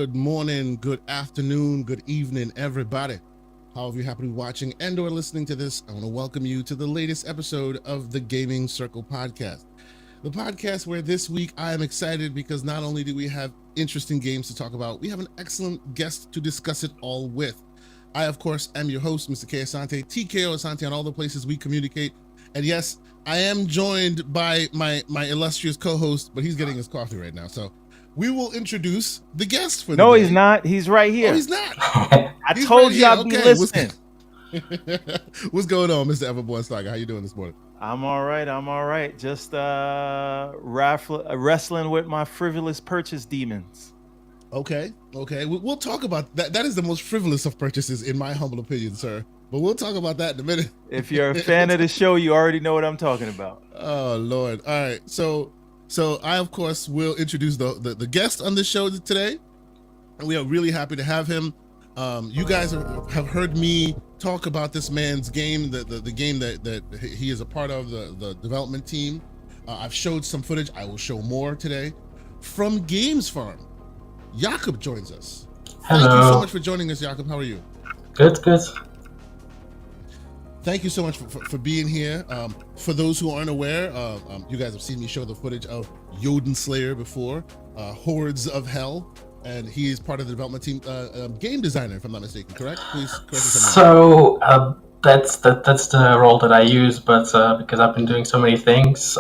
Good morning, good afternoon, good evening, everybody. However you happen to be watching and or listening to this, I want to welcome you to the latest episode of the Gaming Circle podcast. The podcast where this week I am excited because not only do we have interesting games to talk about, we have an excellent guest to discuss it all with. I, of course, am your host, Mr. K. Asante, TKO Asante on all the places we communicate. And yes, I am joined by my illustrious co-host, but he's getting his coffee right now. So we will introduce the guest for the day. No, he's not. He's right here. Oh, he's not. I told you I'd be listening. What's going on, Mr. EverbornSaga? How you doing this morning? I'm all right. Just wrestling with my frivolous purchase demons. Okay. We'll talk about that. That is the most frivolous of purchases, in my humble opinion, sir. But we'll talk about that in a minute. If you're a fan of the show, you already know what I'm talking about. Oh, Lord. All right. So I, of course, will introduce the guest on the show today. And we are really happy to have him. You guys have heard me talk about this man's game, the game that he is a part of, the development team. I've showed some footage. I will show more today. From Games Farm, Jakub joins us. Hello. Thank you so much for joining us, Jakub. How are you? Good. Thank you so much for being here. For those who aren't aware, you guys have seen me show the footage of Jotunnslayer before, Hordes of Hel, and he is part of the development team, game designer, if I'm not mistaken. Correct? Please correct me. So that's the role that I use, but because I've been doing so many things,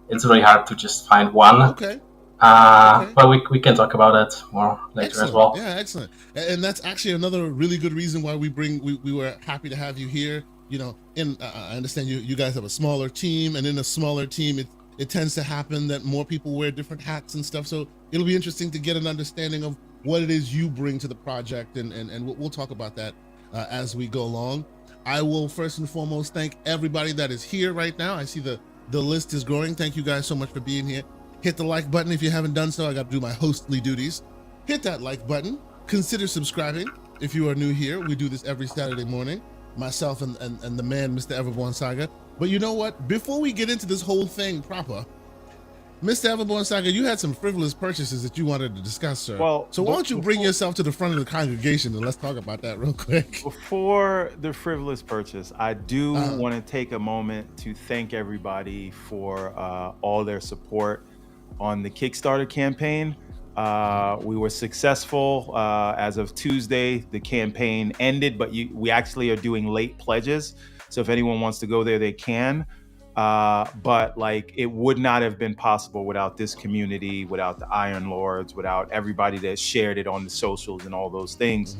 it's really hard to just find one. Okay. But we can talk about it more later as well. Yeah, excellent. And that's actually another really good reason why we were happy to have you here. You know, I understand you guys have a smaller team, and in a smaller team, it tends to happen that more people wear different hats and stuff. So it'll be interesting to get an understanding of what it is you bring to the project, and we'll talk about that as we go along. I will first and foremost thank everybody that is here right now. I see the list is growing. Thank you guys so much for being here. Hit the like button if you haven't done so. I got to do my hostly duties. Hit that like button. Consider subscribing if you are new here. We do this every Saturday morning. Myself and the man, Mr. EverbornSaga. But you know what? Before we get into this whole thing proper, Mr. EverbornSaga, you had some frivolous purchases that you wanted to discuss, sir. Well, so why don't you bring yourself to the front of the congregation and let's talk about that real quick. Before the frivolous purchase, I do want to take a moment to thank everybody for all their support on the Kickstarter campaign. We were successful. As of Tuesday, the campaign ended, but we actually are doing late pledges. So if anyone wants to go there, they can. But like, it would not have been possible without this community, without the Iron Lords, without everybody that shared it on the socials and all those things.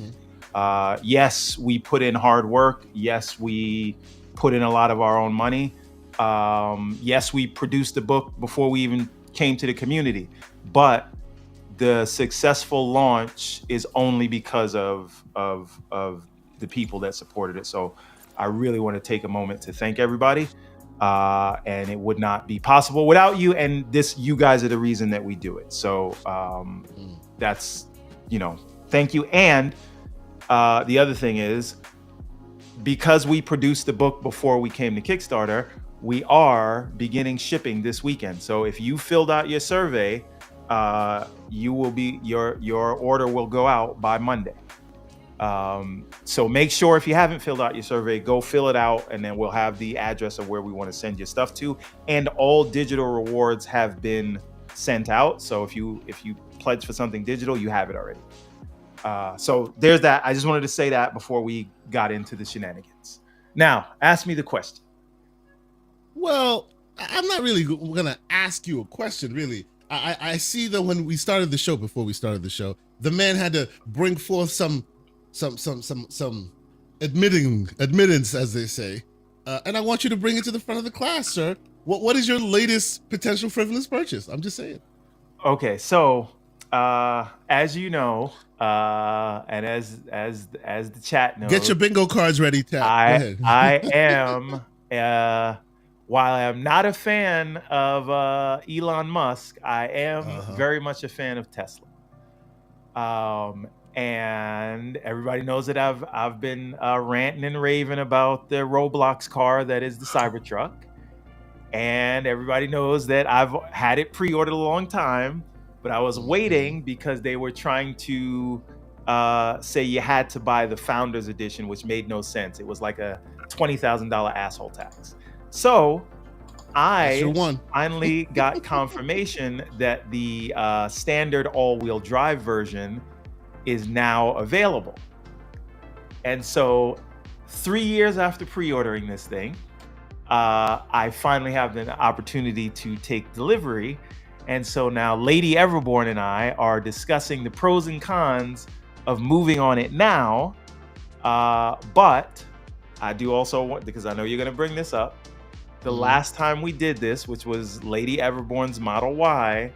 Yes, we put in hard work. Yes, we put in a lot of our own money. Yes, we produced the book before we even came to the community, but the successful launch is only because of the people that supported it. So I really want to take a moment to thank everybody, and it would not be possible without you, and you guys are the reason that we do it. So that's, thank you. And the other thing is, because we produced the book before we came to Kickstarter, we are beginning shipping this weekend. So if you filled out your survey, your order will go out by Monday. So make sure, if you haven't filled out your survey, go fill it out, and then we'll have the address of where we want to send your stuff to. And all digital rewards have been sent out. So if you pledge for something digital, you have it already. So there's that. I just wanted to say that before we got into the shenanigans. Now, ask me the question. Well, I'm not really going to ask you a question, really. I see that when we started the show, the man had to bring forth some admittance, as they say. And I want you to bring it to the front of the class, sir. What is your latest potential frivolous purchase? I'm just saying. Okay, so as you know, and as the chat knows, get your bingo cards ready, Tab. I am. While I am not a fan of Elon Musk, I am very much a fan of Tesla. And everybody knows that I've been ranting and raving about the Roblox car that is the Cybertruck. And everybody knows that I've had it pre-ordered a long time. but I was waiting because they were trying to say you had to buy the Founders Edition, which made no sense. It was like a $20,000 asshole tax. So I finally got confirmation that the standard all-wheel drive version is now available. And so 3 years after pre-ordering this thing, I finally have the opportunity to take delivery. And so now Lady Everborn and I are discussing the pros and cons of moving on it now. But I do also want, because I know you're going to bring this up, the last time we did this, which was Lady Everborn's Model Y,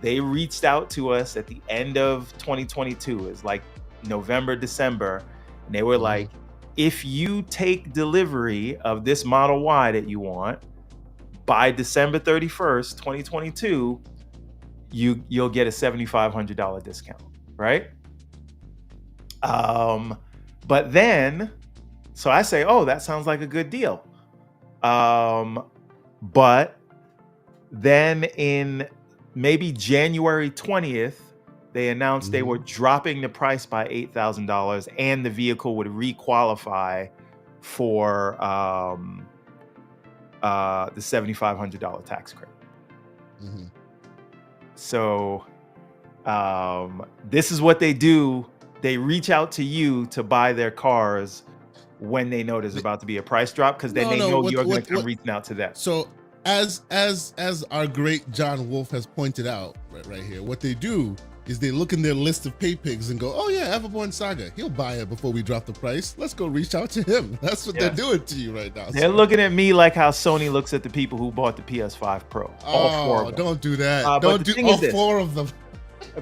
they reached out to us at the end of 2022. It's like November, December. And they were like, if you take delivery of this Model Y that you want by December 31st, 2022, you'll get a $7,500 discount, right? But then, so I say, oh, that sounds like a good deal. But then in maybe January 20th, they announced they were dropping the price by $8,000 and the vehicle would requalify for the $7,500 tax credit. So this is what they do. They reach out to you to buy their cars when they know there's about to be a price drop, because then they know you're going to come reaching out to them. So as our great John Wolf has pointed out right here, what they do is they look in their list of pay pigs and go, oh yeah, EverbornSaga, he'll buy it before we drop the price. Let's go reach out to him. That's what they're doing to you right now. They're looking at me like how Sony looks at the people who bought the PS5 Pro. All four of them. Don't do that. Don't do all four of them.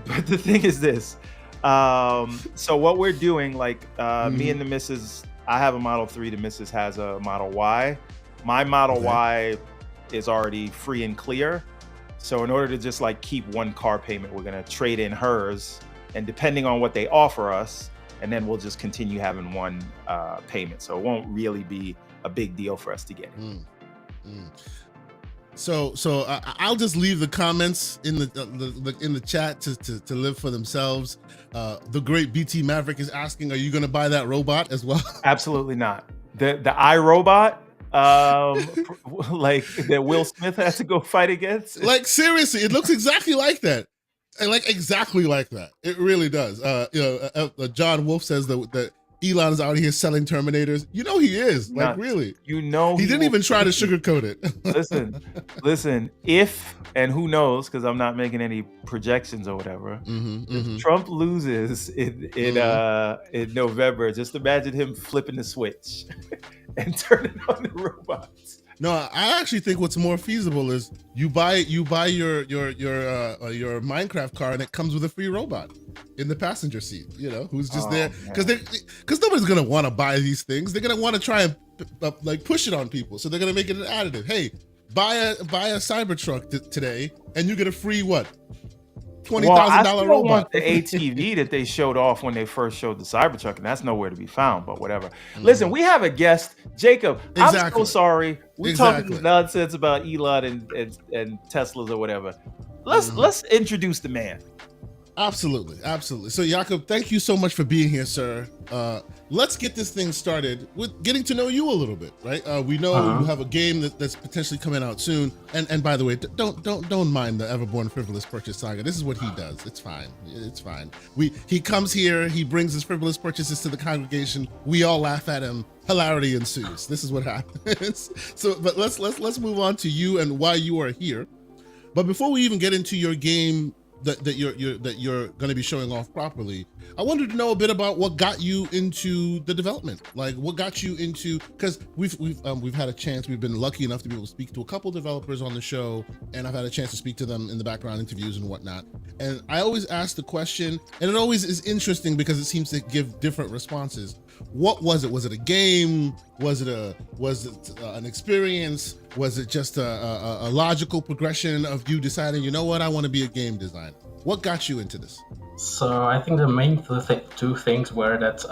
But the thing is this. So what we're doing, like me and the missus, I have a Model 3, the missus has a Model Y. My Model Y is already free and clear. So in order to just like keep one car payment, we're going to trade in hers, and depending on what they offer us, and then we'll just continue having one payment. So it won't really be a big deal for us to get it. So I'll just leave the comments in the chat to live for themselves. The great BT Maverick is asking, are you going to buy that robot as well? Absolutely not. The iRobot, like that Will Smith has to go fight against. Like seriously, it looks exactly like that. Like exactly like that. It really does. John Wolf says that Elon is out here selling Terminators. You know he is. Like really. You know he didn't even try to sugarcoat it. Listen. If, and who knows, because I'm not making any projections or whatever. If Trump loses in November, just imagine him flipping the switch and turning on the robots. No, I actually think what's more feasible is you buy your Minecraft car and it comes with a free robot in the passenger seat, you know, who's just there because nobody's gonna want to buy these things. They're gonna want to try and like push it on people, so they're gonna make it an additive. Hey, buy a Cybertruck today and you get a free what? $20,000 robot. Want the ATV that they showed off when they first showed the Cybertruck, and that's nowhere to be found. But whatever. Listen, we have a guest, Jacob. I'm so sorry. We're talking this nonsense about Elon and Teslas or whatever. Let's introduce the man. Absolutely. So Jakub, thank you so much for being here, sir. Let's get this thing started with getting to know you a little bit, right? We know you have a game that's potentially coming out soon. And by the way, don't mind the Everborn Frivolous Purchase Saga. This is what he does. It's fine. He comes here, he brings his frivolous purchases to the congregation. We all laugh at him. Hilarity ensues. This is what happens. But let's move on to you and why you are here. But before we even get into your game that you're going to be showing off properly, I wanted to know a bit about what got you into the development. Like what got you into, because we've had a chance, we've been lucky enough to be able to speak to a couple developers on the show, and I've had a chance to speak to them in the background interviews and whatnot. And I always ask the question, and it always is interesting because it seems to give different responses. What was it? Was it a game? Was it an experience? Was it just a logical progression of you deciding, you know what, I want to be a game designer? What got you into this? So I think the main two things were that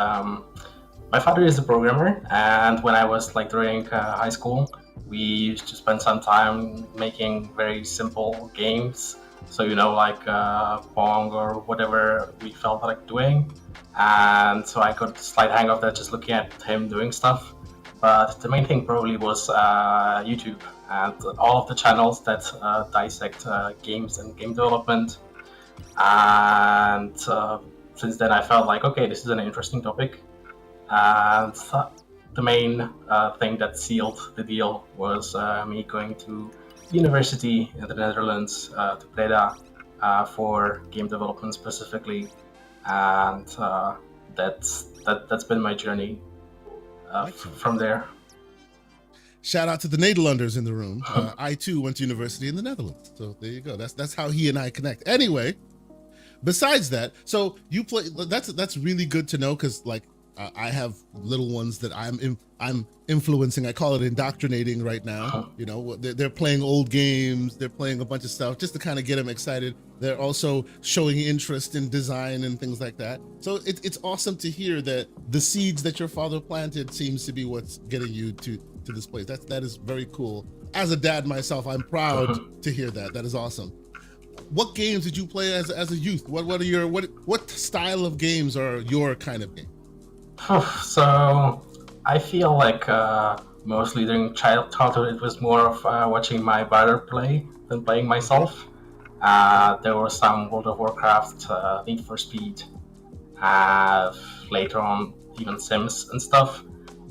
my father is a programmer, and when I was like during high school, we used to spend some time making very simple games So like Pong or whatever we felt like doing, and so I got a slight hang of that just looking at him doing stuff. But the main thing probably was YouTube and all of the channels that dissect games and game development. And since then I felt like, okay, this is an interesting topic. And the main thing that sealed the deal was me going to university in the Netherlands to Breda for game development specifically, and that's been my journey from there. Shout out to the Nederlanders in the room. I too went to university in the Netherlands, so there you go. That's how he and I connect. Anyway, besides that, so you play. That's really good to know, because like I have little ones that I'm influencing. I call it indoctrinating right now. They're playing old games. They're playing a bunch of stuff just to kind of get them excited. They're also showing interest in design and things like that. So it's awesome to hear that the seeds that your father planted seems to be what's getting you to this place. That is very cool. As a dad myself, I'm proud to hear that. That is awesome. What games did you play as a youth? What style of games are your kind of game? So I feel like mostly during childhood it was more of watching my brother play than playing myself. There were some World of Warcraft, Need for Speed, later on even Sims and stuff.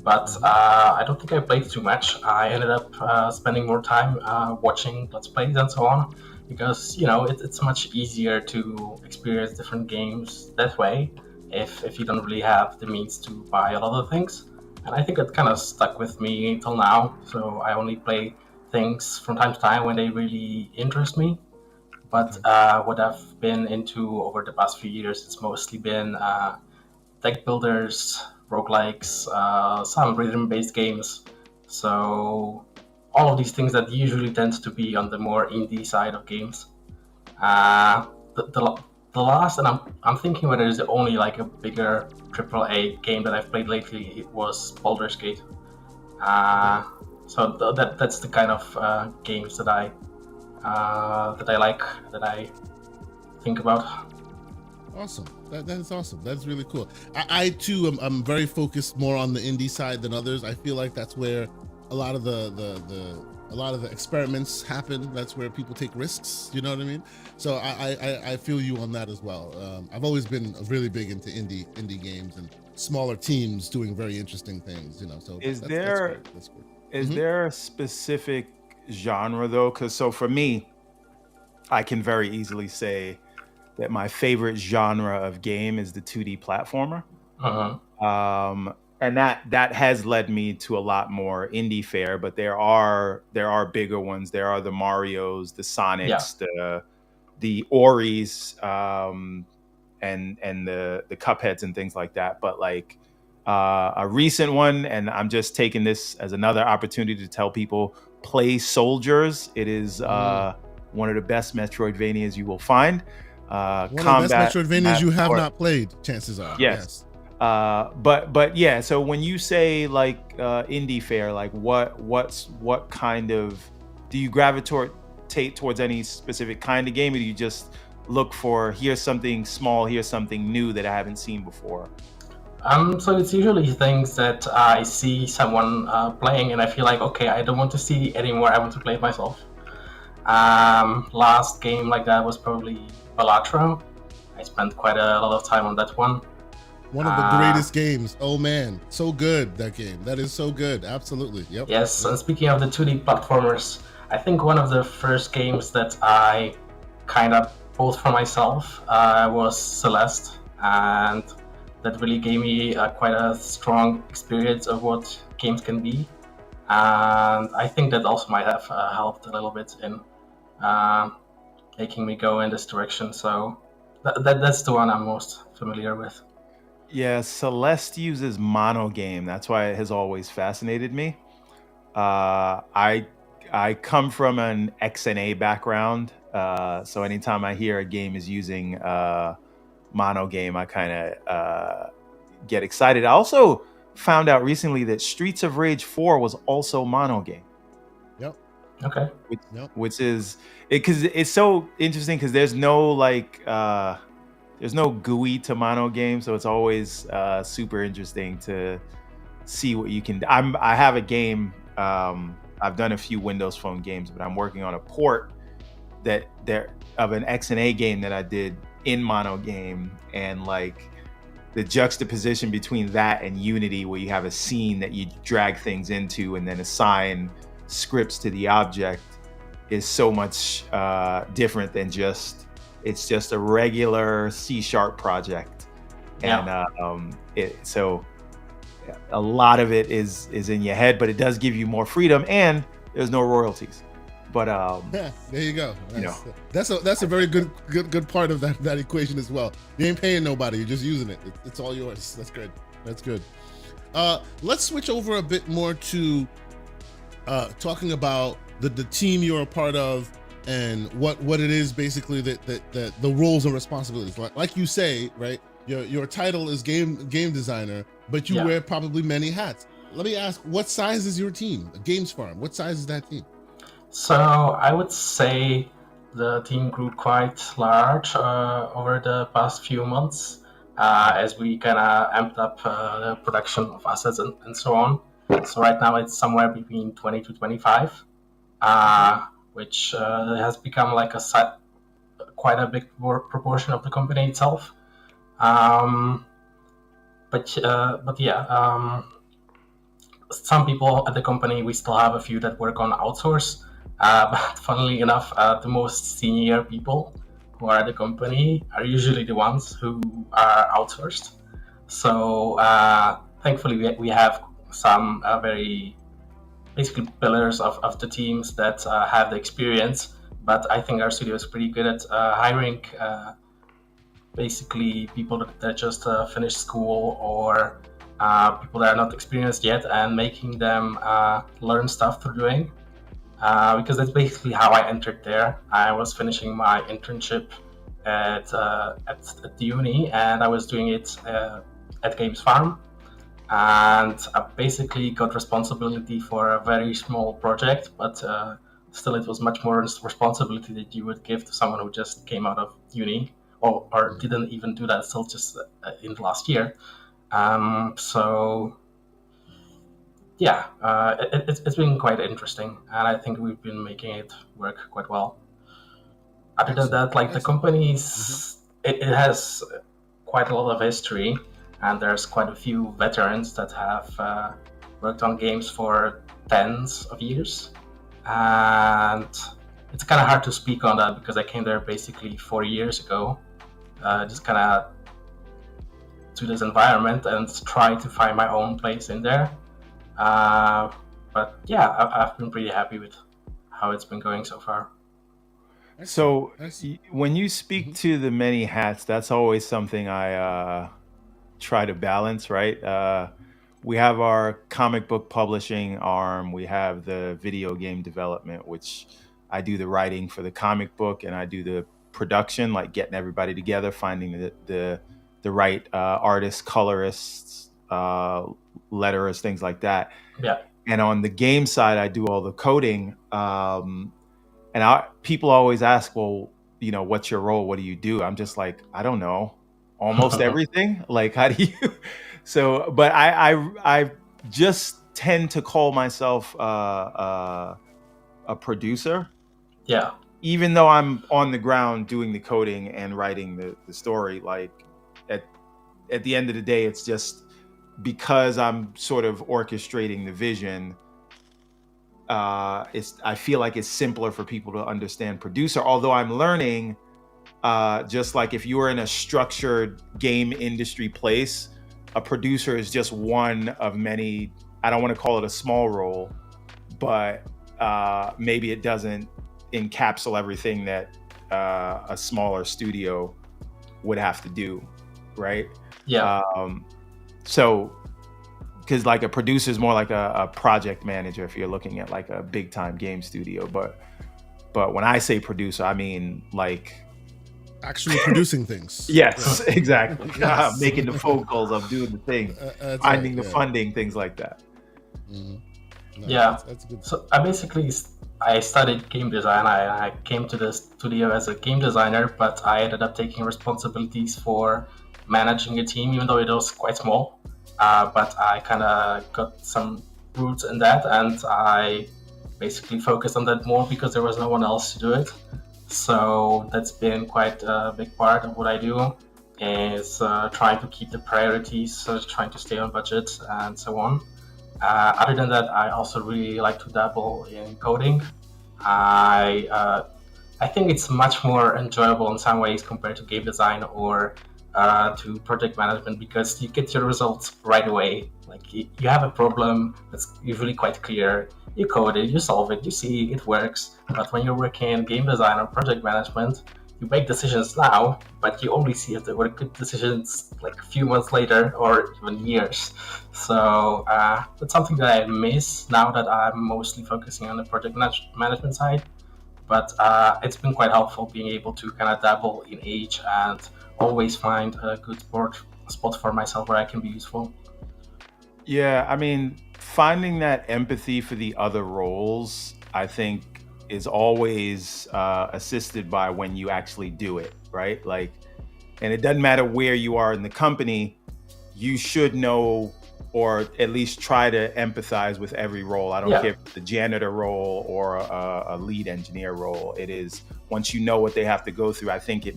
But I don't think I played too much. I ended up spending more time watching Let's Plays and so on, because it's much easier to experience different games that way if you don't really have the means to buy a lot of things. And I think it kind of stuck with me until now. So I only play things from time to time when they really interest me. But what I've been into over the past few years, it's mostly been deck builders, roguelikes, some rhythm-based games. So all of these things that usually tend to be on the more indie side of games. The last, and I'm thinking whether it's only like a bigger AAA game that I've played lately, it was Baldur's Gate. So that's the kind of games that I like, that I think about. Awesome. That is awesome. That's really cool. I too I'm very focused more on the indie side than others. I feel like that's where a lot of the experiments happen. That's where people take risks. You know what I mean? So I feel you on that as well. I've always been really big into indie games and smaller teams doing very interesting things. So is there a specific genre though? Because so for me, I can very easily say that my favorite genre of game is the 2D platformer. And that has led me to a lot more indie fare, but there are bigger ones. There are the Marios, the Sonics, the Oris, and the Cupheads and things like that. But like a recent one, and I'm just taking this as another opportunity to tell people, play Soldiers. It is one of the best Metroidvanias you will find. One of the best Metroidvanias you have not played, chances are. Yes. But yeah, so when you say like indie fare, like what kind of, do you gravitate towards any specific kind of game, or do you just look for, here's something small, here's something new that I haven't seen before? So it's usually things that I see someone playing and I feel like, okay, I don't want to see anymore, I want to play it myself. Last game like that was probably Balatro. I spent quite a lot of time on that one. One of the greatest games. Oh man, so good, that game. That is so good. Absolutely. Yep. Yes, and speaking of the 2D platformers, I think one of the first games that I kind of bought for myself was Celeste, and that really gave me quite a strong experience of what games can be. And I think that also might have helped a little bit in making me go in this direction. So that's the one I'm most familiar with. Yeah, Celeste uses mono game. That's why it has always fascinated me. I come from an XNA background, so anytime I hear a game is using mono game, I kind of get excited. I also found out recently that Streets of Rage 4 was also mono game. Yep. Okay. Which is it, because it's so interesting because there's no GUI to mono game, so it's always super interesting to see what you can do. I have a game. I've done a few Windows Phone games, but I'm working on a port of an XNA game that I did in mono game, and like the juxtaposition between that and Unity, where you have a scene that you drag things into and then assign scripts to the object, is so much different than it's just a regular C# project. Yeah. And so a lot of it is in your head, but it does give you more freedom, and there's no royalties. But yeah, there you go. That's that's a very good part of that equation as well. You ain't paying nobody, you're just using it. It's all yours. That's good. That's good. Let's switch over a bit more to talking about the team you're a part of and what it is basically that the roles and responsibilities. Like you say, right? Your title is game designer, but you wear probably many hats. Let me ask, what size is your team? Games Farm, what size is that team? So I would say the team grew quite large over the past few months as we kind of amped up the production of assets and so on. So right now it's somewhere between 20 to 25, which has become like quite a big proportion of the company itself. But yeah, some people at the company, we still have a few that work on outsource. But funnily enough, the most senior people who are at the company are usually the ones who are outsourced. So thankfully, we have some very basically pillars of the teams that have the experience. But I think our studio is pretty good at hiring basically people that just finished school or people that are not experienced yet, and making them learn stuff through doing. Because that's basically how I entered there. I was finishing my internship at the uni, and I was doing it at Games Farm. And I basically got responsibility for a very small project, but still it was much more responsibility that you would give to someone who just came out of uni or didn't even do that still just in the last year. So yeah, it's been quite interesting, and I think we've been making it work quite well. Other than that, like the company's, it has quite a lot of history, and there's quite a few veterans that have worked on games for tens of years. And it's kind of hard to speak on that because I came there basically 4 years ago, just kind of to this environment and try to find my own place in there. But yeah, I've been pretty happy with how it's been going so far. So when you speak to the many hats, that's always something I try to balance, right? We have our comic book publishing arm. We have the video game development, which I do the writing for the comic book, and I do the production, like getting everybody together, finding the right artists, colorists, letterers, things like that. Yeah. And on the game side, I do all the coding. And people always ask, well, you know, what's your role? What do you do? I'm just like, I don't know, almost everything. Like, how do you? So, but I just tend to call myself a producer. Yeah. Even though I'm on the ground doing the coding and writing the story, like at the end of the day, it's just because I'm sort of orchestrating the vision. I feel like it's simpler for people to understand producer, although I'm learning, just like if you were in a structured game industry place, a producer is just one of many. I don't want to call it a small role, but maybe it doesn't encapsulate everything that a smaller studio would have to do, right? Yeah. So because like a producer is more like a project manager if you're looking at like a big time game studio, but when I say producer, I mean like actually producing things. Yes, right. Exactly. Yes. Making the phone calls, I'm doing the thing, finding the funding, things like that. No, yeah, that's good. So I basically I studied game design. I came to the studio as a game designer, but I ended up taking responsibilities for managing a team, even though it was quite small. But I kind of got some roots in that, and I basically focused on that more because there was no one else to do it. So that's been quite a big part of what I do, is trying to keep the priorities, trying to stay on budget, and so on. Other than that, I also really like to dabble in coding. I think it's much more enjoyable in some ways compared to game design or to project management, because you get your results right away. Like you have a problem that's usually quite clear. You code it, you solve it, you see it works. But when you're working in game design or project management, you make decisions now, but you only see if they were good decisions like a few months later or even years. So that's something that I miss now that I'm mostly focusing on the project management side. But it's been quite helpful being able to kind of dabble in age and always find a good spot for myself where I can be useful. Yeah, I mean, finding that empathy for the other roles, I think, is always assisted by when you actually do it, right? Like, and it doesn't matter where you are in the company, you should know, or at least try to empathize with every role. I don't care if it's a janitor role or a lead engineer role. It is, once you know what they have to go through, I think it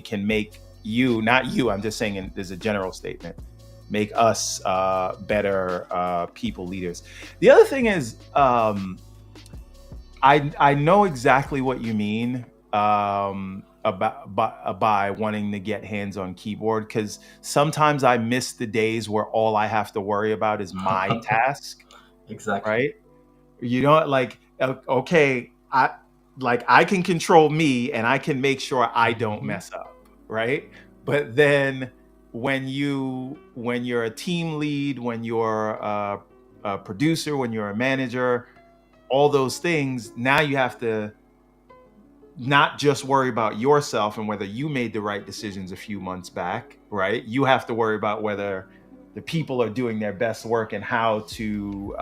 can make you, not you, I'm just saying there's a general statement, make us better people leaders. The other thing is, I know exactly what you mean by wanting to get hands on keyboard, because sometimes I miss the days where all I have to worry about is my task. Exactly. Right? You know, like, okay, I can control me and I can make sure I don't mess up, right? But then when you're a team lead, when you're a producer, when you're a manager, all those things, now you have to not just worry about yourself and whether you made the right decisions a few months back, right? You have to worry about whether the people are doing their best work and how to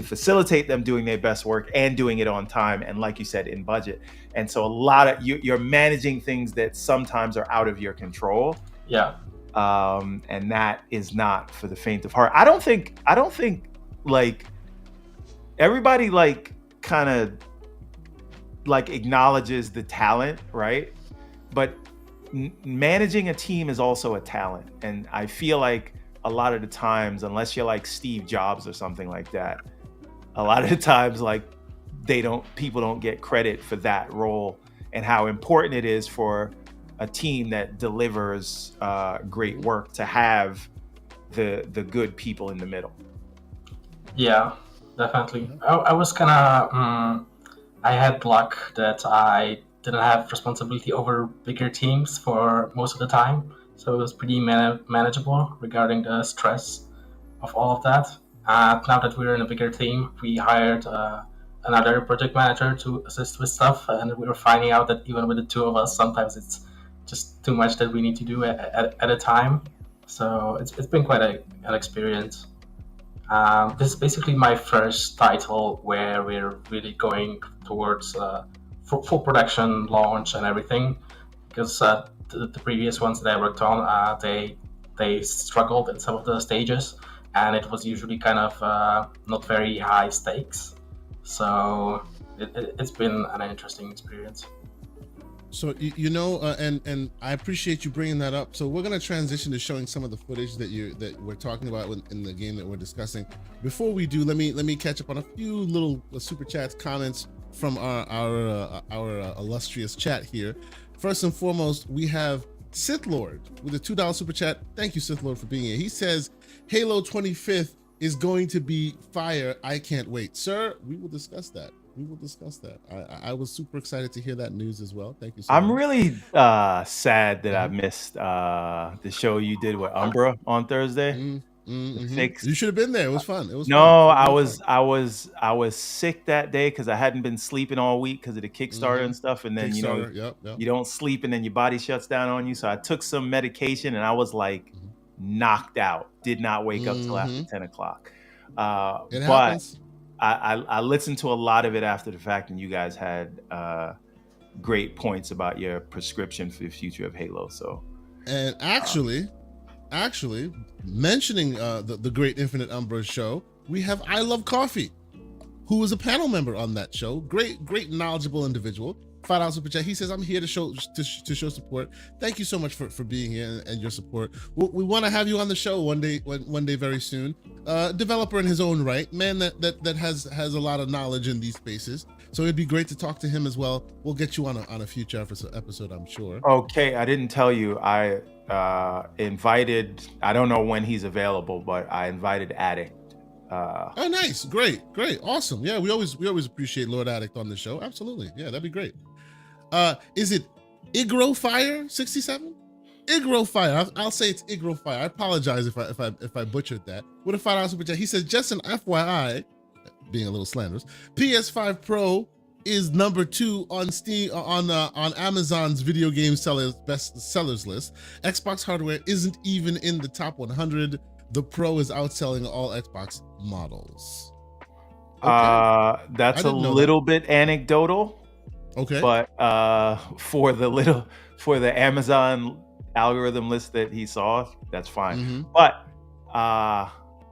facilitate them doing their best work and doing it on time, and like you said, in budget. And so a lot of you're managing things that sometimes are out of your control. Yeah. And that is not for the faint of heart. I don't think like everybody like kind of like acknowledges the talent, right? But managing a team is also a talent. And I feel like a lot of the times, unless you're like Steve Jobs or something like that, a lot of the times, like people don't get credit for that role and how important it is for a team that delivers great work to have the good people in the middle. Yeah, definitely. I was kind of, I had luck that I didn't have responsibility over bigger teams for most of the time. So it was pretty manageable regarding the stress of all of that. Now that we're in a bigger team, we hired another project manager to assist with stuff, and we were finding out that even with the two of us, sometimes it's just too much that we need to do at a time. So it's been quite an experience. This is basically my first title where we're really going towards full production launch and everything, because the previous ones that I worked on, they struggled in some of the stages, and it was usually kind of not very high stakes. So it's been an interesting experience. So you know, and I appreciate you bringing that up. So we're going to transition to showing some of the footage that we're talking about in the game that we're discussing. Before we do, let me catch up on a few little super chats, comments from our illustrious chat here. First and foremost, we have Sith Lord with a $2 super chat. Thank you, Sith Lord, for being here. He says, Halo 25th is going to be fire. I can't wait. Sir, we will discuss that. We will discuss that. I was super excited to hear that news as well. Thank you so much. I'm really sad that I missed the show you did with Umbra on Thursday. You should have been there. It was fun. It was no, fun. I was sick that day because I hadn't been sleeping all week because of the Kickstarter and stuff. And then you don't sleep and then your body shuts down on you. So I took some medication and I was like knocked out. Did not wake up till after 10 o'clock. It happens. I listened to a lot of it after the fact, and you guys had great points about your prescription for the future of Halo. So, and actually, mentioning the great Infinite Umbra show, we have I Love Coffee, who was a panel member on that show. Great knowledgeable individual. $5 super chat. He says, I'm here to show support. Thank you so much for being here and your support. We want to have you on the show one day very soon. Developer in his own right, man that has a lot of knowledge in these spaces. So it'd be great to talk to him as well. We'll get you on a future episode, I'm sure. Okay, I didn't tell you. I invited, I don't know when he's available, but I invited Addict. Oh, nice. Great. Awesome. Yeah, we always appreciate Lord Addict on the show. Absolutely. Yeah, that'd be great. Is it Igro Fire 67? Igro Fire. I'll say it's Igro Fire. I apologize if I butchered that. With a $5 super chat, he says, just an FYI, being a little slanderous, PS5 Pro is number 2 on Steam on Amazon's video game best sellers list. Xbox hardware isn't even in the top 100. The Pro is outselling all Xbox models. Okay. That's a little bit anecdotal. Okay. But for the Amazon algorithm list that he saw, that's fine. Mm-hmm. But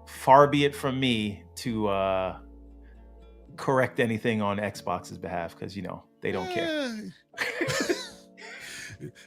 far be it from me to correct anything on Xbox's behalf, because they don't care.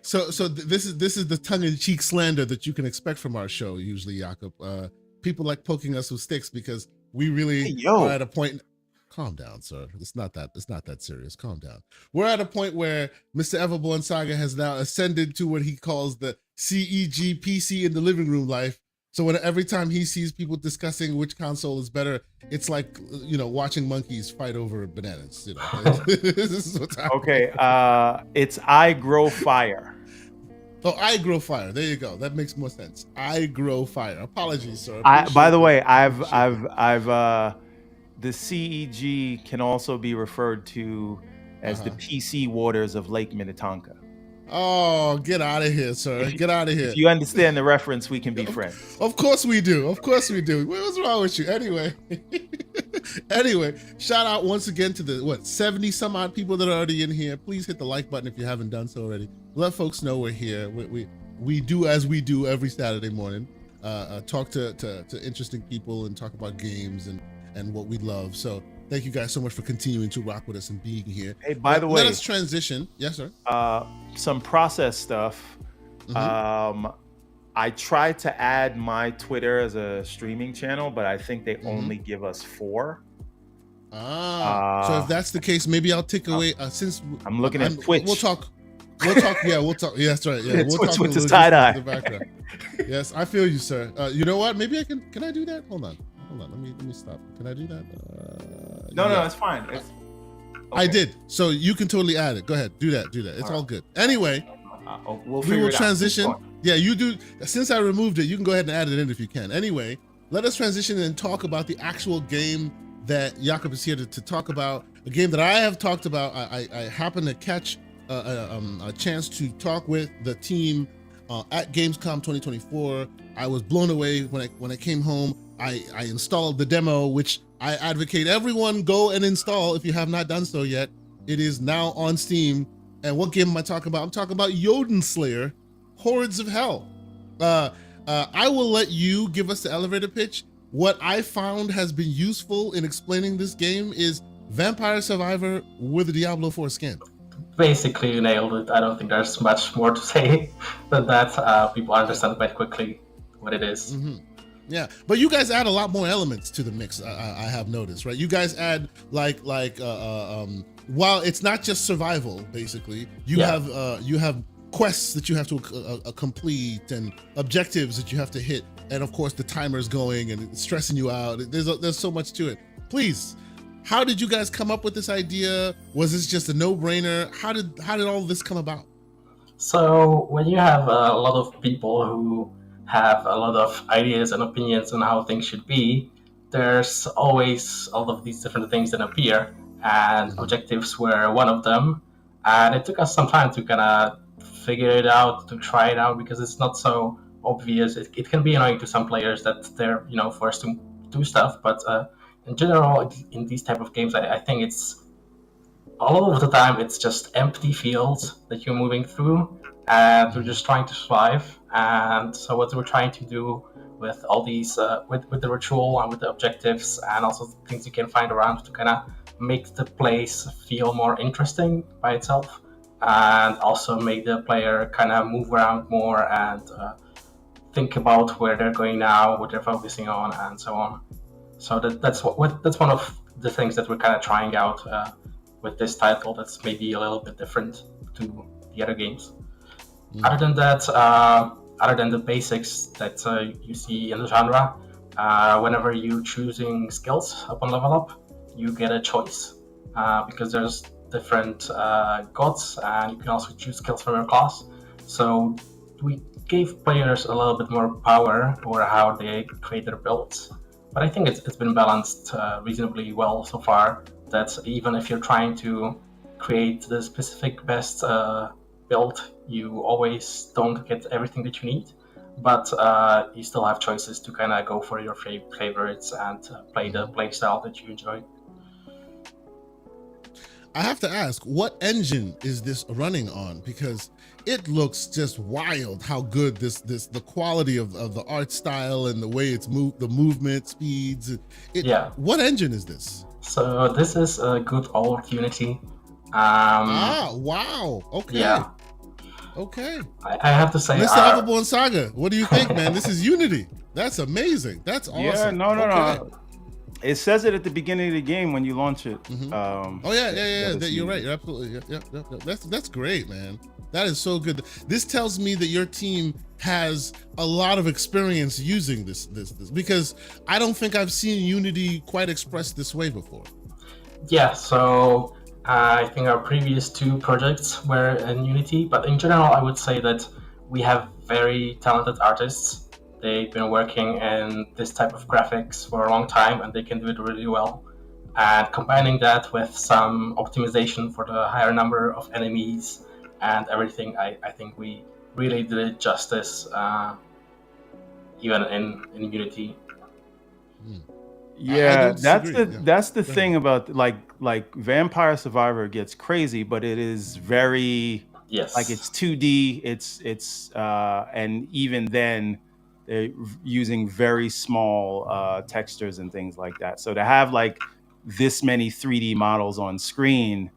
So this is the tongue-in-cheek slander that you can expect from our show usually, Jakub. People like poking us with sticks because we really are at a point. Calm down, sir. It's not that serious. Calm down. We're at a point where Mr. EverbornSaga has now ascended to what he calls the CEG PC in the living room life. So every time he sees people discussing which console is better, it's like watching monkeys fight over bananas. This is what's happening. Okay, it's I Grow Fire. Oh, I Grow Fire. There you go. That makes more sense. I Grow Fire. Apologies, sir. By the way, I've the CEG can also be referred to as the PC waters of Lake Minnetonka. Oh, get out of here, sir. Get out of here. If you understand the reference, we can be friends. Of course we do. What's wrong with you? Anyway, shout out once again to the 70 some odd people that are already in here. Please hit the like button if you haven't done so already. Let folks know we're here. We do as we do every Saturday morning. Talk to interesting people and talk about games and what we love. So thank you guys so much for continuing to rock with us and being here. Hey, by the way, let us transition. Yes, sir. Some process stuff. Mm-hmm. I tried to add my Twitter as a streaming channel, but I think they only give us 4. So if that's the case, maybe I'll take away since I'm looking at Twitch. We'll talk. Yeah, we'll talk. Yeah, that's right. Yeah, we'll Twitch talk with the side eye. Yes, I feel you, sir. You know what? Maybe I can. Can I do that? Hold on. Let me stop. Can I do that? No, it's fine. Okay. I did. So you can totally add it. Go ahead. Do that. It's all good. Anyway, we will transition. Yeah, you do. Since I removed it, you can go ahead and add it in if you can. Anyway, let us transition and talk about the actual game that Jakub is here to talk about. A game that I have talked about. I happened to catch a chance to talk with the team at Gamescom 2024. I was blown away when I came home. I installed the demo, which I advocate everyone go and install if you have not done so yet. It is now on Steam. And what game am I talking about? I'm talking about Jotunnslayer Hordes of Hel. I will let you give us the elevator pitch. What I found has been useful in explaining this game is Vampire Survivor with a Diablo 4 skin. Basically, you nailed it. I don't think there's much more to say than that. People understand quite quickly what it is. Mm-hmm. Yeah, but you guys add a lot more elements to the mix. I have noticed, right? You guys add while it's not just survival, basically, you have quests that you have to complete and objectives that you have to hit, and of course the timer's going and it's stressing you out. There's so much to it. Please, how did you guys come up with this idea? Was this just a no-brainer? How did all this come about? So when you have a lot of people who have a lot of ideas and opinions on how things should be, there's always all of these different things that appear, and objectives were one of them. And it took us some time to kind of figure it out, to try it out, because it's not so obvious. It can be annoying to some players that they're forced to do stuff, but in general, in these type of games, I think it's a lot of the time it's just empty fields that you're moving through, and you're just trying to survive. And so what we're trying to do with all these, with the ritual and with the objectives, and also things you can find around to kind of make the place feel more interesting by itself, and also make the player kind of move around more and think about where they're going now, what they're focusing on, and so on. So that's one of the things that we're kind of trying out with this title. That's maybe a little bit different to the other games. Other than that, other than the basics that you see in the genre, whenever you're choosing skills upon level up, you get a choice because there's different gods, and you can also choose skills from your class. So we gave players a little bit more power over how they create their builds. But I think it's been balanced reasonably well so far, that even if you're trying to create the specific best build, you always don't get everything that you need. But you still have choices to kind of go for your favorites and play the playstyle that you enjoy. I have to ask, what engine is this running on? Because it looks just wild how good the quality of the art style and the way it's moved, the movement speeds. Yeah. What engine is this? So this is a good old Unity. Wow. Okay. Yeah. Okay. I have to say, Mr. EverbornSaga, what do you think, man? This is Unity. That's amazing. That's awesome. Yeah, no. It says it at the beginning of the game when you launch it. Oh yeah. You're right. You're absolutely. Yeah. That's great, man. That is so good. This tells me that your team has a lot of experience using this because I don't think I've seen Unity quite expressed this way before. Yeah. So I think our previous two projects were in Unity, but in general, I would say that we have very talented artists. They've been working in this type of graphics for a long time, and they can do it really well. And combining that with some optimization for the higher number of enemies and everything, I think we really did it justice, even in Unity. Yeah, that's the thing about like Vampire Survivor gets crazy, but it is very like it's 2D. It's and even then they're using very small textures and things like that. So to have like this many 3D models on screen,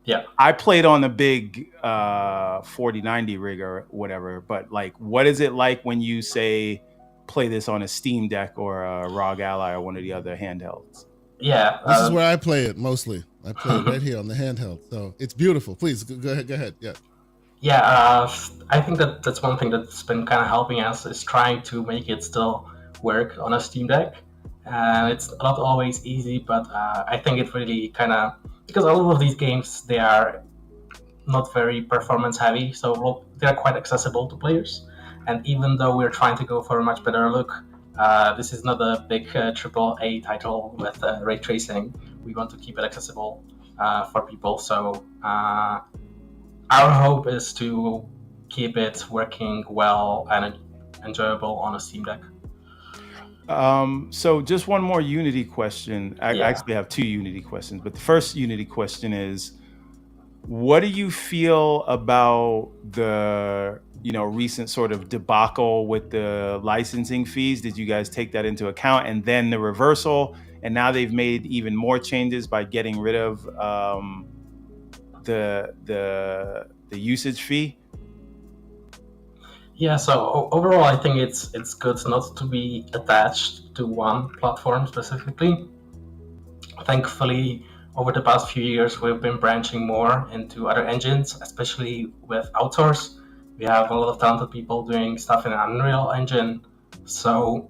yeah, I played on a big 4090 rig or whatever. But like, what is it like when you say play this on a Steam Deck or a ROG Ally or one of the other handhelds? Yeah, this is where I play it mostly. I play it right here on the handheld, so it's beautiful. Please go ahead. Yeah. Yeah, I think that's one thing that's been kind of helping us is trying to make it still work on a Steam Deck. And it's not always easy, but I think it really kind of, because a lot of these games, they are not very performance heavy, so they're quite accessible to players. And even though we're trying to go for a much better look, this is not a big AAA title with ray tracing. We want to keep it accessible for people. So our hope is to keep it working well and enjoyable on a Steam Deck. So just one more Unity question. I actually have two Unity questions, but the first Unity question is, what do you feel about the recent sort of debacle with the licensing fees? Did you guys take that into account? And then the reversal, and now they've made even more changes by getting rid of the usage fee? Yeah, so overall, I think it's good not to be attached to one platform specifically. Thankfully, over the past few years, we've been branching more into other engines, especially with outsource. We have a lot of talented people doing stuff in Unreal Engine, so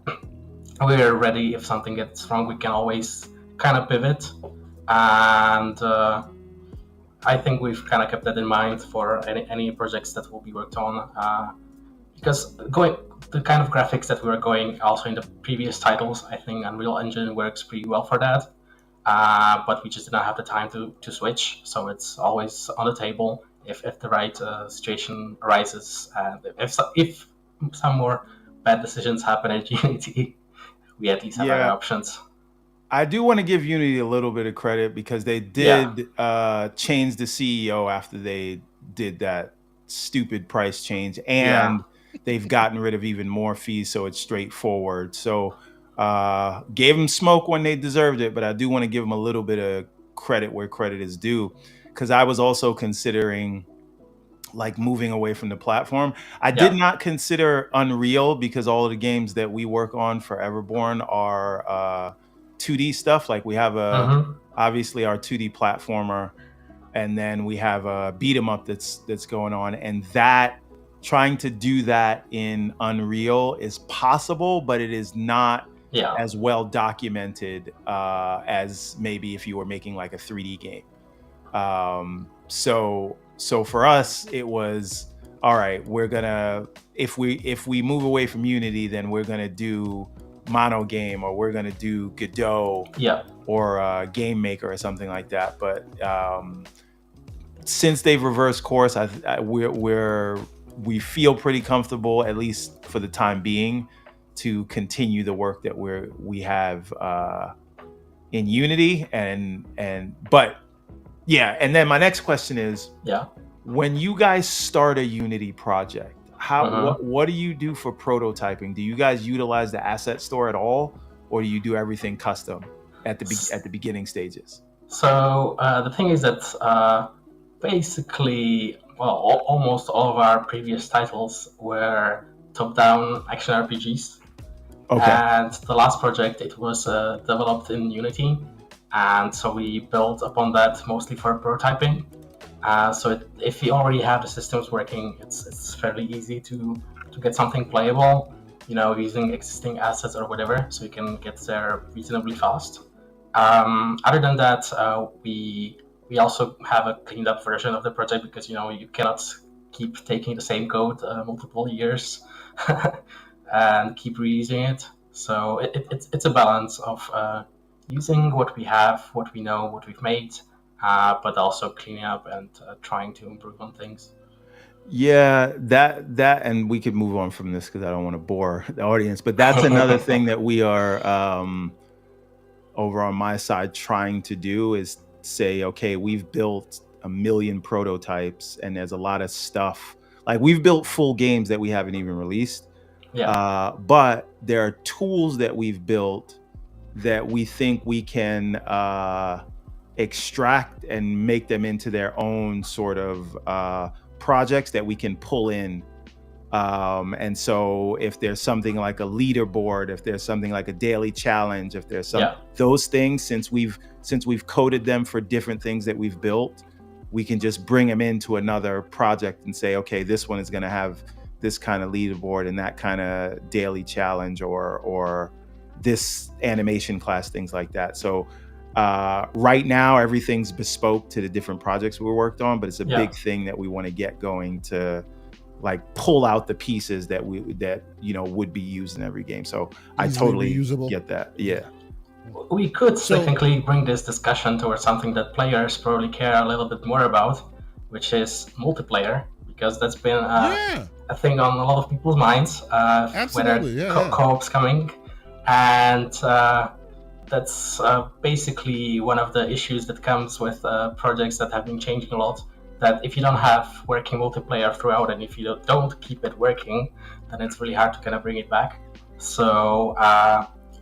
we're ready. If something gets wrong, we can always kind of pivot. And I think we've kind of kept that in mind for any projects that will be worked on. Because the kind of graphics that we were going also in the previous titles, I think Unreal Engine works pretty well for that. But we just did not have the time to switch, so it's always on the table if the right situation arises, and if some more bad decisions happen at Unity, we at least have other options. I do want to give Unity a little bit of credit because they did change the CEO after they did that stupid price change, and they've gotten rid of even more fees, so it's straightforward. So gave them smoke when they deserved it, but I do want to give them a little bit of credit where credit is due, because I was also considering like moving away from the platform. I did not consider Unreal because all of the games that we work on for Everborn are 2D stuff. Like we have obviously our 2D platformer, and then we have a beat 'em up that's going on, and that trying to do that in Unreal is possible, but it is not as well documented as maybe if you were making like a 3D game. So for us, it was all right. We're gonna if we move away from Unity, then we're gonna do Mono Game, or we're gonna do Godot, or Game Maker or something like that. But since they've reversed course, we feel pretty comfortable, at least for the time being, to continue the work that we have in Unity. But yeah, and then my next question is, when you guys start a Unity project, what do you do for prototyping? Do you guys utilize the asset store at all, or do you do everything custom at the beginning stages? So the thing is that basically, well, almost all of our previous titles were top-down action RPGs. Okay. And the last project, it was developed in Unity. And so we built upon that mostly for prototyping. So if you already have the systems working, it's fairly easy to get something playable, using existing assets or whatever, so you can get there reasonably fast. Other than that, we also have a cleaned up version of the project because you cannot keep taking the same code multiple years and keep reusing it. So it's a balance of using what we have, what we know, what we've made, but also cleaning up and trying to improve on things. Yeah, that and we could move on from this because I don't want to bore the audience, but that's another thing that we are over on my side trying to do, is say, okay, we've built 1 million prototypes and there's a lot of stuff. Like we've built full games that we haven't even released. But there are tools that we've built that we think we can extract and make them into their own sort of projects that we can pull in. And so if there's something like a leaderboard, if there's something like a daily challenge, if there's those things, since we've coded them for different things that we've built, we can just bring them into another project and say, okay, this one is going to have this kind of leaderboard and that kind of daily challenge, or this animation class, things like that. So right now everything's bespoke to the different projects we worked on, but it's a big thing that we want to get going to, like, pull out the pieces that would be used in every game. So I totally get that. Yeah. We could technically bring this discussion towards something that players probably care a little bit more about, which is multiplayer, because that's been a thing on a lot of people's minds, whether co-op's coming. And that's basically one of the issues that comes with projects that have been changing a lot, that if you don't have working multiplayer throughout, and if you don't keep it working, then it's really hard to kind of bring it back. So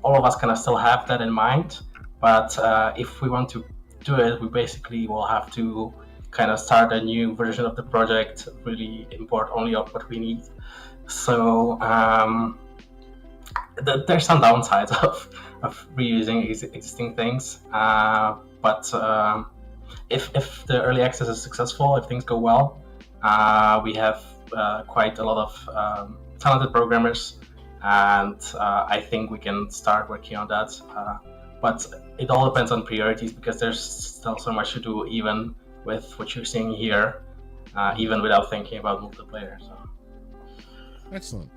all of us kind of still have that in mind, but if we want to do it, we basically will have to kind of start a new version of the project, really import only what we need. So there's some downsides of reusing existing things, but if the early access is successful, if things go well, we have quite a lot of talented programmers, and I think we can start working on that. But it all depends on priorities, because there's still so much to do, even with what you're seeing here, even without thinking about multiplayer. So. Excellent.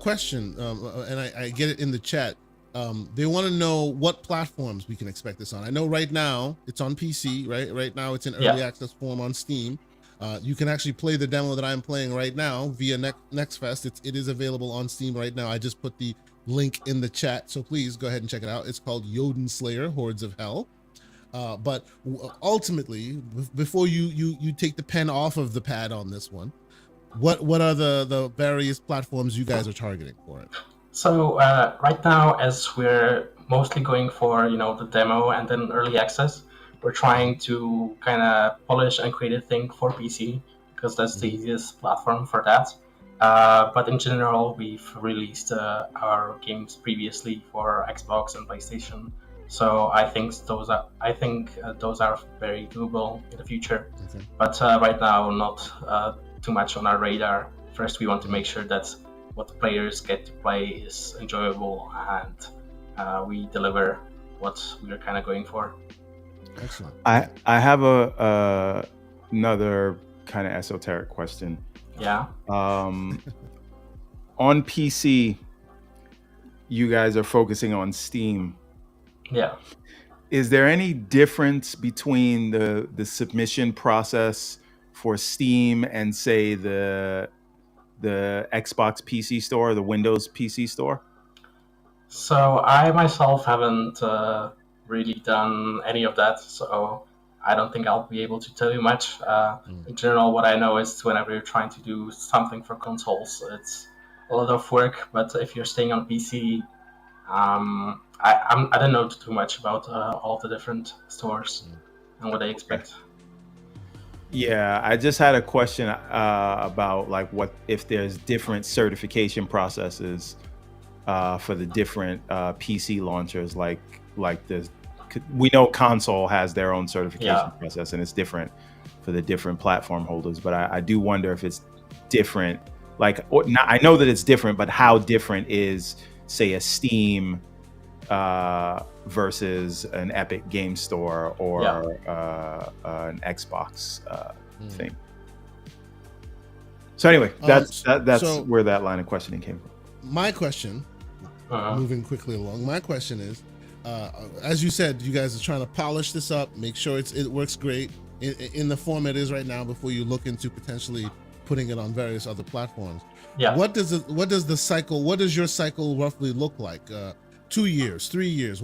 Question, and I get it in the chat. They want to know what platforms we can expect this on. I know right now it's on PC, right? Right now it's in early access form on Steam. You can actually play the demo that I'm playing right now via NextFest. It is available on Steam right now. I just put the link in the chat. So please go ahead and check it out. It's called Jotunnslayer Hordes of Hel. But ultimately, before you take the pen off of the pad on this one, what are the various platforms you guys are targeting for it? So right now, as we're mostly going for the demo and then early access, we're trying to kind of polish and create a thing for PC because that's the easiest platform for that. But in general, we've released our games previously for Xbox and PlayStation. So I think those are very doable in the future. Okay. But right now, not too much on our radar. First, we want to make sure that what the players get to play is enjoyable and we deliver what we're kind of going for. Excellent. I have another kind of esoteric question. Yeah. On PC, you guys are focusing on Steam. Yeah. Is there any difference between the submission process for Steam and say the Xbox PC store or the Windows PC store? So I myself haven't really done any of that, so I don't think I'll be able to tell you much. In general, what I know is whenever you're trying to do something for consoles, it's a lot of work. But if you're staying on PC, I don't know too much about all of the different stores and what they expect. Yeah, I just had a question about like what if there's different certification processes for the different PC launchers, like we know console has their own certification process and it's different for the different platform holders, but I do wonder if it's different. Like, I know that it's different, but how different is, say, a Steam versus an Epic Game Store or an Xbox thing? So anyway, that's where that line of questioning came from. My question, moving quickly along, my question is, as you said, you guys are trying to polish this up, make sure it works great in the form it is right now before you look into potentially putting it on various other platforms. Yeah. What does your cycle roughly look like? 2 years, 3 years?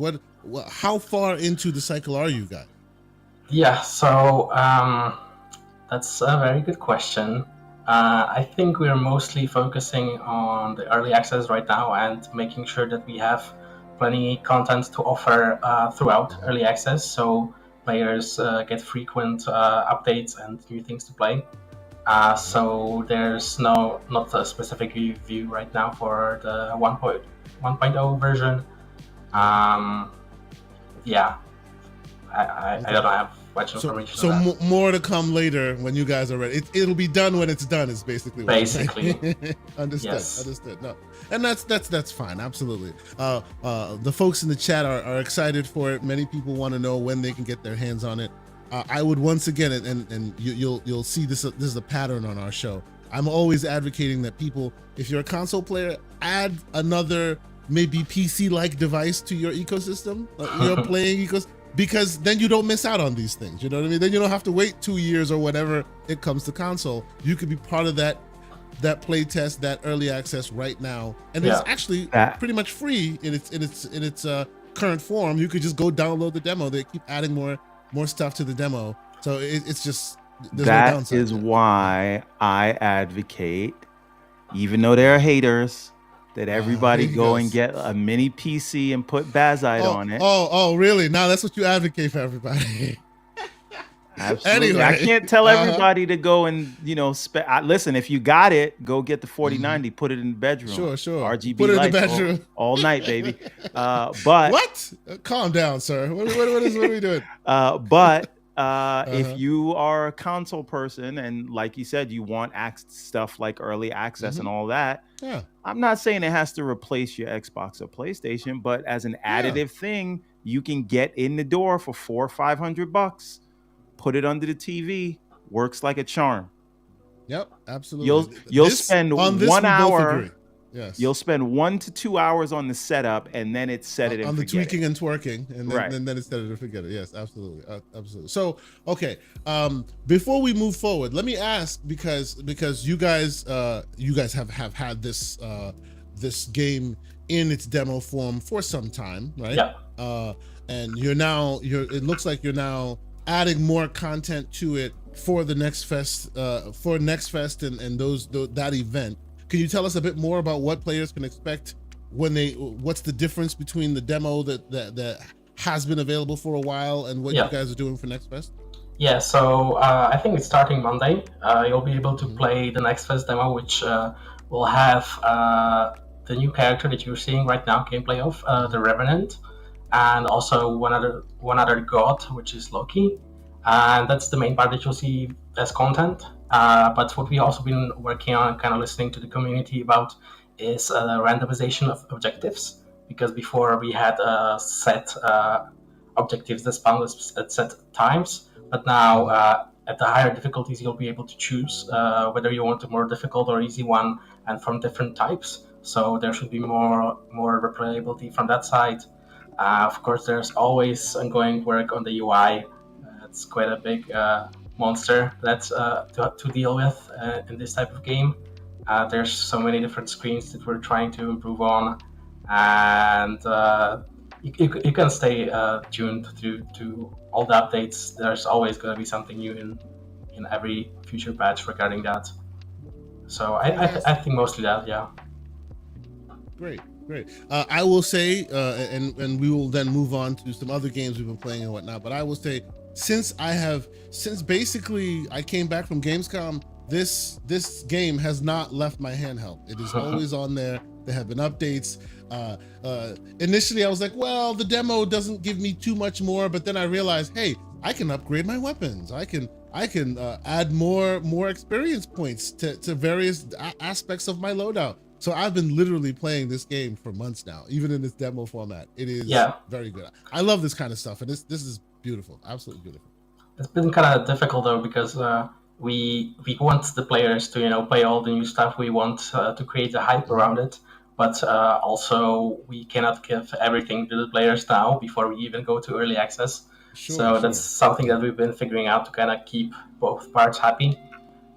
How far into the cycle are you guys? Yeah, so that's a very good question. I think we're mostly focusing on the early access right now and making sure that we have plenty content to offer throughout early access, so players get frequent updates and new things to play. So there's not a specific review right now for the 1.0 version. Yeah, I don't have much information. So more to come later when you guys are ready. It'll be done when it's done. Is basically what Understood. Yes. Understood. No, and that's fine. Absolutely. The folks in the chat are excited for it. Many people want to know when they can get their hands on it. I would once again, and you'll see this is a pattern on our show. I'm always advocating that people, if you're a console player, add another maybe PC-like device to your ecosystem, your playing ecosystem, because then you don't miss out on these things. You know what I mean? Then you don't have to wait 2 years or whatever it comes to console. You could be part of that play test, that early access right now, and it's actually pretty much free in its current form. You could just go download the demo. They keep adding more stuff to the demo, so it's just there's no downside. That is why I advocate, even though there are haters, that everybody go and get a mini PC and put Bazite on it. Oh, really? Now that's what you advocate for everybody. Absolutely. Anyway, I can't tell everybody to go and listen. If you got it, go get the 4090, put it in the bedroom. Sure. RGB put it lights in the bedroom all night, baby. But what? Calm down, sir. What are we doing? If you are a console person and, like you said, you want stuff like early access and all that, I'm not saying it has to replace your Xbox or PlayStation, but as an additive thing, you can get in the door for $400 or $500. Put it under the TV, works like a charm. Yep, absolutely. You'll spend 1 hour. Yes. You'll spend 1 to 2 hours on the setup, and then it's set it and on the forget tweaking it. and twerking, and then it's set it and forget it. Yes, absolutely, absolutely. So, okay, before we move forward, let me ask, because you guys have had this game in its demo form for some time, right? Yeah. And it looks like you're now adding more content to it for the next fest, and that event. Can you tell us a bit more about what players can expect what's the difference between the demo that has been available for a while and what you guys are doing for Next Fest? Yeah, so I think it's starting Monday. You'll be able to play the Next Fest demo, which will have the new character that you're seeing right now, gameplay of, the Revenant, and also one other god, which is Loki. And that's the main part that you'll see as content. But what we've also been working on, kind of listening to the community about, is randomization of objectives. Because before we had set objectives that spawned at set times, but now at the higher difficulties, you'll be able to choose whether you want a more difficult or easy one, and from different types. So there should be more replayability from that side. Of course, there's always ongoing work on the UI. It's quite a big monster that's to deal with in this type of game. There's so many different screens that we're trying to improve on, and you can stay tuned to all the updates. There's always going to be something new in every future patch regarding that. So I think mostly that, yeah. Great. I will say, and we will then move on to some other games we've been playing and whatnot, but I will say, since basically I came back from Gamescom, this game has not left my handheld. It is always on there. There have been updates. Initially I was like, well, the demo doesn't give me too much more, but then I realized, hey, I can upgrade my weapons. I can add more experience points to various aspects of my loadout. So I've been literally playing this game for months now, even in its demo format. It is very good. I love this kind of stuff, and this is beautiful, absolutely beautiful. It's been kind of difficult though, because we want the players to play all the new stuff. We want to create a hype around it, but also we cannot give everything to the players now before we even go to early access. Sure. That's something that we've been figuring out to kind of keep both parts happy.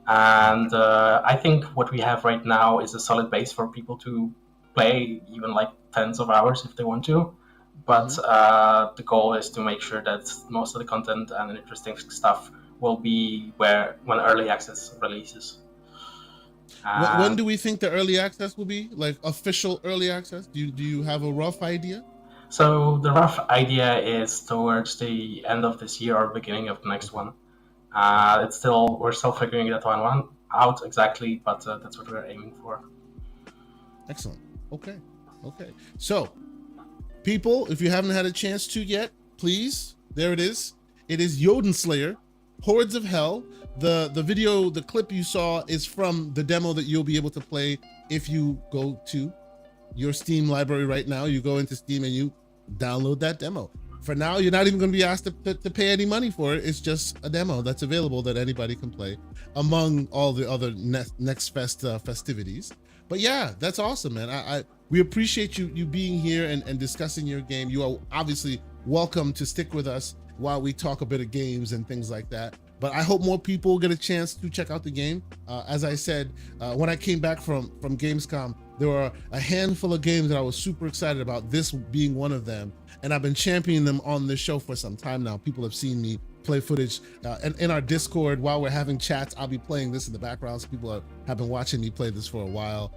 And I think what we have right now is a solid base for people to play even like tens of hours if they want to. But the goal is to make sure that most of the content and interesting stuff will be when early access releases. When do we think the early access will be? Like official early access? Do you have a rough idea? So the rough idea is towards the end of this year or beginning of the next one. We're still figuring that one out exactly, but that's what we're aiming for. Excellent. Okay. So, people, if you haven't had a chance to yet, please, there it is. It is Jotunnslayer Hordes of Hel. The clip you saw is from the demo that you'll be able to play if you go to your Steam library right now. You go into Steam and you download that demo. For now, you're not even going to be asked to pay any money for it. It's just a demo that's available that anybody can play among all the other Next Fest festivities. But yeah, that's awesome, man. We appreciate you being here and discussing your game. You are obviously welcome to stick with us while we talk a bit of games and things like that. But I hope more people get a chance to check out the game. As I said, when I came back from Gamescom, there were a handful of games that I was super excited about, this being one of them. And I've been championing them on this show for some time now. People have seen me play footage and in our Discord while we're having chats. I'll be playing this in the background. So people have been watching me play this for a while.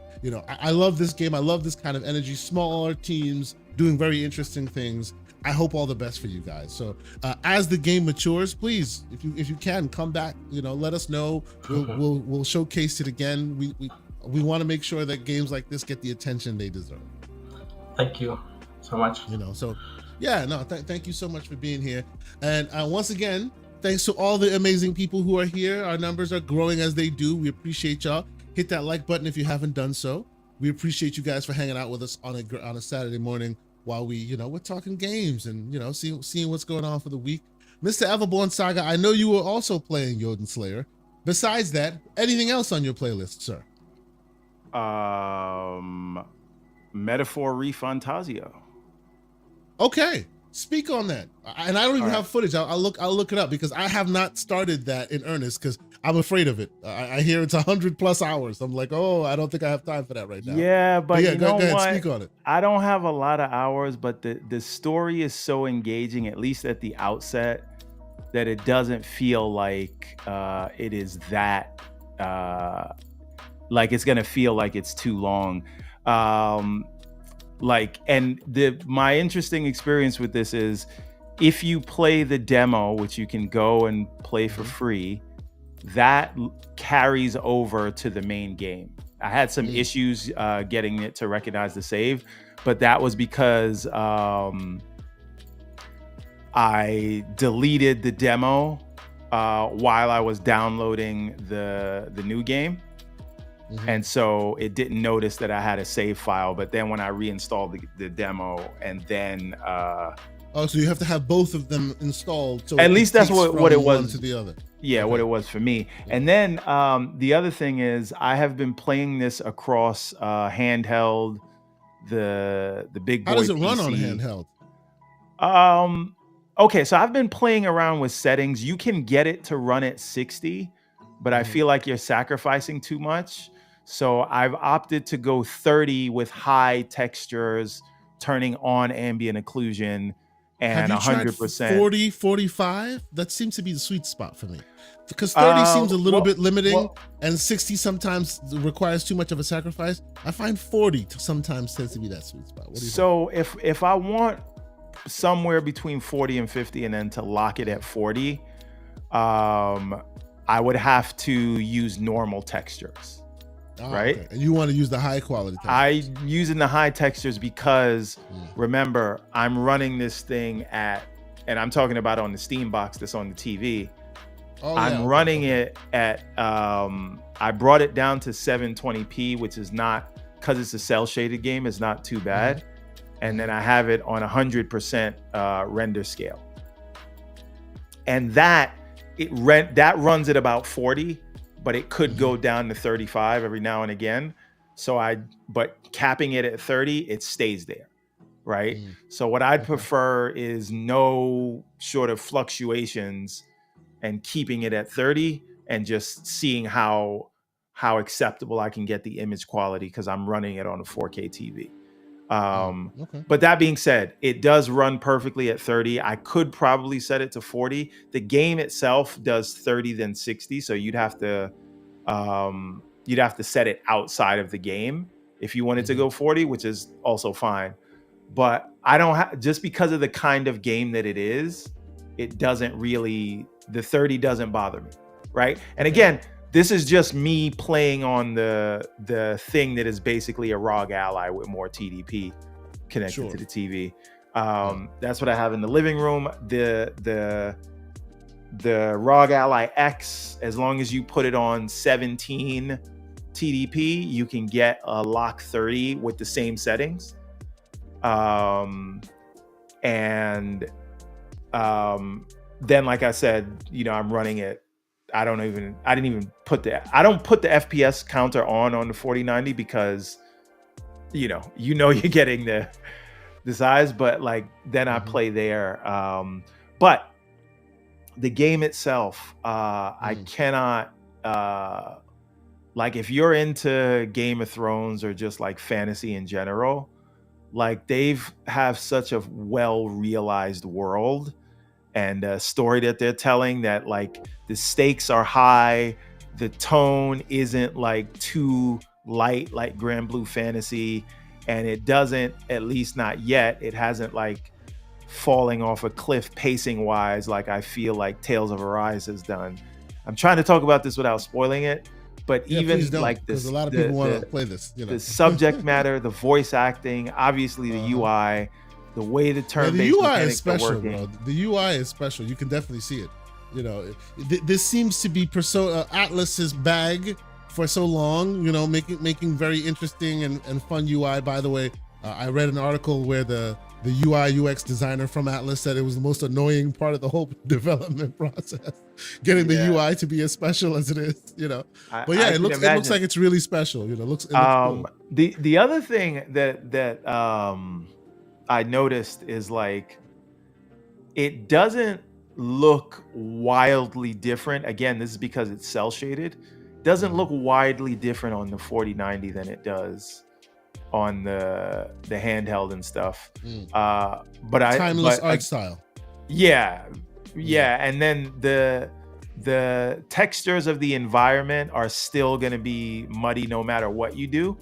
I love this game. I love this kind of energy, smaller teams doing very interesting things. I hope all the best for you guys. So as the game matures, please, if you can, come back, let us know. We'll showcase it again. We want to make sure that games like this get the attention they deserve. Thank you so much. Thank you so much for being here. And once again, thanks to all the amazing people who are here. Our numbers are growing as they do. We appreciate y'all. Hit that like button if you haven't done so. We appreciate you guys for hanging out with us on a Saturday morning while we're talking games and seeing what's going on for the week. Mr. EverbornSaga, I know you were also playing Jotunnslayer. Besides that, anything else on your playlist, sir? Metaphor Refantazio. Okay, speak on that. And I don't even have footage. I'll look it up because I have not started that in earnest, because I'm afraid of it. I hear it's 100+ hours. I'm like, oh, I don't think I have time for that right now. Yeah, but yeah, you go know ahead, what? speak on it. I don't have a lot of hours, but the story is so engaging, at least at the outset, that it doesn't feel like it is that like it's gonna feel like it's too long. My interesting experience with this is if you play the demo, which you can go and play for free, that carries over to the main game. I had some issues getting it to recognize the save, but that was because I deleted the demo while I was downloading the new game. And so it didn't notice that I had a save file, but then when I reinstalled the demo and then oh, so you have to have both of them installed, so at least that's what it was one to the other. Yeah, what it was for me. And then the other thing is I have been playing this across handheld, the big boy. How does it PC. run on handheld? Okay, so I've been playing around with settings. You can get it to run at 60, but I feel like you're sacrificing too much. So I've opted to go 30 with high textures, turning on ambient occlusion, and 100%. 40, 45? That seems to be the sweet spot for me. Because 30 seems a little bit limiting, and 60 sometimes requires too much of a sacrifice. I find 40 sometimes tends to be that sweet spot. What do you think? If I want somewhere between 40 and 50 and then to lock it at 40, I would have to use normal textures. Right? Okay. And you want to use the high quality textures. I'm using the high textures because remember, I'm running this thing at, and I'm talking about on the Steam box that's on the TV. I'm running it at, I brought it down to 720p, which is not, because it's a cell shaded game, it's not too bad. And then I have it on 100% render scale. And that runs at about 40. But it could go down to 35 every now and again. But capping it at 30, it stays there, right? So what I'd prefer is no sort of fluctuations and keeping it at 30 and just seeing how acceptable I can get the image quality because I'm running it on a 4K TV. But that being said, it does run perfectly at 30. I could probably set it to 40. The game itself does 30 then 60, so you'd have to set it outside of the game if you wanted to go 40, which is also fine. But I don't just because of the kind of game that it is, it doesn't really, the 30 doesn't bother me, right? And again, this is just me playing on the thing that is basically a ROG Ally with more TDP connected to the TV. That's what I have in the living room. The ROG Ally X, as long as you put it on 17 TDP, you can get a lock 30 with the same settings. Then, like I said, I'm running it. I don't put the FPS counter on the 4090 because you're getting the size, but then I play there. But the game itself, I cannot if you're into Game of Thrones or just fantasy in general, they have such a well realized world and a story that they're telling that the stakes are high, the tone isn't too light like Grand Blue Fantasy, and it doesn't, at least not yet, it hasn't falling off a cliff pacing wise like I feel like Tales of Arise has done. I'm trying to talk about this without spoiling it, but even this, because a lot of people want to play this. The subject matter, the voice acting, obviously the UI, the way the turn-based UI mechanics is special, are working. bro. The UI is special. You can definitely see it. This seems to be Atlas's bag for so long. Making very interesting and fun UI. By the way, I read an article where the UI UX designer from Atlas said it was the most annoying part of the whole development process, getting the UI to be as special as it is. But yeah, it looks like it's really special. It looks cool. The other thing that I noticed is it doesn't look wildly different. Again, this is because it's cell shaded. Doesn't look widely different on the 4090 than it does on the handheld and stuff. But timeless art style. Yeah, and then the textures of the environment are still going to be muddy no matter what you do.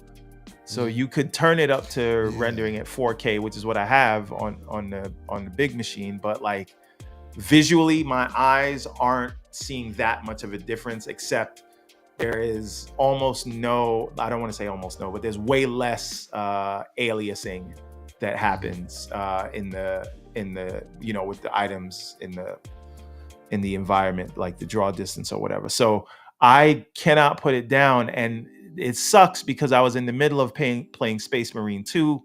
So you could turn it up to rendering at 4K, which is what I have on the big machine. But like visually, my eyes aren't seeing that much of a difference, except there is almost no, I don't want to say almost no, but there's way less aliasing that happens in the with the items in the environment, like the draw distance or whatever. So I cannot put it down, and it sucks because I was in the middle of playing Space Marine 2,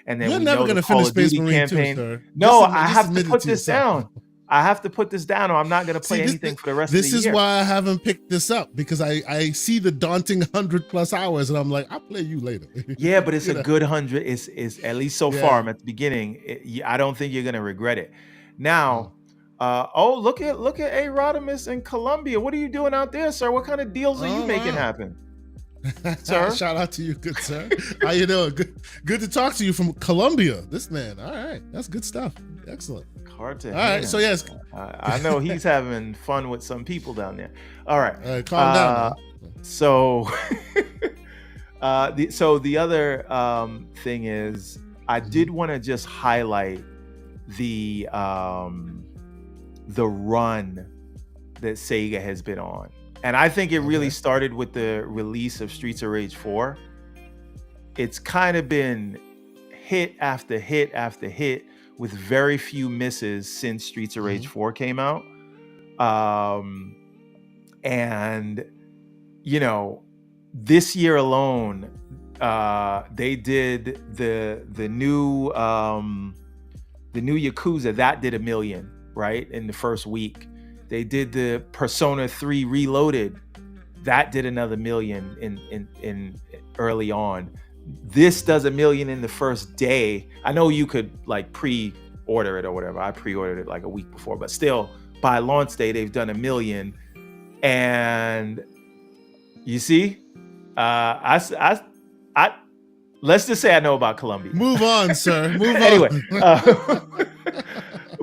and then you're we never know going to the Call finish of Duty Space Marine campaign. 2, sir. No, I have to put this down. I have to put this down, or I'm not going to play anything for the rest of the year. This is why I haven't picked this up, because I see the daunting 100+ hours, and I'm like, I'll play you later. Yeah, but it's a good 100. Is at least so far. I'm at the beginning. I don't think you're going to regret it. Now, look at A. Rodimus in Colombia. What are you doing out there, sir? What kind of deals are you making happen? Sir? Shout out to you, good sir. How you doing? Good to talk to you from Colombia. This man. All right, that's good stuff. Excellent. Hard to all right, so yes, I know he's having fun with some people down there. All right, calm down. So, the other thing is, I did want to just highlight the run that Sega has been on. And I think it really started with the release of Streets of Rage 4. It's kind of been hit after hit after hit with very few misses since Streets of Rage 4 came out. And, this year alone, they did the new Yakuza, that did 1 million, right, in the first week. They did the Persona 3 Reloaded, that did another 1 million in early on. This does 1 million in the first day. I know you could like pre-order it or whatever. I pre-ordered it like a week before, but still, by launch day, they've done 1 million. And you see, I let's just say I know about Colombia. Move on, sir. Move on. Anyway.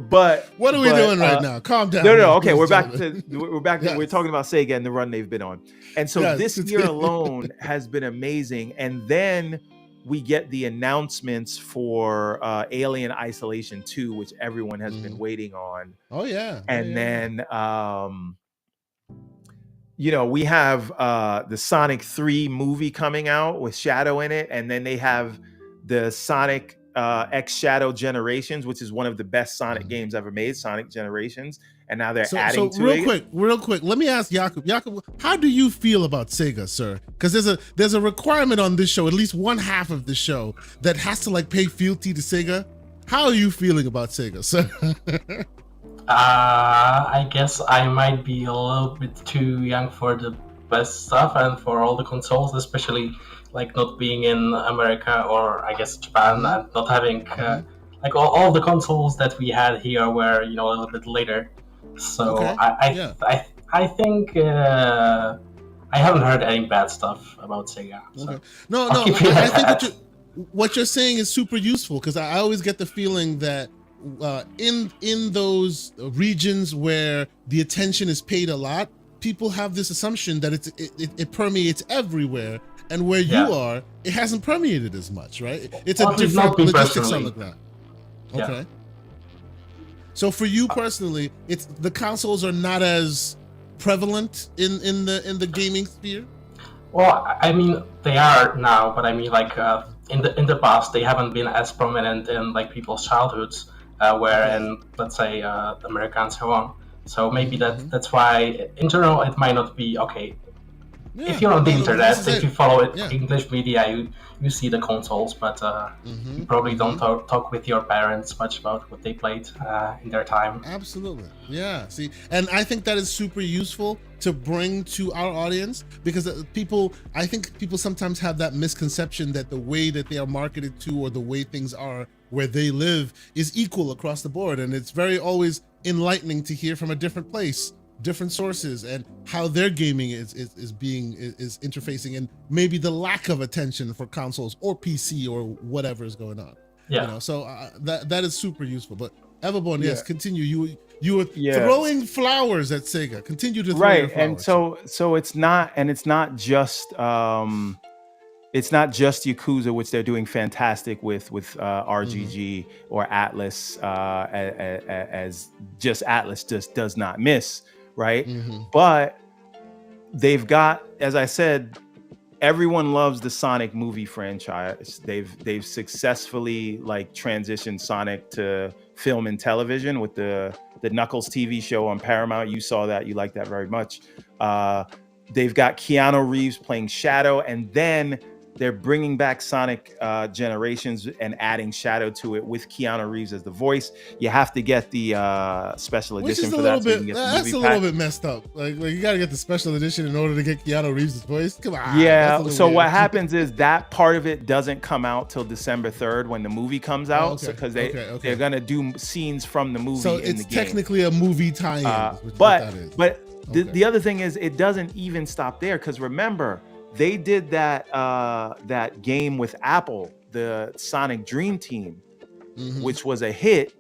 But what are we doing right now? Calm down. No. Okay, we're back to we're talking about Sega and the run they've been on. And so this year alone has been amazing. And then we get the announcements for Alien Isolation 2, which everyone has been waiting on. Oh yeah. And then we have the Sonic 3 movie coming out with Shadow in it, and then they have the Sonic X Shadow Generations, which is one of the best Sonic games ever made, Sonic Generations, and now they're adding to it. Real quick, let me ask Jakub. Jakub, how do you feel about Sega, sir? Because there's a requirement on this show, at least one half of the show, that has to like pay fealty to Sega. How are you feeling about Sega, sir? I guess I might be a little bit too young for the best stuff and for all the consoles, especially like not being in America or I guess Japan and not having like all the consoles that we had here were a little bit later. So I think I haven't heard any bad stuff about Sega. So No. I think what you're saying is super useful, because I always get the feeling that in those regions where the attention is paid a lot, people have this assumption that it permeates everywhere. And where you are, it hasn't permeated as much, right? It's a different logistics on the ground. Okay. Yeah. So for you personally, it's the consoles are not as prevalent in the gaming sphere. Well, I mean they are now, but I mean like in the past they haven't been as prominent in like people's childhoods, where in let's say America and so on. So maybe that's why in general it might not be okay. Yeah, if you're on the internet, if you follow English media, you see the consoles, but you probably don't talk with your parents much about what they played in their time. Absolutely. Yeah. See, and I think that is super useful to bring to our audience, because I think people sometimes have that misconception that the way that they are marketed to or the way things are where they live is equal across the board. And it's always enlightening to hear from a different place, different sources, and how their gaming is interfacing, and maybe the lack of attention for consoles or PC or whatever is going on. Yeah. You know, so that is super useful. But Everborn, yes, Yeah. continue. You were Yeah. throwing flowers at Sega. Continue to throw your Right, flowers. and so it's not just Yakuza, which they're doing fantastic with RGG or Atlas, as just Atlas just does not miss, right? But they've got, as I said, everyone loves the Sonic movie franchise. They've successfully like transitioned Sonic to film and television with the Knuckles TV show on Paramount. You saw that, you liked that very much. They've got Keanu Reeves playing Shadow, and then they're bringing back Sonic Generations and adding Shadow to it with Keanu Reeves as the voice. You have to get the special edition for that. That's a little bit messed up. Like you got to get the special edition in order to get Keanu Reeves' voice. Come on. Yeah. So what happens is that part of it doesn't come out till December 3rd when the movie comes out, because they're gonna do scenes from the movie. So it's technically a movie tie-in. But the other thing is, it doesn't even stop there, because remember, they did that game with Apple, the Sonic Dream Team, which was a hit,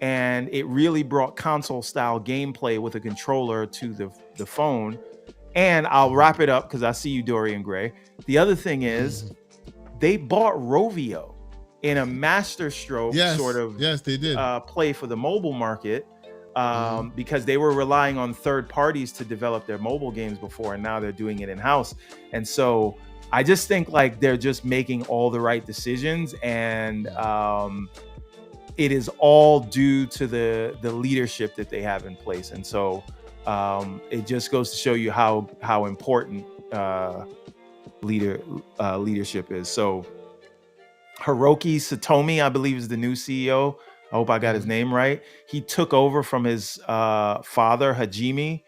and it really brought console-style gameplay with a controller to the phone. And I'll wrap it up because I see you, Dorian Gray. The other thing is, they bought Rovio in a masterstroke they did. Play for the mobile market. Because they were relying on third parties to develop their mobile games before, and now they're doing it in-house. And so I just think like they're just making all the right decisions, and it is all due to the leadership that they have in place. And so it just goes to show you how important leadership is. So Hiroki Satomi, I believe, is the new CEO. I hope I got his name right. He took over from his father, Hajime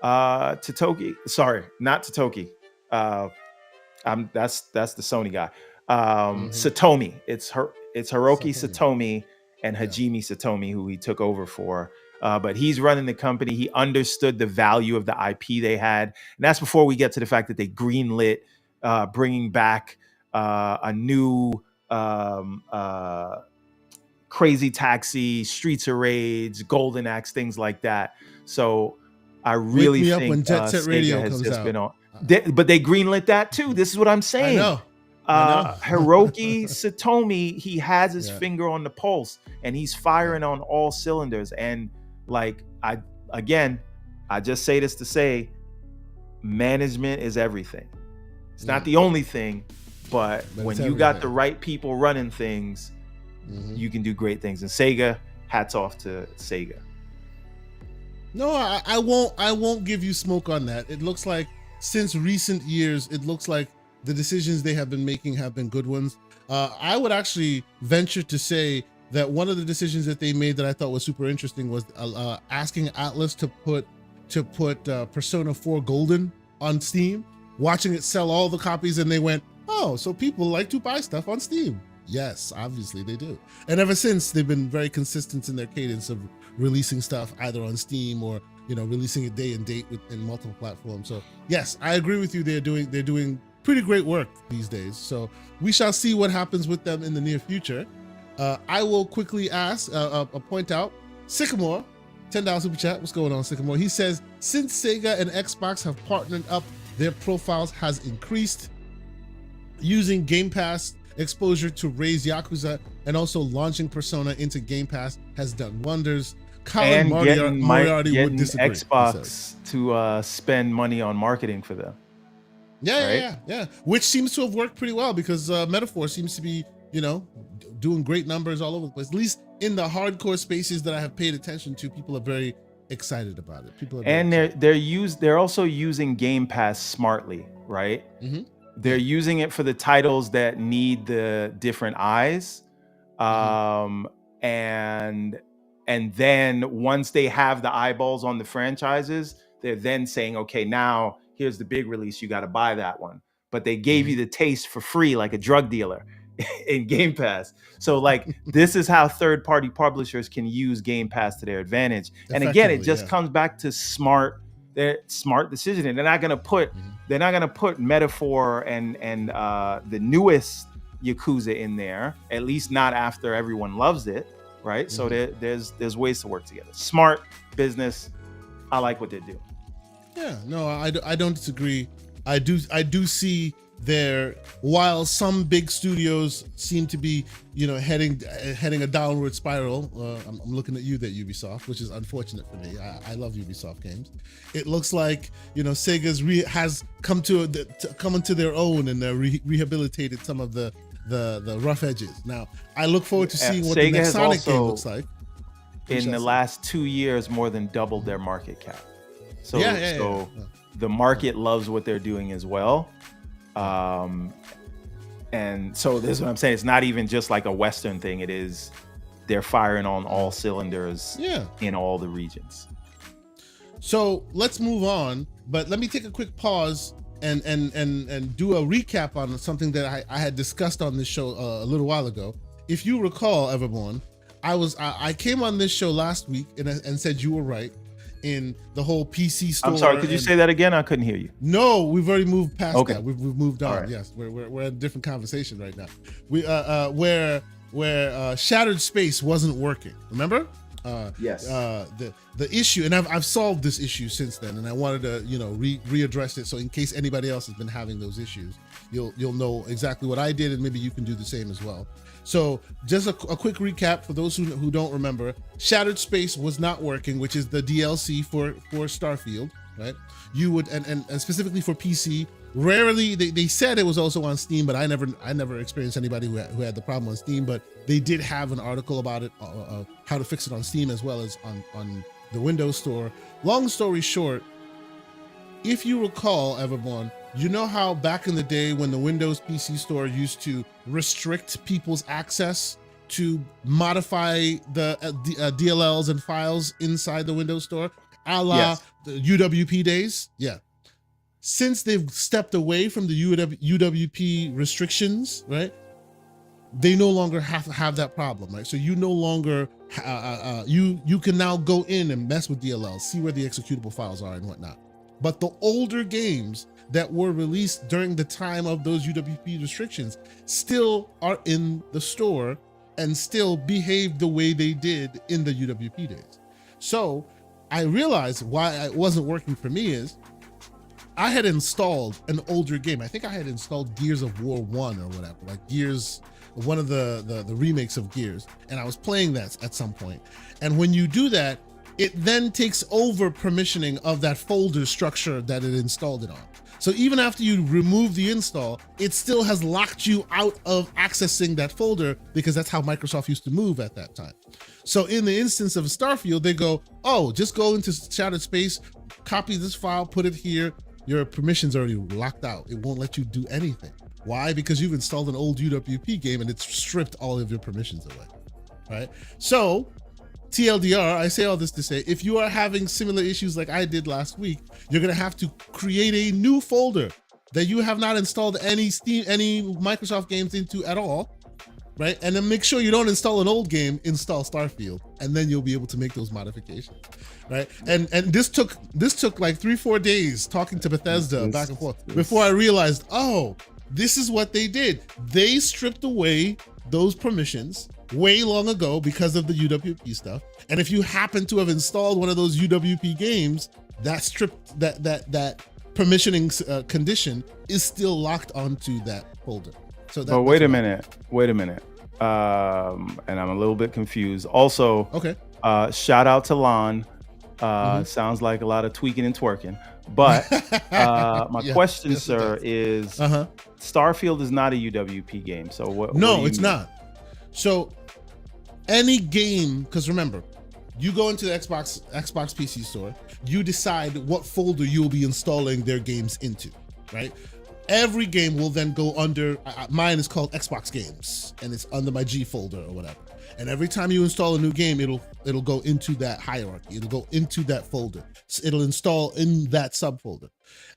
Totoki. Sorry, not Totoki. That's the Sony guy. Satomi. It's Hiroki Satomi and Hajime Satomi, who he took over for. But he's running the company. He understood the value of the IP they had, and that's before we get to the fact that they greenlit bringing back a new. Crazy Taxi, Streets of Rage, Golden Axe, things like that. So I really think when Jet Set Radio has comes just out. been on. But they greenlit that too. This is what I'm saying. I know. Hiroki Satomi, he has his finger on the pulse, and he's firing on all cylinders. And like I just say this to say, management is everything. It's not the only thing, but when you got the right people running things, you can do great things. And Sega, hats off to Sega. No, I won't give you smoke on that. It looks like since recent years, it looks like the decisions they have been making have been good ones. I would actually venture to say that one of the decisions that they made that I thought was super interesting was asking Atlas to put Persona 4 Golden on Steam, watching it sell all the copies, and they went, oh, so people like to buy stuff on Steam. Yes, obviously they do. And ever since, they've been very consistent in their cadence of releasing stuff either on Steam or, releasing it day and date in multiple platforms. So yes, I agree with you. They're doing pretty great work these days. So we shall see what happens with them in the near future. I will quickly point out Sycamore, $10 super chat. What's going on, Sycamore? He says, since Sega and Xbox have partnered up, their profiles has increased. Using Game Pass exposure to raise Yakuza and also launching Persona into Game Pass has done wonders. Colin Moriarty would disagree. Xbox to spend money on marketing for them. Yeah. Which seems to have worked pretty well because Metaphor seems to be, doing great numbers all over the place. At least in the hardcore spaces that I have paid attention to, people are very excited about it. They're also using Game Pass smartly, right? Mm-hmm. They're using it for the titles that need the different eyes. And then once they have the eyeballs on the franchises, they're then saying, okay, now here's the big release. You got to buy that one. But they gave you the taste for free, like a drug dealer. in Game Pass. So like this is how third-party publishers can use Game Pass to their advantage. And again, it just comes back to smart decision. They're not gonna put Metaphor and the newest Yakuza in there, at least not after everyone loves it, right? So there's ways to work together. Smart business. I like what they do. Yeah, no, I don't disagree. I do see there, while some big studios seem to be, heading a downward spiral. I'm looking at you, that Ubisoft, which is unfortunate for me. I love Ubisoft games. It looks like Sega's has come into their own, and rehabilitated some of the rough edges. Now I look forward to seeing what the next Sonic game looks like. In the last 2 years, more than doubled their market cap. So the market loves what they're doing as well. And so this is what I'm saying. It's not even just like a Western thing. It is, they're firing on all cylinders in all the regions. So let's move on, but let me take a quick pause and do a recap on something that I had discussed on this show a little while ago. If you recall, Everborn, I came on this show last week and said you were right in the whole PC store. I'm sorry, could you say that again? I couldn't hear you. No, we've already moved past that. We've moved on. Right. Yes, we're at a different conversation right now. We where Shattered Space wasn't working. Remember? Yes. The issue, and I've solved this issue since then, and I wanted to readdress it, so in case anybody else has been having those issues, you'll know exactly what I did, and maybe you can do the same as well. So just a quick recap for those who don't remember. Shattered Space was not working, which is the DLC for Starfield, right? You would, and specifically for PC, rarely, they said it was also on Steam, but I never experienced anybody who had the problem on Steam, but they did have an article about it, how to fix it on Steam as well as on the Windows Store. Long story short, if you recall, Everborn, you know how back in the day when the Windows PC Store used to restrict people's access to modify the DLLs and files inside the Windows Store, a la the UWP days? Yeah. Since they've stepped away from the UWP restrictions, right? They no longer have that problem, right? So you no longer, you can now go in and mess with DLLs, see where the executable files are and whatnot. But the older games that were released during the time of those UWP restrictions still are in the store and still behave the way they did in the UWP days. So I realized why it wasn't working for me is I had installed an older game. I think I had installed Gears of War 1 or whatever, like Gears, one of the remakes of Gears, and I was playing that at some point. And when you do that, it then takes over permissioning of that folder structure that it installed it on. So even after you remove the install, it still has locked you out of accessing that folder, because that's how Microsoft used to move at that time. So in the instance of Starfield, they go, oh, just go into Shattered Space, copy this file, put it here. Your permissions are already locked out. It won't let you do anything. Why? Because you've installed an old UWP game and it's stripped all of your permissions away, right? So TLDR, I say all this to say, if you are having similar issues like I did last week, you're gonna have to create a new folder that you have not installed any Microsoft games into at all, right? And then make sure you don't install an old game, install Starfield, and then you'll be able to make those modifications, right? And this took like 3-4 days talking to Bethesda back and forth before I realized, oh, this is what they did. They stripped away those permissions way long ago because of the UWP stuff. And if you happen to have installed one of those UWP games, that permissioning condition is still locked onto that folder. So that. But wait a minute. And I'm a little bit confused. Also, okay. Shout out to Lon. Sounds like a lot of tweaking and twerking. But my question, sir, is Starfield is not a UWP game. So what? No, it's not. So any game, because remember, you go into the Xbox PC store, you decide what folder you'll be installing their games into, right? Every game will then go under, mine is called Xbox Games, and it's under my G folder or whatever. And every time you install a new game, it'll go into that hierarchy. It'll go into that folder. It'll install in that subfolder.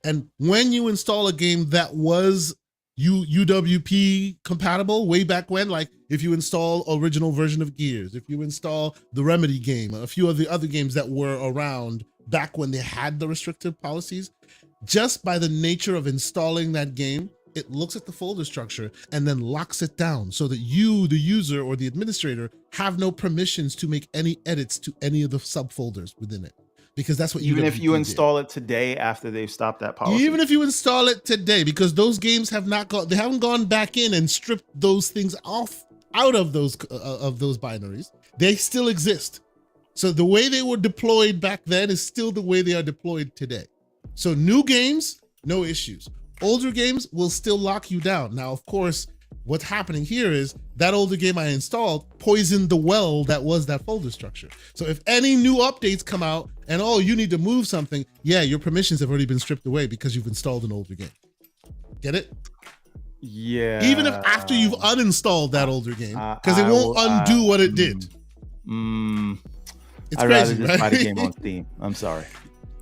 And when you install a game that was UWP compatible way back when. Like if you install original version of Gears, if you install the Remedy game, a few of the other games that were around back when they had the restrictive policies, just by the nature of installing that game, it looks at the folder structure and then locks it down so that you, the user or the administrator, have no permissions to make any edits to any of the subfolders within it. Because that's what even UWP if you install did. it today after they've stopped that policy. Even if you install it today, because those games have not gone, they haven't gone back in and stripped those things out of those binaries. They still exist. So the way they were deployed back then is still the way they are deployed today. So new games, no issues. Older games will still lock you down. Now, of course, what's happening here is that older game I installed poisoned the well that was that folder structure. So if any new updates come out and, oh, you need to move something, yeah, your permissions have already been stripped away because you've installed an older game. Get it? Yeah. Even if after you've uninstalled that older game, because it won't undo what it did. It's I'd crazy, rather just right? buy the game on Steam. I'm sorry.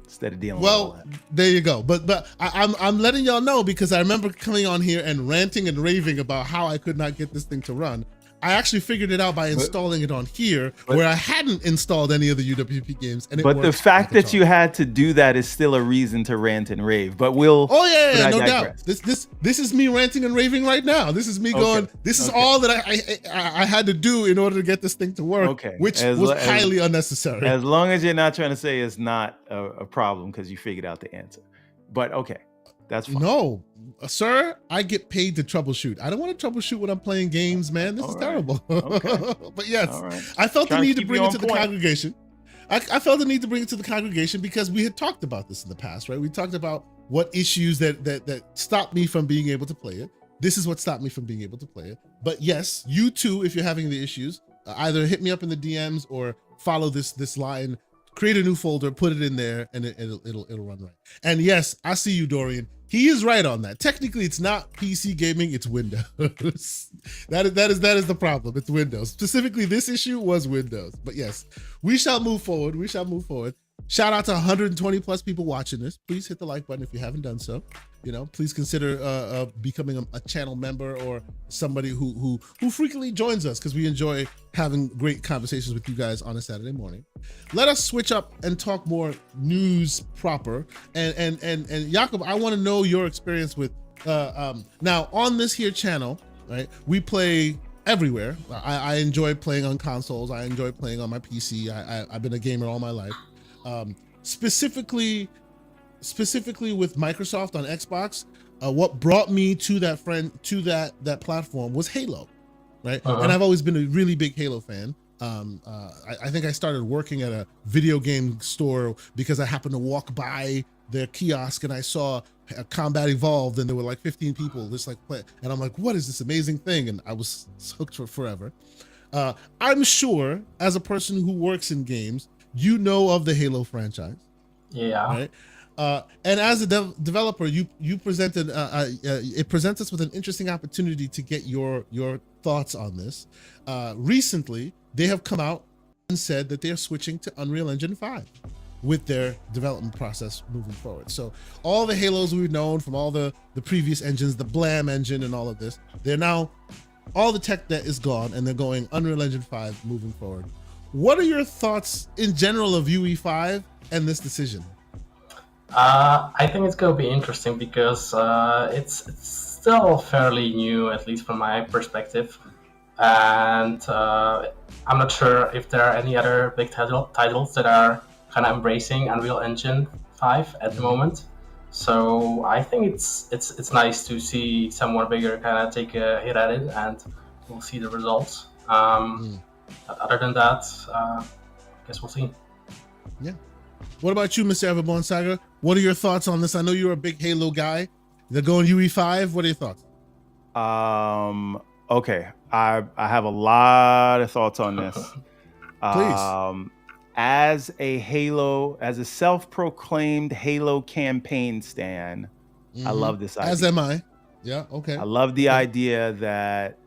Instead of dealing with all that. There you go. But I'm letting y'all know because I remember coming on here and ranting and raving about how I could not get this thing to run. I actually figured it out by installing it on here where I hadn't installed any of the UWP games. And but the fact that you had to do that is still a reason to rant and rave. But we'll. Oh yeah, no doubt. This is me ranting and raving right now. This is me going. This is all that I had to do in order to get this thing to work, which was highly unnecessary. As long as you're not trying to say it's not a problem because you figured out the answer. But okay, that's fine. No, sir, I get paid to troubleshoot. I don't want to troubleshoot when I'm playing games, man. This is terrible. Okay. But yes, I felt the need to bring it to the congregation. I felt the need to bring it to the congregation because we had talked about this in the past, right? We talked about what issues that stopped me from being able to play it. This is what stopped me from being able to play it. But yes, you too, if you're having the issues, either hit me up in the DMs or follow this line. Create a new folder, put it in there, and it'll run right. And yes, I see you, Dorian. He is right on that. Technically, it's not PC gaming; it's Windows. that is the problem. It's Windows. Specifically, this issue was Windows. But yes, we shall move forward. We shall move forward. Shout out to 120 plus people watching this. Please hit the like button if you haven't done so. You know, please consider becoming a channel member or somebody who frequently joins us because we enjoy having great conversations with you guys on a Saturday morning. Let us switch up and talk more news proper. And Jakub, I want to know your experience with now on this here channel, right? We play everywhere. I enjoy playing on consoles. I enjoy playing on my PC. I've been a gamer all my life. Specifically with Microsoft on Xbox, what brought me to that platform was Halo, right? And I've always been a really big Halo fan. I think I started working at a video game store because I happened to walk by their kiosk and I saw Combat Evolved and there were like 15 people just like play, and I'm like, what is this amazing thing? And I was hooked for forever. I'm sure as a person who works in games, you know of the Halo franchise. Yeah. Right. And as a developer, you presented it presents us with an interesting opportunity to get your thoughts on this. Recently, they have come out and said that they are switching to Unreal Engine 5 with their development process moving forward. So all the Halos we've known from all the previous engines, the Blam engine and all of this, they're now, all the tech that is gone and they're going Unreal Engine 5 moving forward. What are your thoughts in general of UE5 and this decision? I think it's going to be interesting because it's still fairly new, at least from my perspective. And I'm not sure if there are any other big titles that are kind of embracing Unreal Engine 5 at the moment. So I think it's nice to see someone bigger kind of take a hit at it, and we'll see the results. Other than that, I guess we'll see. Yeah. What about you, Mr. EverbornSaga? What are your thoughts on this? I know you're a big Halo guy. They're going UE5. What are your thoughts? Okay. I have a lot of thoughts on this. Please. As a self-proclaimed Halo campaign stan, I love this idea. As am I. Yeah, okay. I love the idea that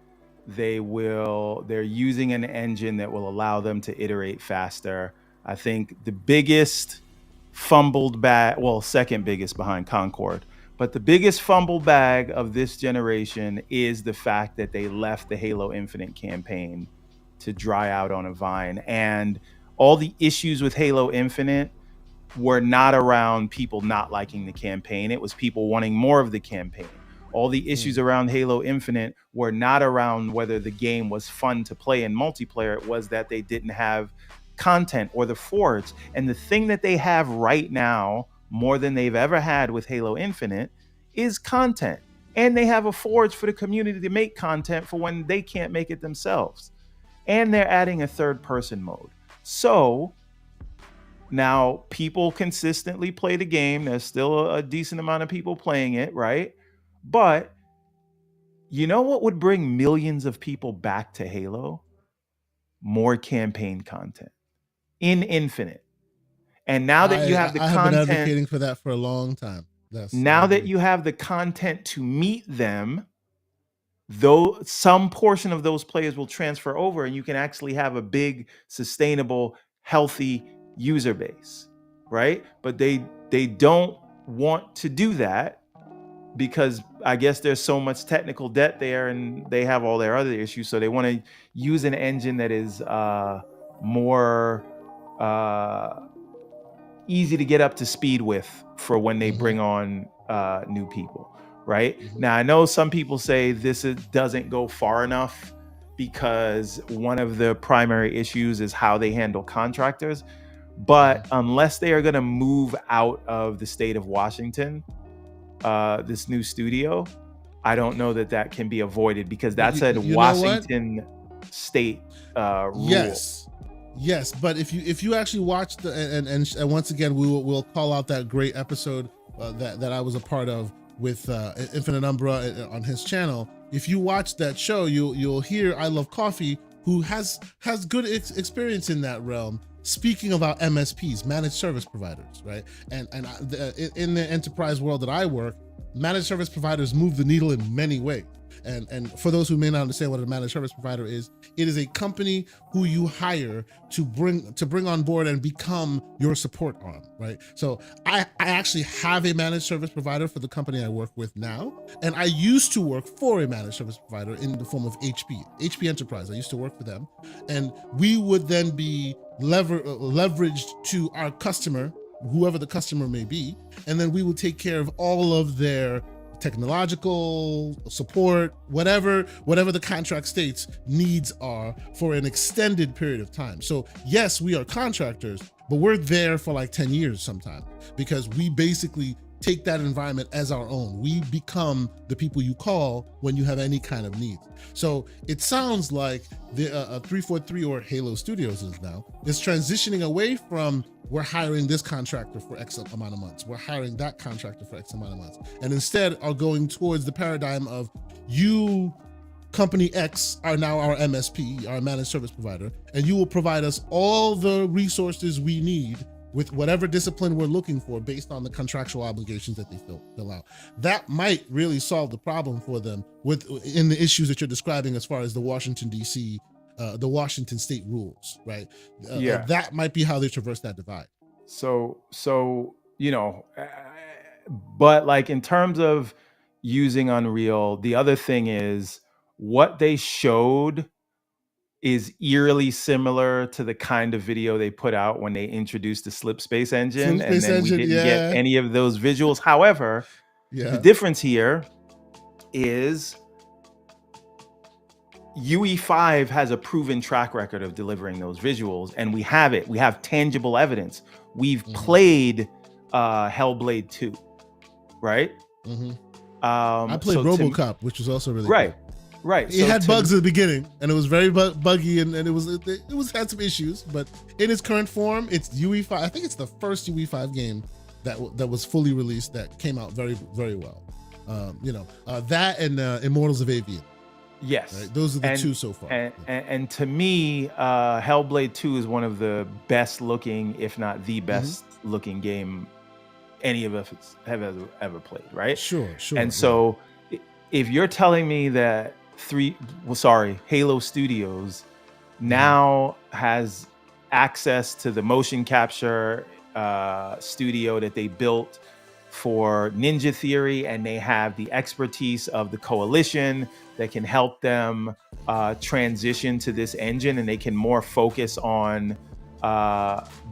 they're using an engine that will allow them to iterate faster. I think the biggest second biggest behind Concord But the biggest fumble bag of this generation is the fact that they left the Halo Infinite campaign to dry out on a vine. And all the issues with Halo Infinite were not around people not liking the campaign. It was people wanting more of the campaign. All the issues around Halo Infinite were not around whether the game was fun to play in multiplayer. It was that they didn't have content or the Forge. And the thing that they have right now, more than they've ever had with Halo Infinite, is content. And they have a Forge for the community to make content for when they can't make it themselves. And they're adding a third-person mode. So now people consistently play the game. There's still a decent amount of people playing it, right? But you know what would bring millions of people back to Halo? More campaign content in Infinite. And now that you have the I content, have been advocating for that for a long time. now that you have the content to meet them, though some portion of those players will transfer over, and you can actually have a big, sustainable, healthy user base, right? But they don't want to do that because I guess there's so much technical debt there, and they have all their other issues. So they want to use an engine that is more easy to get up to speed with for when they bring on new people. Right now, I know some people say this doesn't go far enough because one of the primary issues is how they handle contractors. But unless they are going to move out of the state of Washington, this new studio, I don't know that can be avoided because that's a Washington state rule. Yes, but if you actually watch and once again we'll call out that great episode that I was a part of with Infinite Umbra on his channel. If you watch that show, you'll hear I Love Coffee, who has good experience in that realm, speaking about MSPs, managed service providers, right? And in the enterprise world that I work, managed service providers move the needle in many ways. And for those who may not understand what a managed service provider is, it is a company who you hire to bring on board and become your support arm, right? So I actually have a managed service provider for the company I work with now, and I used to work for a managed service provider in the form of HP Enterprise. I used to work for them, and we would then be leveraged to our customer, whoever the customer may be, and then we would take care of all of their technological support, whatever the contract states needs are for an extended period of time. So yes, we are contractors, but we're there for like 10 years sometimes because we basically take that environment as our own. We become the people you call when you have any kind of needs. So it sounds like the 343 or Halo Studios is transitioning away from we're hiring this contractor for X amount of months, we're hiring that contractor for X amount of months, and instead are going towards the paradigm of you, company X, are now our MSP, our managed service provider, and you will provide us all the resources we need with whatever discipline we're looking for based on the contractual obligations that they fill out. That might really solve the problem for them in the issues that you're describing as far as the Washington DC, the Washington state rules, right? That might be how they traverse that divide. So but like in terms of using Unreal, the other thing is what they showed is eerily similar to the kind of video they put out when they introduced the Slip Space engine, we didn't get any of those visuals. However, the difference here is UE5 has a proven track record of delivering those visuals, and we have it. We have tangible evidence. We've played Hellblade 2, right? I played RoboCop, which was also really good. Right. It had bugs at the beginning, and it was very buggy, and it had some issues. But in its current form, it's UE5. I think it's the first UE5 game that was fully released that came out very, very well. That and Immortals of Avian. Yes, right? Those are the two so far. And to me, Hellblade 2 is one of the best looking, if not the best looking game any of us have ever played. Right. Sure. And so, if you're telling me that Halo Studios now has access to the motion capture studio that they built for Ninja Theory, and they have the expertise of the Coalition that can help them transition to this engine, and they can more focus on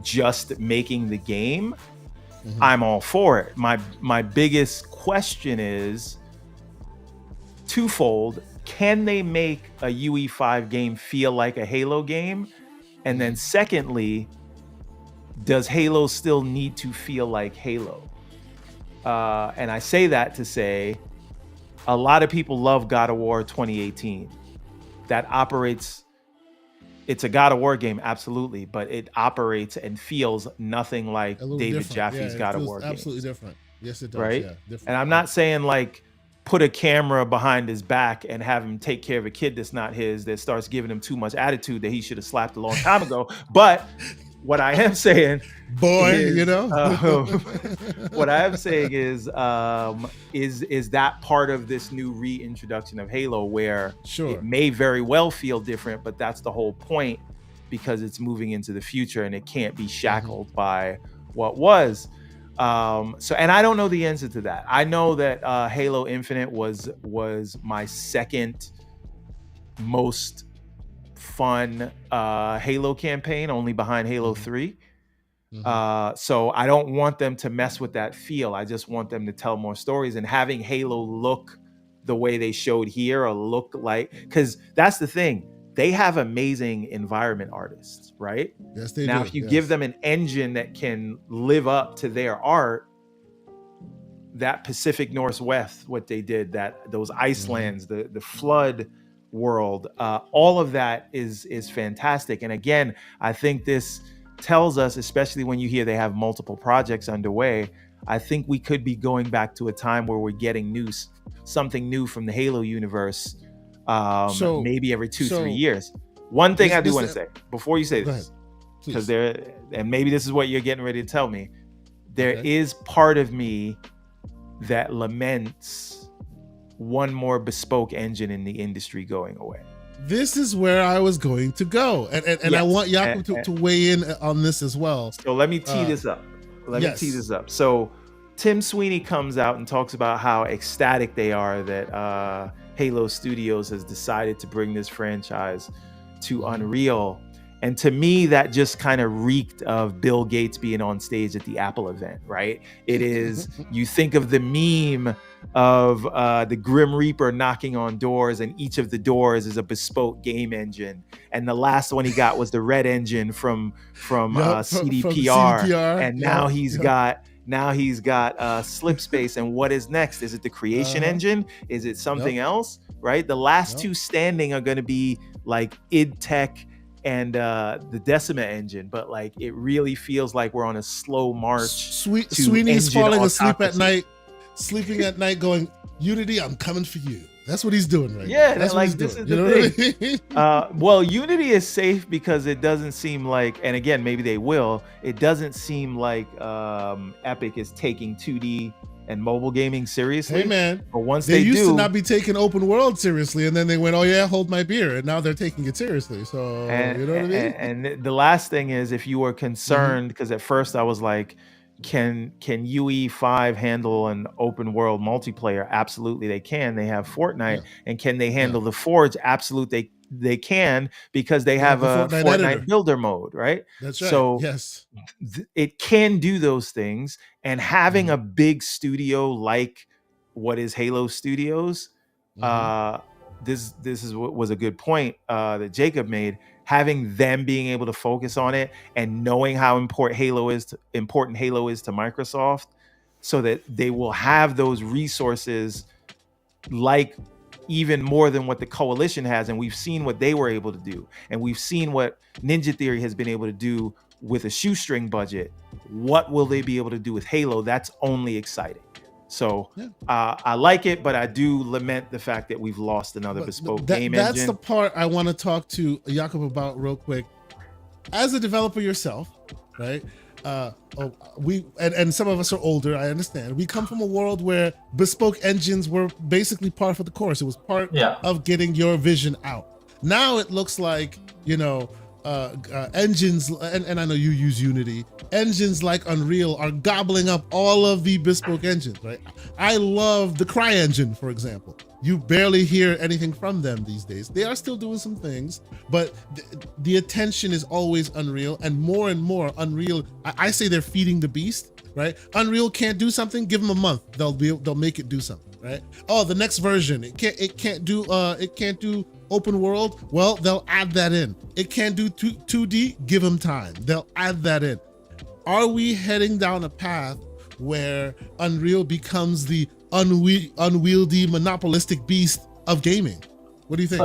just making the game. I'm all for it. My biggest question is twofold. Can they make a UE5 game feel like a Halo game? And then secondly, does Halo still need to feel like Halo? And I say that to say a lot of people love God of War 2018. That operates, it's a God of War game, absolutely, but it operates and feels nothing like David Jaffe's God of War game. Absolutely different. Yes, it does. Right? Yeah, different. And I'm not saying like put a camera behind his back and have him take care of a kid that's not his, that starts giving him too much attitude that he should have slapped a long time ago. But what I am saying, is, you know, what I am saying is that part of this new reintroduction of Halo where it may very well feel different, but that's the whole point, because it's moving into the future and it can't be shackled by what was. So, and I don't know the answer to that. I know that Halo Infinite was my second most fun Halo campaign, only behind Halo 3. So I don't want them to mess with that feel. I just want them to tell more stories, and having Halo look the way they showed here, or look like, because that's the thing. They have amazing environment artists, right? Yes, they do. Now, if you give them an engine that can live up to their art, that Pacific Northwest, what they did, those Icelands, the flood world, all of that is fantastic. And again, I think this tells us, especially when you hear they have multiple projects underway, I think we could be going back to a time where we're getting something new from the Halo universe. Maybe every 2-3 years. One thing I do want to say before you say this, because and maybe this is what you're getting ready to tell me, there is part of me that laments one more bespoke engine in the industry going away. This is where I was going to go, and yes. I want Jakub to weigh in on this as well. So let me tee this up. Let me tee this up. So Tim Sweeney comes out and talks about how ecstatic they are that Halo Studios has decided to bring this franchise to Unreal. And to me, that just kind of reeked of Bill Gates being on stage at the Apple event, right? It is, you think of the meme of the Grim Reaper knocking on doors, and each of the doors is a bespoke game engine. And the last one he got was the red engine from CDPR. And now he's got Slipspace. And what is next? Is it the Creation engine? Is it something else? Right? The last two standing are going to be like id Tech and the Decima engine, but like it really feels like we're on a slow march. Sweeney's falling asleep at night, sleeping at night, going, Unity, I'm coming for you. That's what he's doing right now. That's like this doing. Is the thing. I mean? Well, Unity is safe because it doesn't seem like, and again, maybe they will, it doesn't seem like Epic is taking 2D and mobile gaming seriously. Hey man, but once they used to not be taking open world seriously, and then they went, oh yeah, hold my beer, and now they're taking it seriously. So you know what I mean? And the last thing is, if you were concerned, because at first I was like, can UE5 handle an open world multiplayer? Absolutely they can. They have Fortnite. And can they handle the Forge? Absolutely they can, because they have a Fortnite builder mode, right? That's right. So yes, it can do those things, and having a big studio like what is Halo Studios, this is what was a good point that Jakub made. Having them being able to focus on it and knowing how important Halo is to Microsoft, so that they will have those resources, like even more than what the Coalition has. And we've seen what they were able to do, and we've seen what Ninja Theory has been able to do with a shoestring budget. What will they be able to do with Halo? That's only exciting. So I like it, but I do lament the fact that we've lost another bespoke game engine. That's the part I want to talk to Jakub about real quick. As a developer yourself, right? We and some of us are older, I understand. We come from a world where bespoke engines were basically par for the course. It was part of getting your vision out. Now it looks like, engines, and I know you use Unity, engines like Unreal are gobbling up all of the bespoke engines, right? I love the CryEngine, for example. You barely hear anything from them these days. They are still doing some things, but the attention is always Unreal, and more Unreal. I say they're feeding the beast, right? Unreal can't do something, give them a month, they'll make it do something, right? Oh, the next version, it can't do open world. Well, they'll add that in. It can't do 2D, give them time. They'll add that in. Are we heading down a path where Unreal becomes the unwieldy monopolistic beast of gaming? What do you think?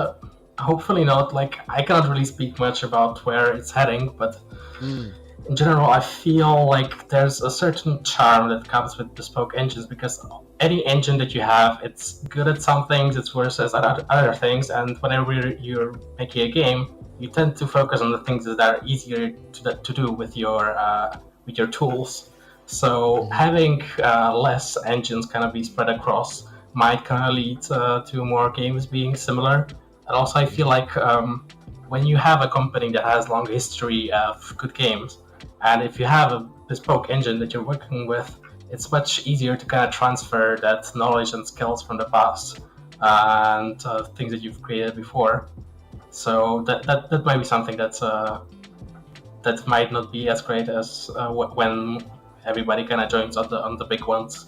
Hopefully not. Like, I cannot really speak much about where it's heading, but in general, I feel like there's a certain charm that comes with bespoke engines, because any engine that you have, it's good at some things, it's worse at other things, and whenever you're making a game, you tend to focus on the things that are easier to do with your tools. So having less engines kind of be spread across might kind of lead to more games being similar. And also, I feel like when you have a company that has long history of good games, and if you have a bespoke engine that you're working with, it's much easier to kind of transfer that knowledge and skills from the past and things that you've created before. So that might be something that might not be as great as when everybody kind of joins on the big ones.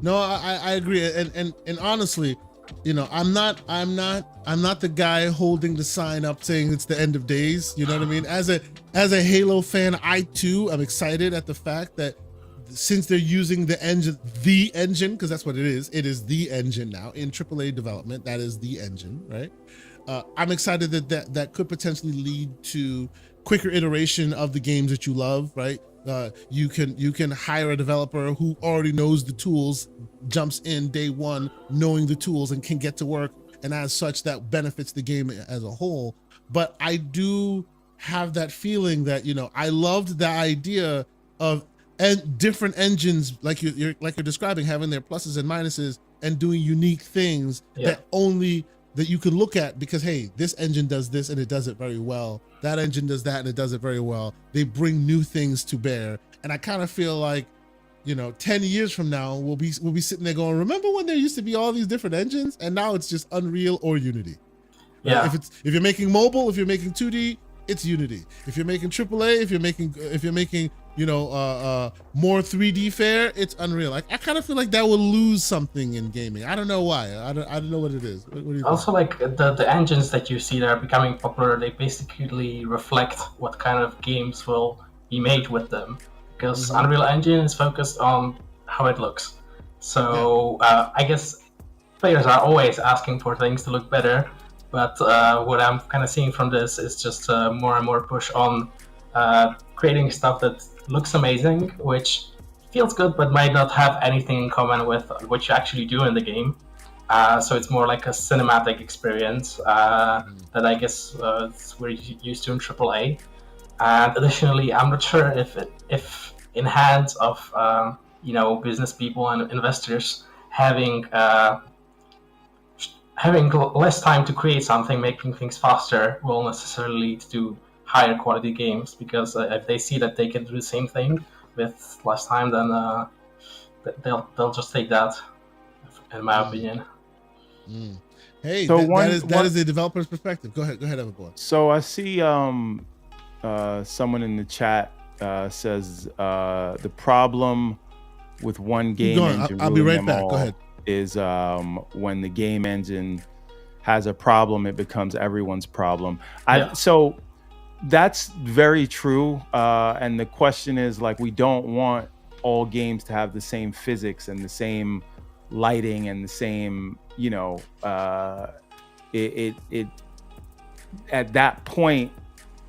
No, I agree, and honestly, you know, I'm not the guy holding the sign up saying it's the end of days. You know what I mean? As a Halo fan, I too am excited at the fact that since they're using the engine, because that's what it is the engine now in AAA development. That is the engine, right? I'm excited that could potentially lead to quicker iteration of the games that you love, right? You can hire a developer who already knows the tools, jumps in day one knowing the tools and can get to work, and as such that benefits the game as a whole. But I do have that feeling that, you know, I loved the idea of different engines like you're describing, having their pluses and minuses and doing unique things that you can look at, because hey, this engine does this and it does it very well. That engine does that and it does it very well. They bring new things to bear. And I kind of feel like, you know, 10 years from now, we'll be sitting there going, remember when there used to be all these different engines? And now it's just Unreal or Unity. Right? Yeah. If you're making mobile, if you're making 2D, it's Unity. If you're making AAA, if you're making you know, more 3D fare, it's Unreal. I kind of feel like that will lose something in gaming. I don't know why. I don't know what it is. What do you also think? Like the engines that you see that are becoming popular, they basically reflect what kind of games will be made with them. Because Unreal Engine is focused on how it looks. So I guess players are always asking for things to look better. But what I'm kind of seeing from this is just more and more push on creating stuff that looks amazing, which feels good, but might not have anything in common with what you actually do in the game. So it's more like a cinematic experience that I guess we're used to in AAA. And additionally, I'm not sure if in hands of you know, business people and investors having less time to create something, making things faster, will necessarily lead to higher quality games, because if they see that they can do the same thing with less time, then they'll just take that, in my opinion. Hey, so that is the developer's perspective. Go ahead, Everborn. So I see someone in the chat says the problem with one game engine, I'll be right back. Go ahead. Is when the game engine has a problem, it becomes everyone's problem. So that's very true. And the question is, like, we don't want all games to have the same physics and the same lighting and the same, you know, it at that point,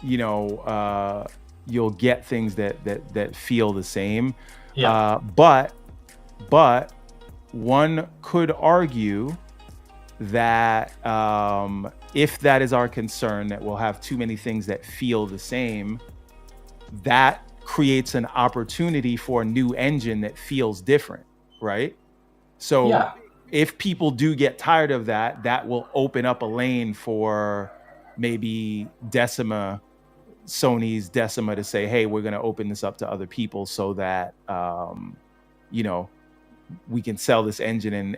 you know, you'll get things that feel the same. But one could argue that if that is our concern, that we'll have too many things that feel the same, that creates an opportunity for a new engine that feels different, right? So if people do get tired of that, that will open up a lane for maybe Sony's Decima to say, hey, we're going to open this up to other people so that, you know, we can sell this engine.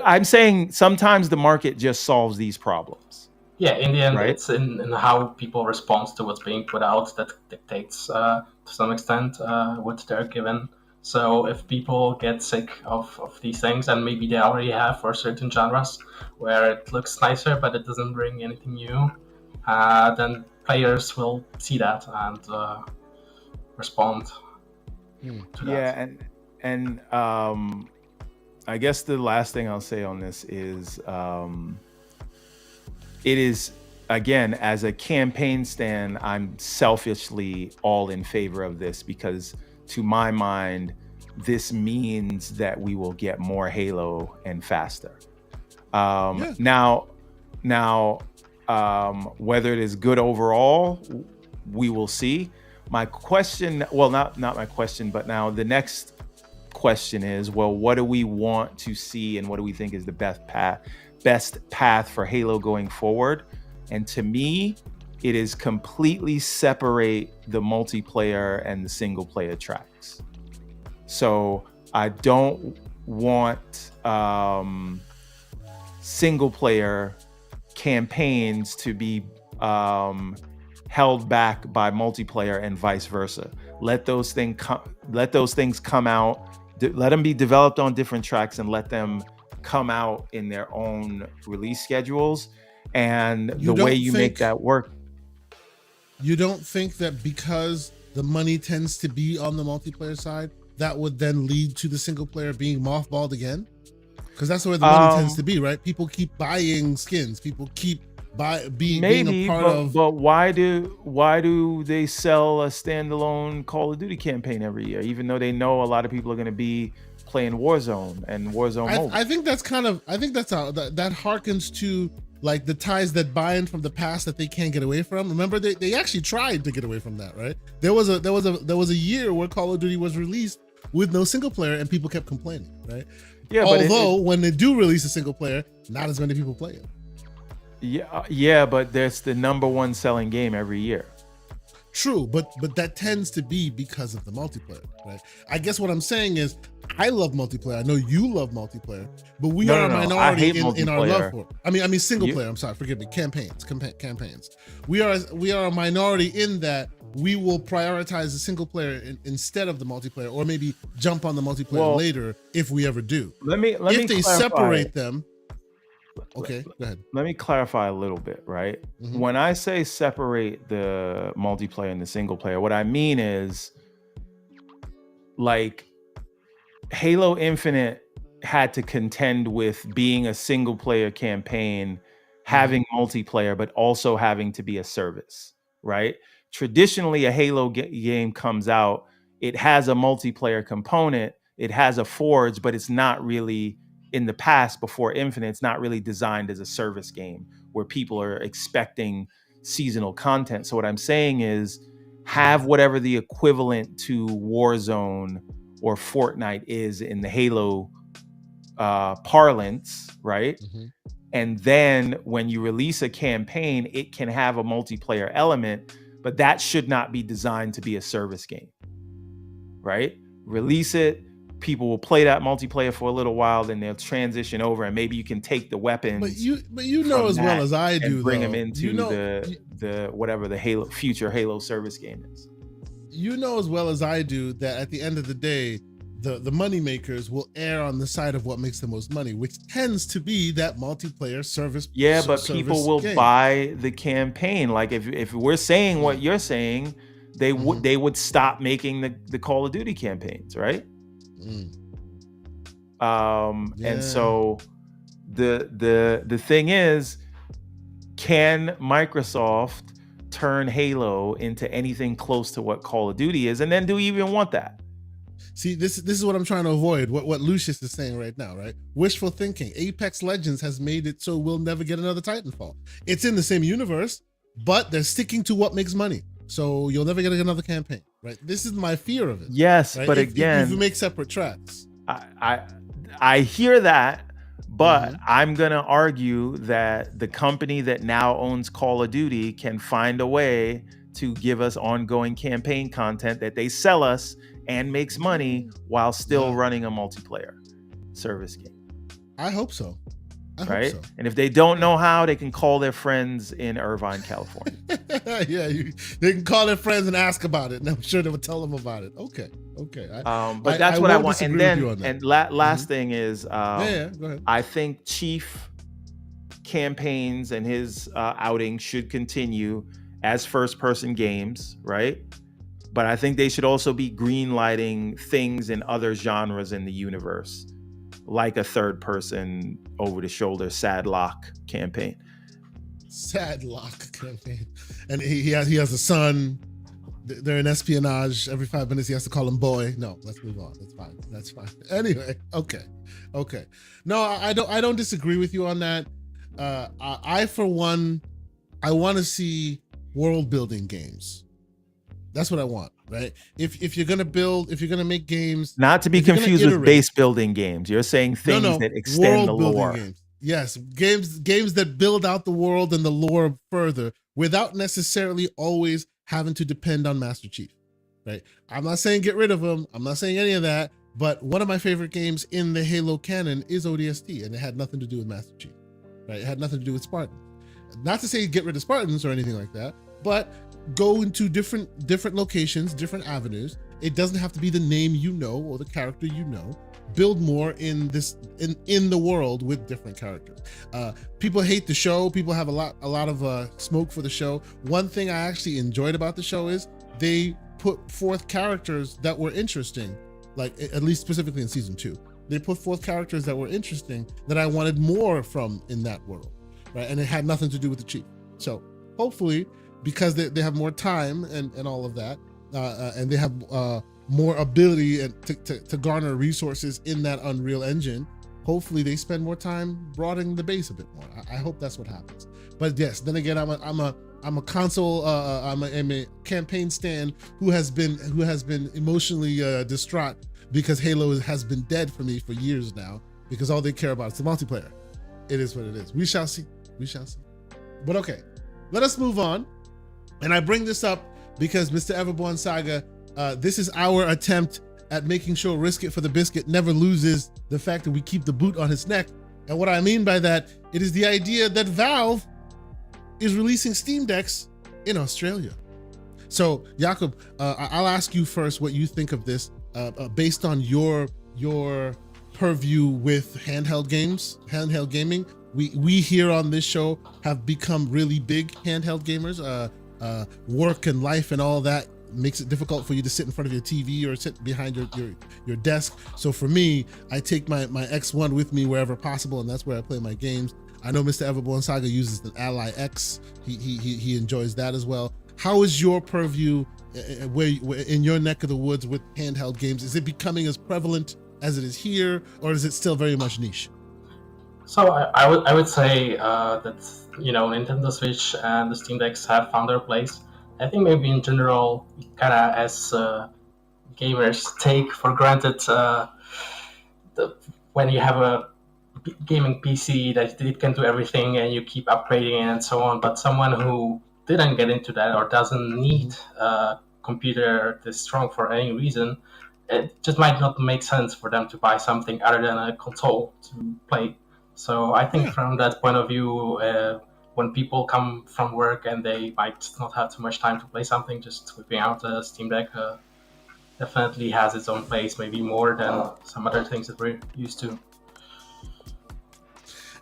I'm saying sometimes the market just solves these problems. Yeah, in the end, right? It's in how people respond to what's being put out that dictates to some extent what they're given. So if people get sick of these things, and maybe they already have for certain genres where it looks nicer but it doesn't bring anything new, then players will see that and respond to that. Yeah, and I guess the last thing I'll say on this is it is, again, as a campaign stand, I'm selfishly all in favor of this because to my mind, this means that we will get more Halo and faster. Now, whether it is good overall, we will see. My question, well, not my question, but now the next question is, well, what do we want to see and what do we think is the best path for Halo going forward? And to me, it is completely separate the multiplayer and the single player tracks. So I don't want single player campaigns to be held back by multiplayer and vice versa. Let those things come out. Let them be developed on different tracks and let them come out in their own release schedules. And the way you make that work. You don't think that because the money tends to be on the multiplayer side, that would then lead to the single player being mothballed again? Because that's where the money tends to be, right? People keep buying skins. People keep being a part of. But why do they sell a standalone Call of Duty campaign every year, even though they know a lot of people are going to be playing Warzone and Warzone Mobile? I think that's that harkens to like the ties that bind from the past that they can't get away from. Remember, they actually tried to get away from that, right? There was a year where Call of Duty was released with no single player and people kept complaining, right? Yeah. Although when they do release a single player, not as many people play it. Yeah, but that's the #1 selling game every year. True, but that tends to be because of the multiplayer, right? I guess what I'm saying is, I love multiplayer. I know you love multiplayer, but we are a minority in our love for it. I mean single player. I'm sorry, forgive me. Campaigns. We are a minority in that we will prioritize the single player instead of the multiplayer, or maybe jump on the multiplayer later if we ever do. If they separate them. Okay, go ahead. Let me clarify a little bit, right? Mm-hmm. When I say separate the multiplayer and the single player, what I mean is, like, Halo Infinite had to contend with being a single player campaign, having multiplayer, but also having to be a service, right? Traditionally, a Halo game comes out, it has a multiplayer component, it has a Forge, but it's not really, in the past, before Infinite, it's not really designed as a service game where people are expecting seasonal content. So what I'm saying is, have whatever the equivalent to Warzone or Fortnite is in the Halo parlance, right? Mm-hmm. And then when you release a campaign, it can have a multiplayer element, but that should not be designed to be a service game, right? Release it, people will play that multiplayer for a little while, then they'll transition over, and maybe you can take the weapons. But you know as well as I do, bring them into the whatever the future Halo service game is. You know as well as I do that at the end of the day, the money makers will err on the side of what makes the most money, which tends to be that multiplayer service. Yeah, but people will buy the campaign. Like if we're saying what you're saying, they would stop making the Call of Duty campaigns, right? And so the thing is, can Microsoft turn Halo into anything close to what Call of Duty is? And then do we even want that? See, this is what I'm trying to avoid. What Lucius is saying right now, right? Wishful thinking. Apex Legends has made it so we'll never get another Titanfall. It's in the same universe, but they're sticking to what makes money. So you'll never get another campaign, right? This is my fear of it. Yes, right? but if again, you make separate tracks. I hear that, But I'm going to argue that the company that now owns Call of Duty can find a way to give us ongoing campaign content that they sell us and makes money while still running a multiplayer service game. I hope so. Right? So. And if they don't know how, they can call their friends in Irvine, California. They can call their friends and ask about it, and I'm sure they will tell them about it. Okay. But that's what I want. And then, last thing is, go ahead. I think Chief campaigns and his outing should continue as first-person games, right? But I think they should also be green-lighting things in other genres in the universe, like a third-person, over-the-shoulder Sadlock campaign. Sadlock campaign, and he has a son. They're in espionage. Every 5 minutes he has to call him boy. No, let's move on. That's fine. Anyway, okay. No, I don't disagree with you on that. I for one, I want to see world building games. That's what I want, right? If you're gonna build, if you're gonna make games, not to be confused with base building games. You're saying things that extend the lore. Games. Yes, games that build out the world and the lore further without necessarily always having to depend on Master Chief, right? I'm not saying get rid of him. I'm not saying any of that. But one of my favorite games in the Halo canon is ODST, and it had nothing to do with Master Chief, right? It had nothing to do with Spartans. Not to say get rid of Spartans or anything like that, but go into different locations, different avenues. It doesn't have to be the name you know or the character you know. Build more in the world with different characters. People hate the show. People have a lot of smoke for the show. One thing I actually enjoyed about the show is they put forth characters that were interesting, like at least specifically in season 2. They put forth characters that were interesting that I wanted more from in that world, right? And it had nothing to do with the Chief. So hopefully, because they have more time and all of that, and they have more ability to garner resources in that Unreal Engine, hopefully they spend more time broadening the base a bit more. I hope that's what happens. But yes, then again, I'm a console, I'm a campaign stan who has been emotionally distraught because Halo has been dead for me for years now, because all they care about is the multiplayer. It is what it is. We shall see. But okay, let us move on. And I bring this up because Mr. EverbornSaga, this is our attempt at making sure Risk It for the Biscuit never loses the fact that we keep the boot on his neck. And what I mean by that, it is the idea that Valve is releasing Steam Decks in Australia. So Jakub, I'll ask you first what you think of this based on your purview with handheld gaming. We here on this show have become really big handheld gamers. Work and life and all that makes it difficult for you to sit in front of your TV or sit behind your desk. So for me, I take my X1 with me wherever possible, and that's where I play my games. I know Mr. EverbornSaga uses an Ally X. He enjoys that as well. How is your purview where in your neck of the woods with handheld games? Is it becoming as prevalent as it is here, or is it still very much niche? So I would say that Nintendo Switch and the Steam Decks have found their place. I think maybe in general, kind of as gamers take for granted when you have a gaming PC that it can do everything and you keep upgrading and so on. But someone who didn't get into that or doesn't need a computer this strong for any reason, it just might not make sense for them to buy something other than a console to play. So I think from that point of view, when people come from work and they might not have too much time to play something, just whipping out a Steam Deck definitely has its own place, maybe more than some other things that we're used to.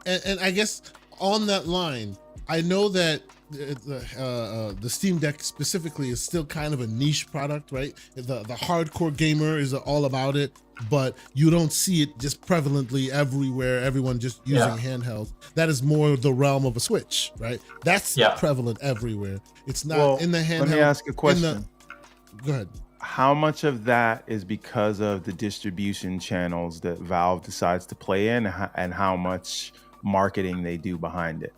And I guess on that line, I know that the Steam Deck specifically is still kind of a niche product, right? The hardcore gamer is all about it, but you don't see it just prevalently everywhere, everyone just using handhelds. That is more the realm of a Switch, right? That's prevalent everywhere. It's not in the handheld. Let me ask a question. Go ahead. How much of that is because of the distribution channels that Valve decides to play in, and how much marketing they do behind it?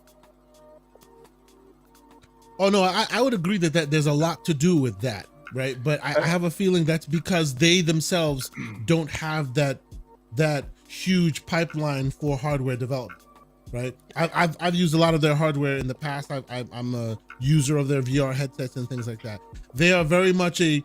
Oh no, I would agree that there's a lot to do with that, right? But I have a feeling that's because they themselves don't have that huge pipeline for hardware development, right? I've used a lot of their hardware in the past. I'm a user of their VR headsets and things like that. They are very much a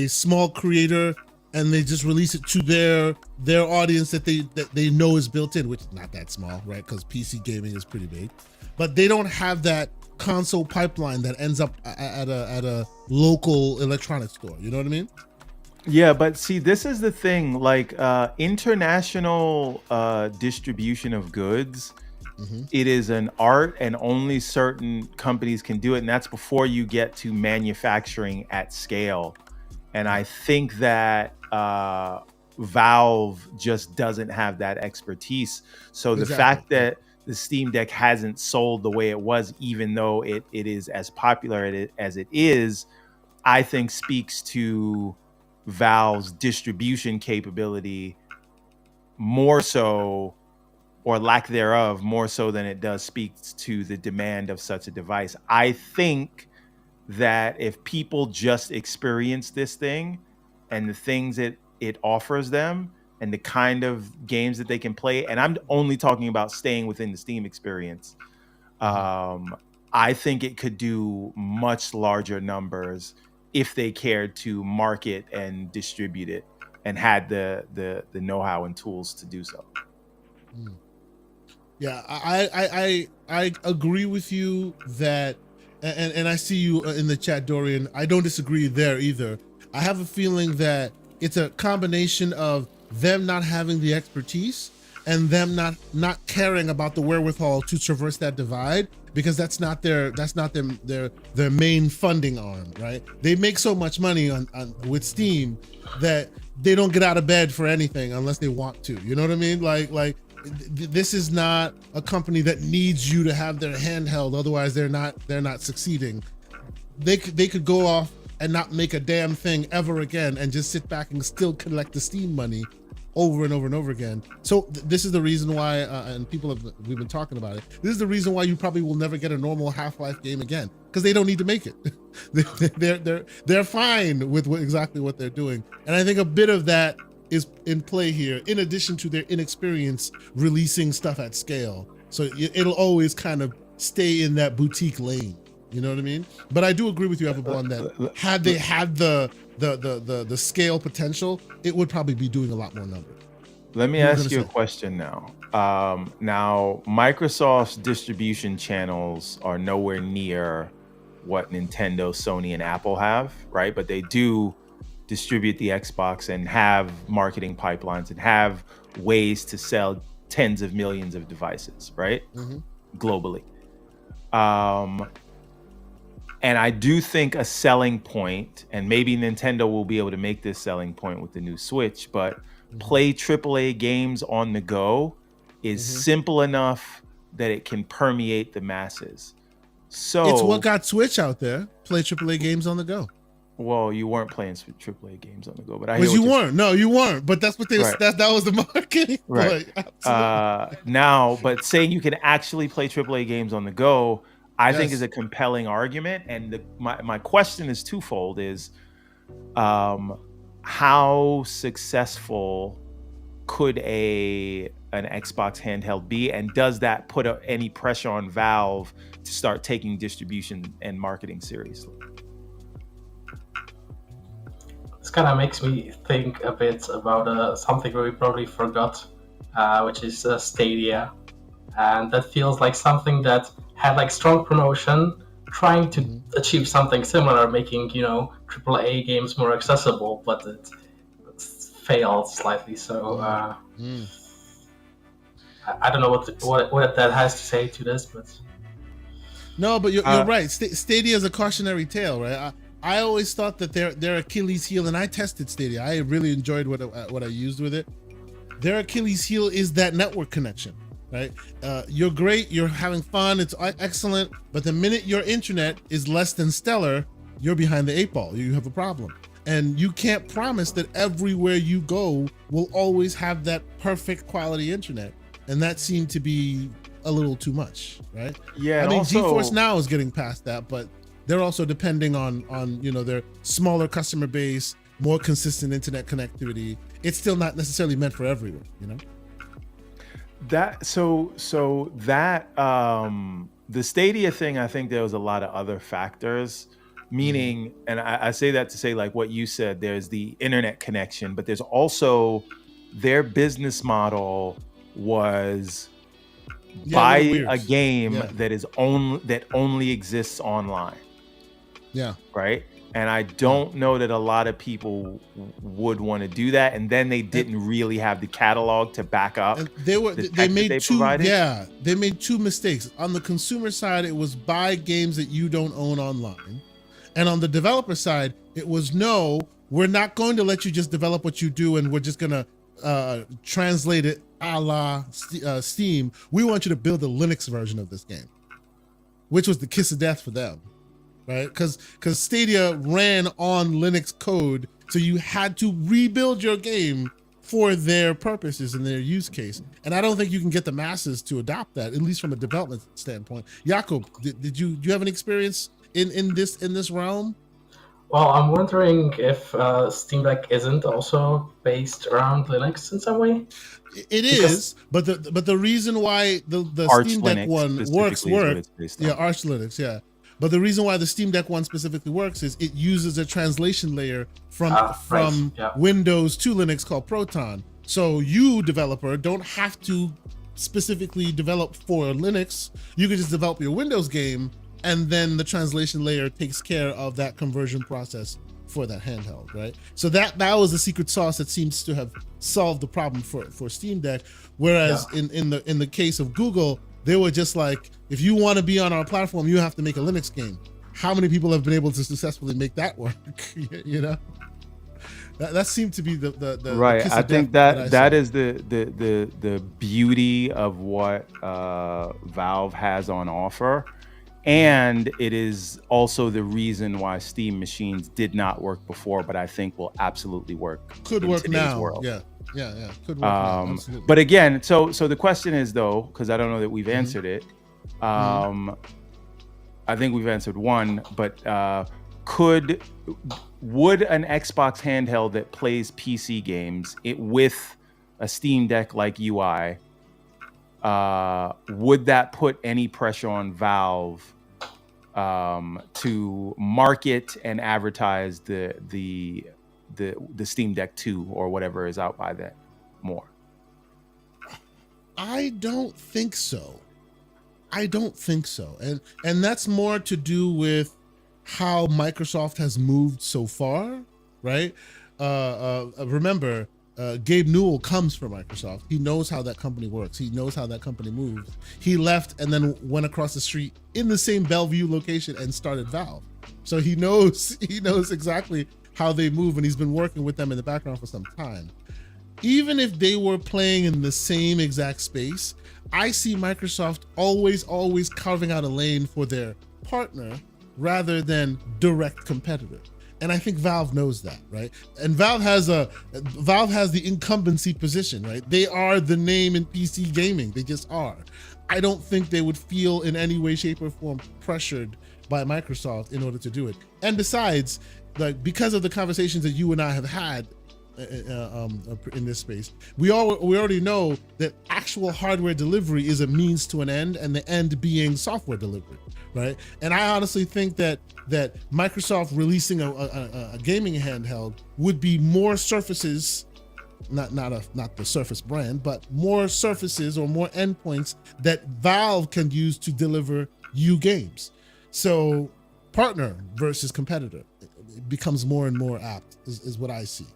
small creator, and they just release it to their audience that they know is built in, which is not that small, right? Because PC gaming is pretty big, but they don't have that console pipeline that ends up at a local electronics store. You know what I mean? Yeah, but see, this is the thing, like international distribution of goods, it is an art and only certain companies can do it. And that's before you get to manufacturing at scale. And I think that Valve just doesn't have that expertise. So the fact that the Steam Deck hasn't sold the way it was, even though it is as popular as it is, I think speaks to Valve's distribution capability more so, or lack thereof, more so than it does speaks to the demand of such a device. I think that if people just experience this thing and the things it offers them and the kind of games that they can play, and I'm only talking about staying within the Steam experience, I think it could do much larger numbers if they cared to market and distribute it and had the know-how and tools to do so. Yeah, I agree with you that, and I see you in the chat, Dorian. I don't disagree there either. I have a feeling that it's a combination of them not having the expertise and them not caring about the wherewithal to traverse that divide, because that's not their main funding arm, right? They make so much money on with Steam that they don't get out of bed for anything unless they want to. You know what I mean? Like this is not a company that needs you to have their handheld, otherwise they're not succeeding. They could go off and not make a damn thing ever again and just sit back and still collect the Steam money over and over and over again. So this is the reason why, and we've been talking about it. This is the reason why you probably will never get a normal Half-Life game again, because they don't need to make it. They're fine with exactly what they're doing. And I think a bit of that is in play here, in addition to their inexperience releasing stuff at scale. So it'll always kind of stay in that boutique lane. You know what I mean? But I do agree with you, Everborn, that had they had the scale potential, it would probably be doing a lot more numbers. Let me ask you a question now. Now, Microsoft's distribution channels are nowhere near what Nintendo, Sony, and Apple have, right? But they do distribute the Xbox and have marketing pipelines and have ways to sell tens of millions of devices, right? Globally. And I do think a selling point, and maybe Nintendo will be able to make this selling point with the new Switch, but play AAA games on the go is simple enough that it can permeate the masses. So it's what got Switch out there. Play AAA games on the go. Well, you weren't playing AAA games on the go, but I hear you weren't. No, you weren't. But that's what they right. that was the marketing. Right. Now, but saying you can actually play AAA games on the go, I think is a compelling argument. And my question is twofold: is how successful could an Xbox handheld be, and does that put any pressure on Valve to start taking distribution and marketing seriously? This kind of makes me think a bit about something we probably forgot, which is Stadia, and that feels like something that had like strong promotion, trying to achieve something similar, making AAA games more accessible, but it failed slightly. So I don't know what that has to say to this, but no, but you're right. Stadia is a cautionary tale, right? I always thought that their Achilles heel, and I tested Stadia. I really enjoyed what I used with it. Their Achilles heel is that network connection, right? You're great, you're having fun, it's excellent, but the minute your internet is less than stellar, you're behind the 8 ball. You have a problem. And you can't promise that everywhere you go will always have that perfect quality internet. And that seemed to be a little too much, right? Yeah. I mean, GeForce Now is getting past that, but they're also depending on their smaller customer base, more consistent internet connectivity. It's still not necessarily meant for everyone, The Stadia thing, I think there was a lot of other factors, meaning, and I say that to say, like what you said, there's the internet connection, but there's also their business model was buy a game that only exists online. Yeah. Right. And I don't know that a lot of people would want to do that. And then they didn't really have the catalog to back up. They made two mistakes. On the consumer side, it was buy games that you don't own online. And on the developer side, it was no, we're not going to let you just develop what you do and we're just going to translate it a la Steam. We want you to build a Linux version of this game, which was the kiss of death for them. Right, because Stadia ran on Linux code, so you had to rebuild your game for their purposes and their use case. And I don't think you can get the masses to adopt that, at least from a development standpoint. Jakub, do you have any experience in this realm? Well, I'm wondering if Steam Deck isn't also based around Linux in some way. It is, but the reason why the Steam Deck one works, Arch Linux, yeah. But the reason why the Steam Deck one specifically works is it uses a translation layer from Windows to Linux called Proton. So you, developer, don't have to specifically develop for Linux. You can just develop your Windows game, and then the translation layer takes care of that conversion process for that handheld, right? So that was the secret sauce that seems to have solved the problem for Steam Deck. Whereas in the case of Google, they were just like, if you want to be on our platform, you have to make a Linux game. How many people have been able to successfully make that work? You know, that seemed to be the right. I think that is the beauty of what Valve has on offer, and it is also the reason why Steam machines did not work before, but I think will absolutely work. Could in work now. World. Yeah. Could work now. Absolutely. But again, so the question is though, because I don't know that we've answered it. I think we've answered one, but would an Xbox handheld that plays PC games with a Steam Deck like UI, would that put any pressure on Valve to market and advertise the Steam Deck 2 or whatever is out by then more? I don't think so. And that's more to do with how Microsoft has moved so far, right? Remember, Gabe Newell comes from Microsoft. He knows how that company works. He knows how that company moves. He left and then went across the street in the same Bellevue location and started Valve. So he knows exactly how they move, and he's been working with them in the background for some time. Even if they were playing in the same exact space, I see Microsoft always carving out a lane for their partner rather than direct competitor. And I think Valve knows that, right? And Valve has the incumbency position, right? They are the name in PC gaming. They just are. I don't think they would feel in any way, shape, or form pressured by Microsoft in order to do it. And besides, like, because of the conversations that you and I have had in this space, we already know that actual hardware delivery is a means to an end, and the end being software delivery, right? And I honestly think that Microsoft releasing a gaming handheld would be more surfaces, not the Surface brand, but more surfaces or more endpoints that Valve can use to deliver you games. So partner versus competitor, it becomes more and more apt, is what I see.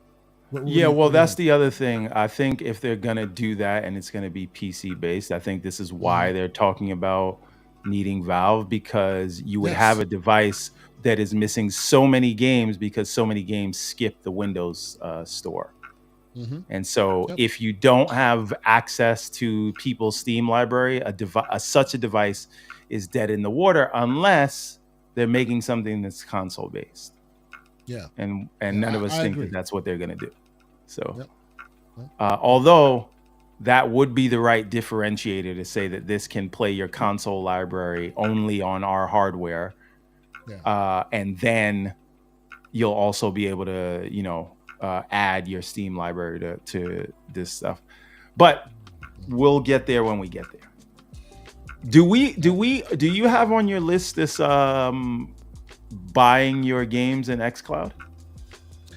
That's the other thing. I think if they're gonna do that and it's gonna be PC based, I think this is why they're talking about needing Valve, because you would have a device that is missing so many games because so many games skip the Windows store. And so if you don't have access to people's Steam library, such a device is dead in the water unless they're making something that's console based. And none of us think that that's what they're going to do. So, although that would be the right differentiator to say that this can play your console library only on our hardware, and then you'll also be able to, add your Steam library to this stuff. But we'll get there when we get there. Do you have on your list this buying your games in xCloud?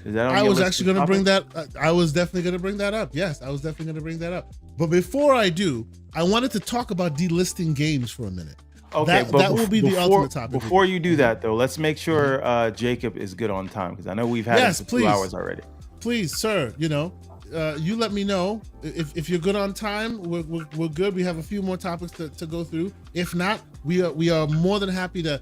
Is that on I your was list actually going to bring that. I was definitely going to bring that up. Yes, I was definitely going to bring that up. But before I do, I wanted to talk about delisting games for a minute. Okay, that will be the ultimate topic. Before you do that, though, let's make sure Jakub is good on time, because I know we've had it for 2 hours already. Please, sir. You let me know if you're good on time. We're good. We have a few more topics to go through. If not, we are more than happy to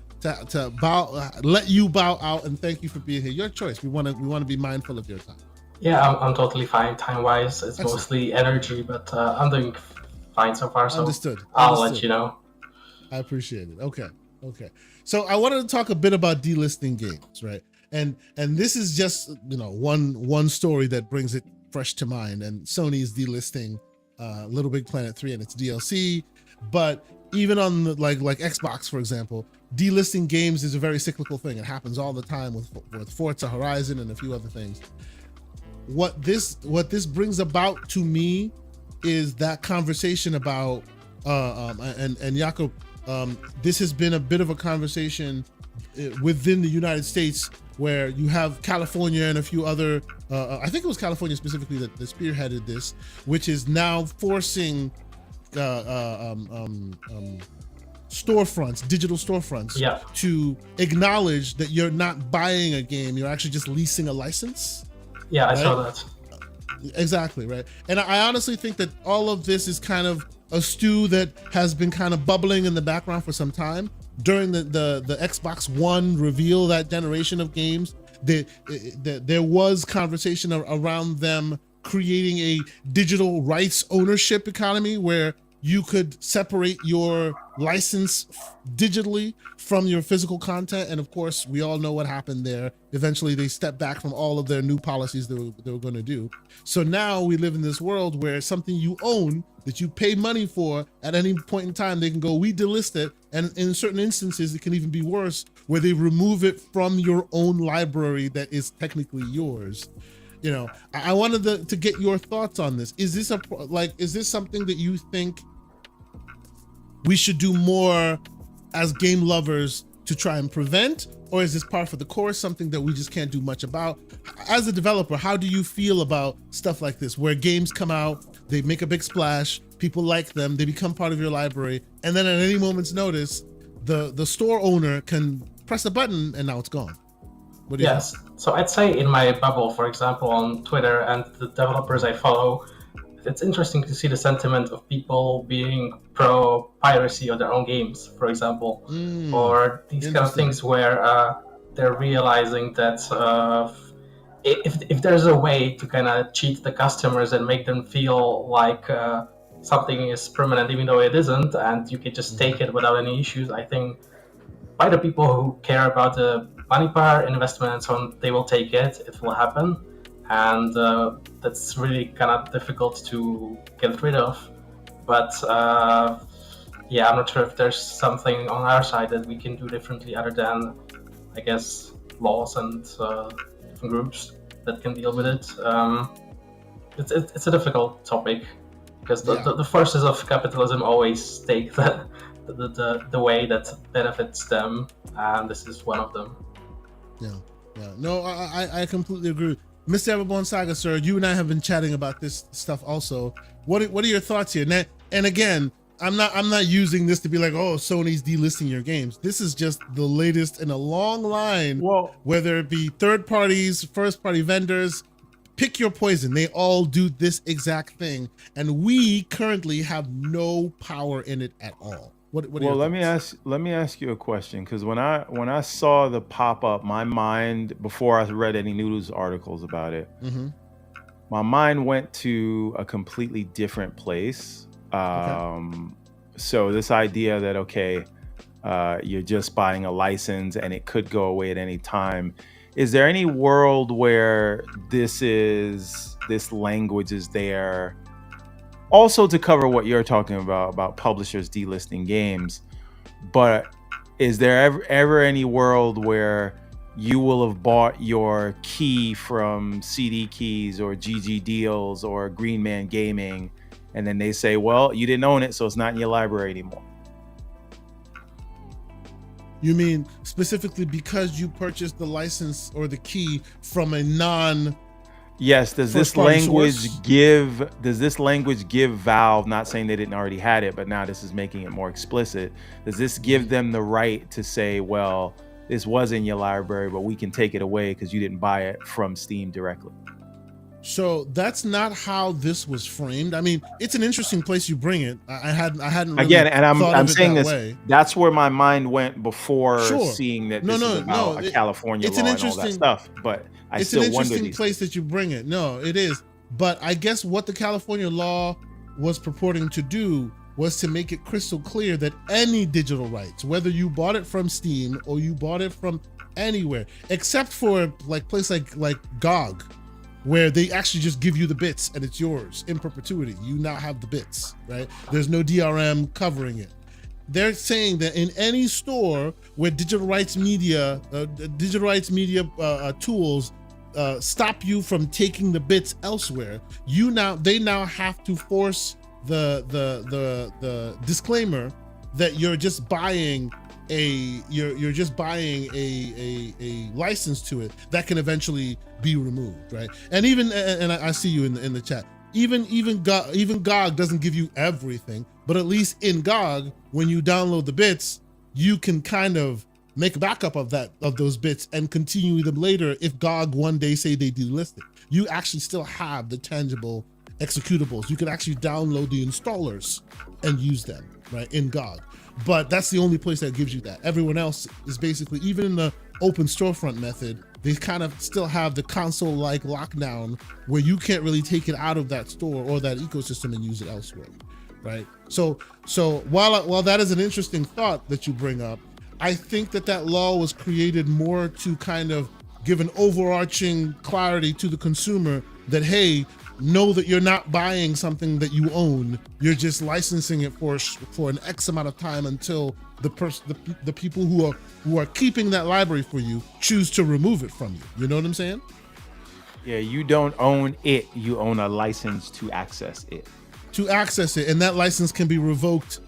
let you bow out and thank you for being here. Your choice. We want to be mindful of your time. Yeah, I'm totally fine time wise. It's mostly energy, but I'm doing fine so far. So Understood. I'll let you know. I appreciate it. Okay. So I wanted to talk a bit about delisting games, right? And this is just one story that brings it fresh to mind. And Sony's delisting Little Big Planet 3 and its DLC, but even on the, like Xbox, for example, delisting games is a very cyclical thing. It happens all the time with Forza Horizon and a few other things. What this brings about to me is that conversation about and Jakub, this has been a bit of a conversation within the United States, where you have California and a few other, I think it was California specifically that spearheaded this, which is now forcing storefronts, digital storefronts, to acknowledge that you're not buying a game, you're actually just leasing a license. Yeah, I saw that. Exactly, right. And I honestly think that all of this is kind of a stew that has been kind of bubbling in the background for some time. During the Xbox One reveal, that generation of games, there was conversation around them creating a digital rights ownership economy where you could separate your license digitally from your physical content. And of course, we all know what happened there. Eventually, they stepped back from all of their new policies they were going to do. So now we live in this world where something you own that you pay money for, at any point in time, they can go, we delist it. And in certain instances, it can even be worse, where they remove it from your own library that is technically yours. I wanted to get your thoughts on this. Is this something that you think we should do more as game lovers to try and prevent, or is this par for the course, something that we just can't do much about? As a developer, how do you feel about stuff like this, where games come out, they make a big splash, people like them, they become part of your library, and then at any moment's notice, the store owner can press a button and now it's gone? What do you think? So I'd say in my bubble, for example, on Twitter and the developers I follow, it's interesting to see the sentiment of people being pro piracy of their own games, for example, or these kind of things where they're realizing that if there's a way to kind of cheat the customers and make them feel like something is permanent, even though it isn't, and you can just take it without any issues, I think by the people who care about the money power, investment, and so on, they will take it. It will happen. And that's really kind of difficult to get rid of. But I'm not sure if there's something on our side that we can do differently other than, I guess, laws and different groups that can deal with it. It's a difficult topic, because the forces of capitalism always take the way that benefits them, and this is one of them. Yeah. No, I completely agree. Mr. EverbornSaga, sir, you and I have been chatting about this stuff also. What are your thoughts here? And again, I'm not using this to be like, oh, Sony's delisting your games. This is just the latest in a long line, whether it be third parties, first party vendors, pick your poison. They all do this exact thing. And we currently have no power in it at all. Well, let me ask you a question, because when I saw the pop up, my mind, before I read any news articles about it, my mind went to a completely different place. So this idea that you're just buying a license and it could go away at any time. Is there any world where this language is there? Also, to cover what you're talking about publishers delisting games, but is there ever any world where you will have bought your key from CD Keys or GG Deals or Green Man Gaming, and then they say, well, you didn't own it, so it's not in your library anymore. You mean specifically because you purchased the license or the key from a non? Yes. Does this language give Valve, not saying they didn't already had it, but now this is making it more explicit. Does this give them the right to say, well, this was in your library, but we can take it away because you didn't buy it from Steam directly? So that's not how this was framed. I mean, it's an interesting place you bring it. I hadn't really again, and I'm saying this. Way. That's where my mind went before seeing that this is about a California law and all that stuff. But I still wonder. It's an interesting place that you bring it. No, it is. But I guess what the California law was purporting to do was to make it crystal clear that any digital rights, whether you bought it from Steam or you bought it from anywhere, except for like place like GOG, where they actually just give you the bits and it's yours in perpetuity. You now have the bits, right? There's no DRM covering it. They're saying that in any store where digital rights media tools stop you from taking the bits elsewhere, they now have to force the disclaimer that you're just buying a license to it that can eventually be removed, right? And even I see you in the chat. Even GOG doesn't give you everything, but at least in GOG, when you download the bits, you can kind of make a backup of those bits and continue them later. If GOG one day say they delist it, you actually still have the tangible executables. You can actually download the installers and use them, right, in GOG. But that's the only place that gives you that. Everyone else is basically, even in the open storefront method, they kind of still have the console-like lockdown where you can't really take it out of that store or that ecosystem and use it elsewhere, right? So while that is an interesting thought that you bring up, I think that law was created more to kind of give an overarching clarity to the consumer that, hey, know that you're not buying something that you own. You're just licensing it for an X amount of time until the people who are keeping that library for you choose to remove it from you. You know what I'm saying? Yeah, you don't own it. You own a license to access it. And that license can be revoked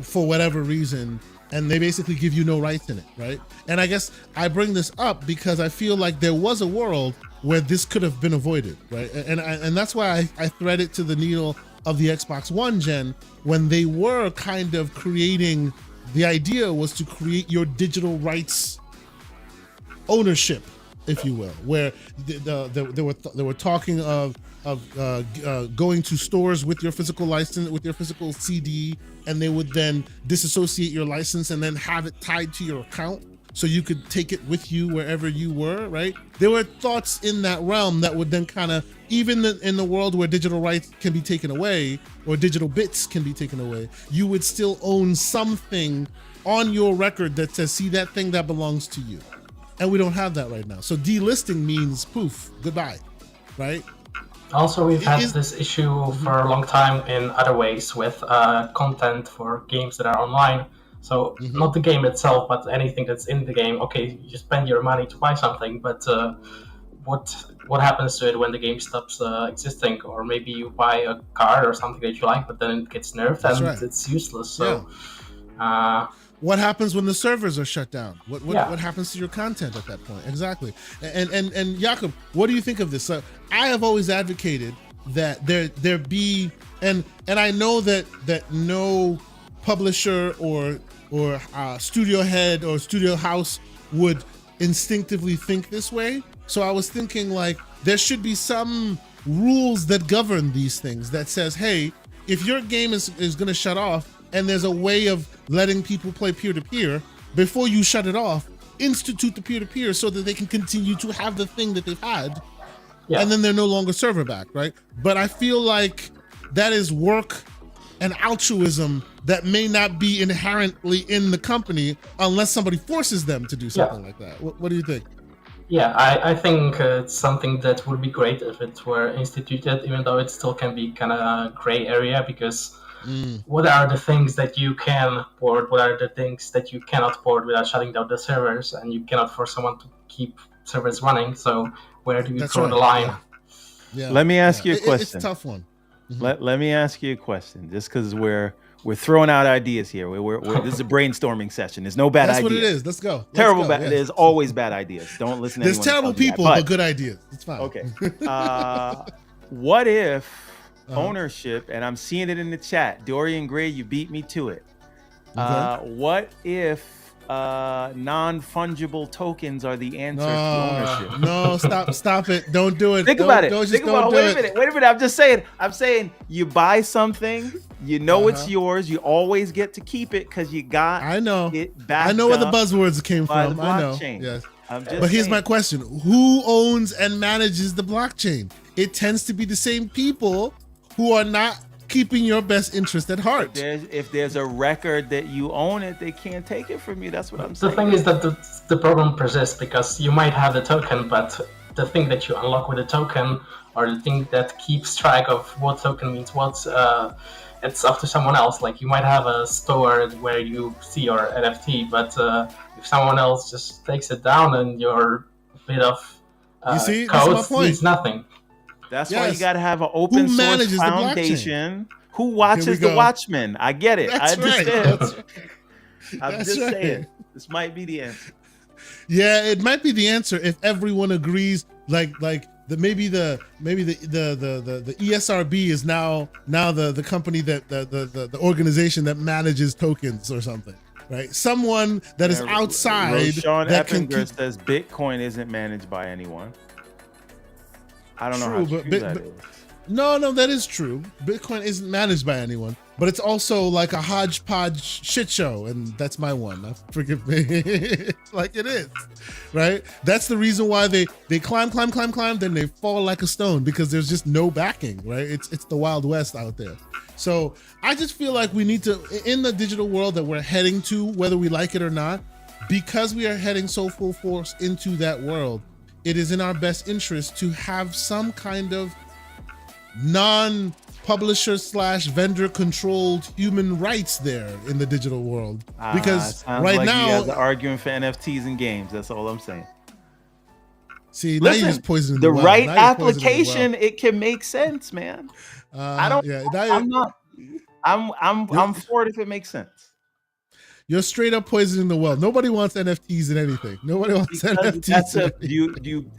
for whatever reason, and they basically give you no rights in it, right? And I guess I bring this up because I feel like there was a world where this could have been avoided, right? And that's why I thread it to the needle of the Xbox One gen, when they were kind of creating, the idea was to create your digital rights ownership, if you will, where they were talking of going to stores with your physical license, with your physical CD, and they would then disassociate your license and then have it tied to your account so you could take it with you wherever you were, right? There were thoughts in that realm that would then kind of, even in the world where digital rights can be taken away or digital bits can be taken away, you would still own something on your record that says, see that thing that belongs to you. And we don't have that right now. So delisting means poof, goodbye, right? Also, we've had this issue for a long time in other ways with content for games that are online. So not the game itself, but anything that's in the game. Okay, you spend your money to buy something, but what happens to it when the game stops existing? Or maybe you buy a card or something that you like, but then it gets nerfed and it's useless. So what happens when the servers are shut down? What happens to your content at that point? Exactly. And Jakub, what do you think of this? I have always advocated that there be, and I know that no publisher or studio head or studio house would instinctively think this way. So I was thinking, like, there should be some rules that govern these things that says, hey, if your game is going to shut off and there's a way of letting people play peer-to-peer, before you shut it off, institute the peer-to-peer so that they can continue to have the thing that they've had, and then they're no longer server back, right? But I feel like that is work and altruism that may not be inherently in the company unless somebody forces them to do something like that. What do you think? Yeah, I think it's something that would be great if it were instituted, even though it still can be kind of a gray area, because what are the things that you can port? What are the things that you cannot port without shutting down the servers? And you cannot force someone to keep servers running. So where do you draw the line? Yeah. Let me ask you a question. It's a tough one. Let me ask you a question, just because we're throwing out ideas here. This is a brainstorming session. There's no bad ideas. That's what it is. Let's go. Terrible bad. Yes. There's always bad ideas. Don't listen to anyone. There's terrible people, but good ideas. It's fine. Okay. What if ownership, and I'm seeing it in the chat, Dorian Gray, you beat me to it. What if non-fungible tokens are the answer to ownership? No, stop it. Don't do it. Think about it. Wait a minute. I'm saying you buy something, you know it's yours, you always get to keep it because you got it back. I know where the buzzwords came from. I know. Yes. But here's my question. Who owns and manages the blockchain? It tends to be the same people who are not keeping your best interest at heart. If there's a record that you own it, they can't take it from you. That's what I'm saying. The thing is that the problem persists because you might have the token, but the thing that you unlock with the token, or the thing that keeps track of what token means what, it's up to someone else. Like you might have a store where you see your NFT, but if someone else just takes it down and your bit of code means nothing. That's why you got to have an open source foundation. Who watches the Watchmen? I get it. I understand. I'm just saying. This might be the answer. Yeah, it might be the answer if everyone agrees. Maybe the ESRB is now the company that the organization that manages tokens or something. Right? Someone that is outside. Sean Eppinger says Bitcoin isn't managed by anyone. I don't know how true that is. No, that is true. Bitcoin isn't managed by anyone, but it's also like a hodgepodge shit show, and that's my one. Forgive me. Like it is, right? That's the reason why they climb, then they fall like a stone because there's just no backing, right? It's the Wild West out there. So I just feel like we need to, in the digital world that we're heading to, whether we like it or not, because we are heading so full force into that world, it is in our best interest to have some kind of non-publisher / vendor controlled human rights there in the digital world. Because right now, you guys are arguing for NFTs and games. That's all I'm saying. See, now you're just poisoning the well. Right application. It can make sense, man. I don't. Yeah, I'm not. I'm for it if it makes sense. You're straight up poisoning the well. Nobody wants NFTs in anything. Nobody wants NFTs. That's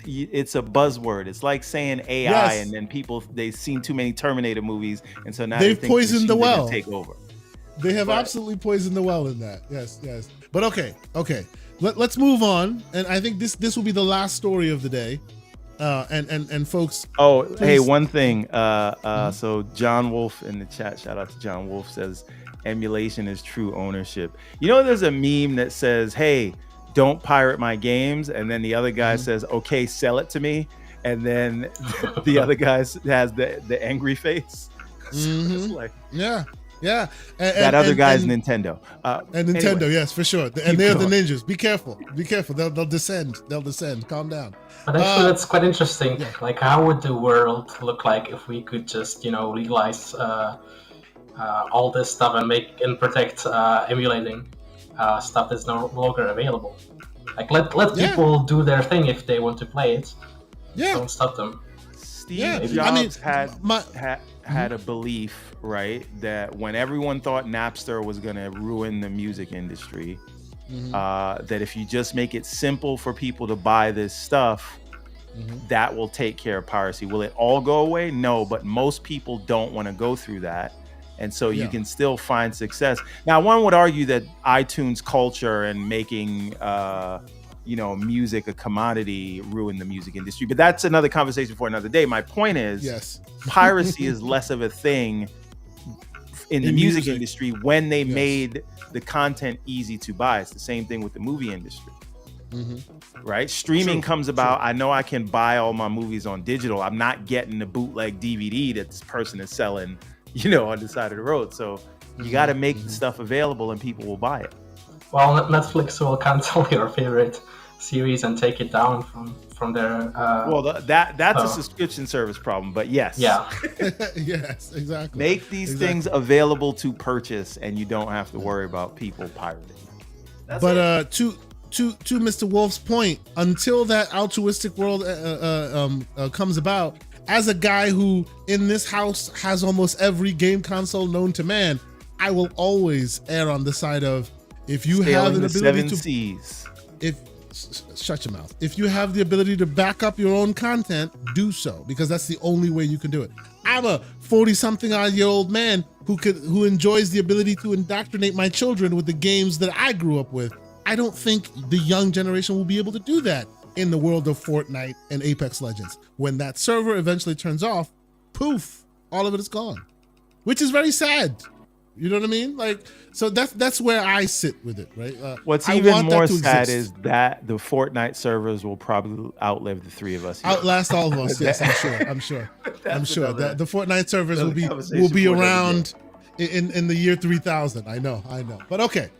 it's a buzzword. It's like saying AI, and then they've seen too many Terminator movies, and so now they've poisoned the well. Take over. They have absolutely poisoned the well in that. Yes. But okay. Let's move on, and I think this will be the last story of the day. And folks. Oh, please. Hey, one thing. So John Wolf in the chat. Shout out to John Wolf says, emulation is true ownership. You know, there's a meme that says, hey, don't pirate my games. And then the other guy says, okay, sell it to me. And then the other guy has the angry face. So it's like, yeah. That other guy is Nintendo. And Nintendo, anyway, yes, for sure. And they're the ninjas. Be careful. They'll descend. Calm down. But actually, that's quite interesting. Yeah. Like, how would the world look like if we could just, legalize all this stuff and protect emulating stuff that's no longer available? Like, let people do their thing if they want to play it. Yeah. Don't stop them. Steve Jobs had a belief, right, that when everyone thought Napster was going to ruin the music industry, that if you just make it simple for people to buy this stuff, that will take care of piracy. Will it all go away? No, but most people don't want to go through that. And so you can still find success. Now, one would argue that iTunes culture and making music a commodity ruined the music industry, but that's another conversation for another day. My point is, piracy is less of a thing in the music industry when they made the content easy to buy. It's the same thing with the movie industry. Right? Streaming comes about. I know I can buy all my movies on digital. I'm not getting the bootleg DVD that this person is selling, on the side of the road. So you got to make the stuff available and people will buy it. Well, Netflix will cancel your favorite series and take it down from their. That's a subscription service problem, but yes. Yeah. Yes, exactly. Make these things available to purchase, and you don't have to worry about people pirating. But to Mr. Wolf's point, until that altruistic world comes about, as a guy who in this house has almost every game console known to man, I will always err on the side of, if you have an ability to, C's. shut your mouth. If you have the ability to back up your own content, do so, because that's the only way you can do it. I'm a 40-something-odd-year-old man who enjoys the ability to indoctrinate my children with the games that I grew up with. I don't think the young generation will be able to do that in the world of Fortnite and Apex Legends. When that server eventually turns off, poof, all of it is gone, which is very sad. You know what I mean? Like, so that's where I sit with it, right? What's even more sad is that the Fortnite servers will probably outlive the three of us here. Outlast all of us. Yes, I'm sure. That the Fortnite servers will be around in the year 3000. I know. But okay.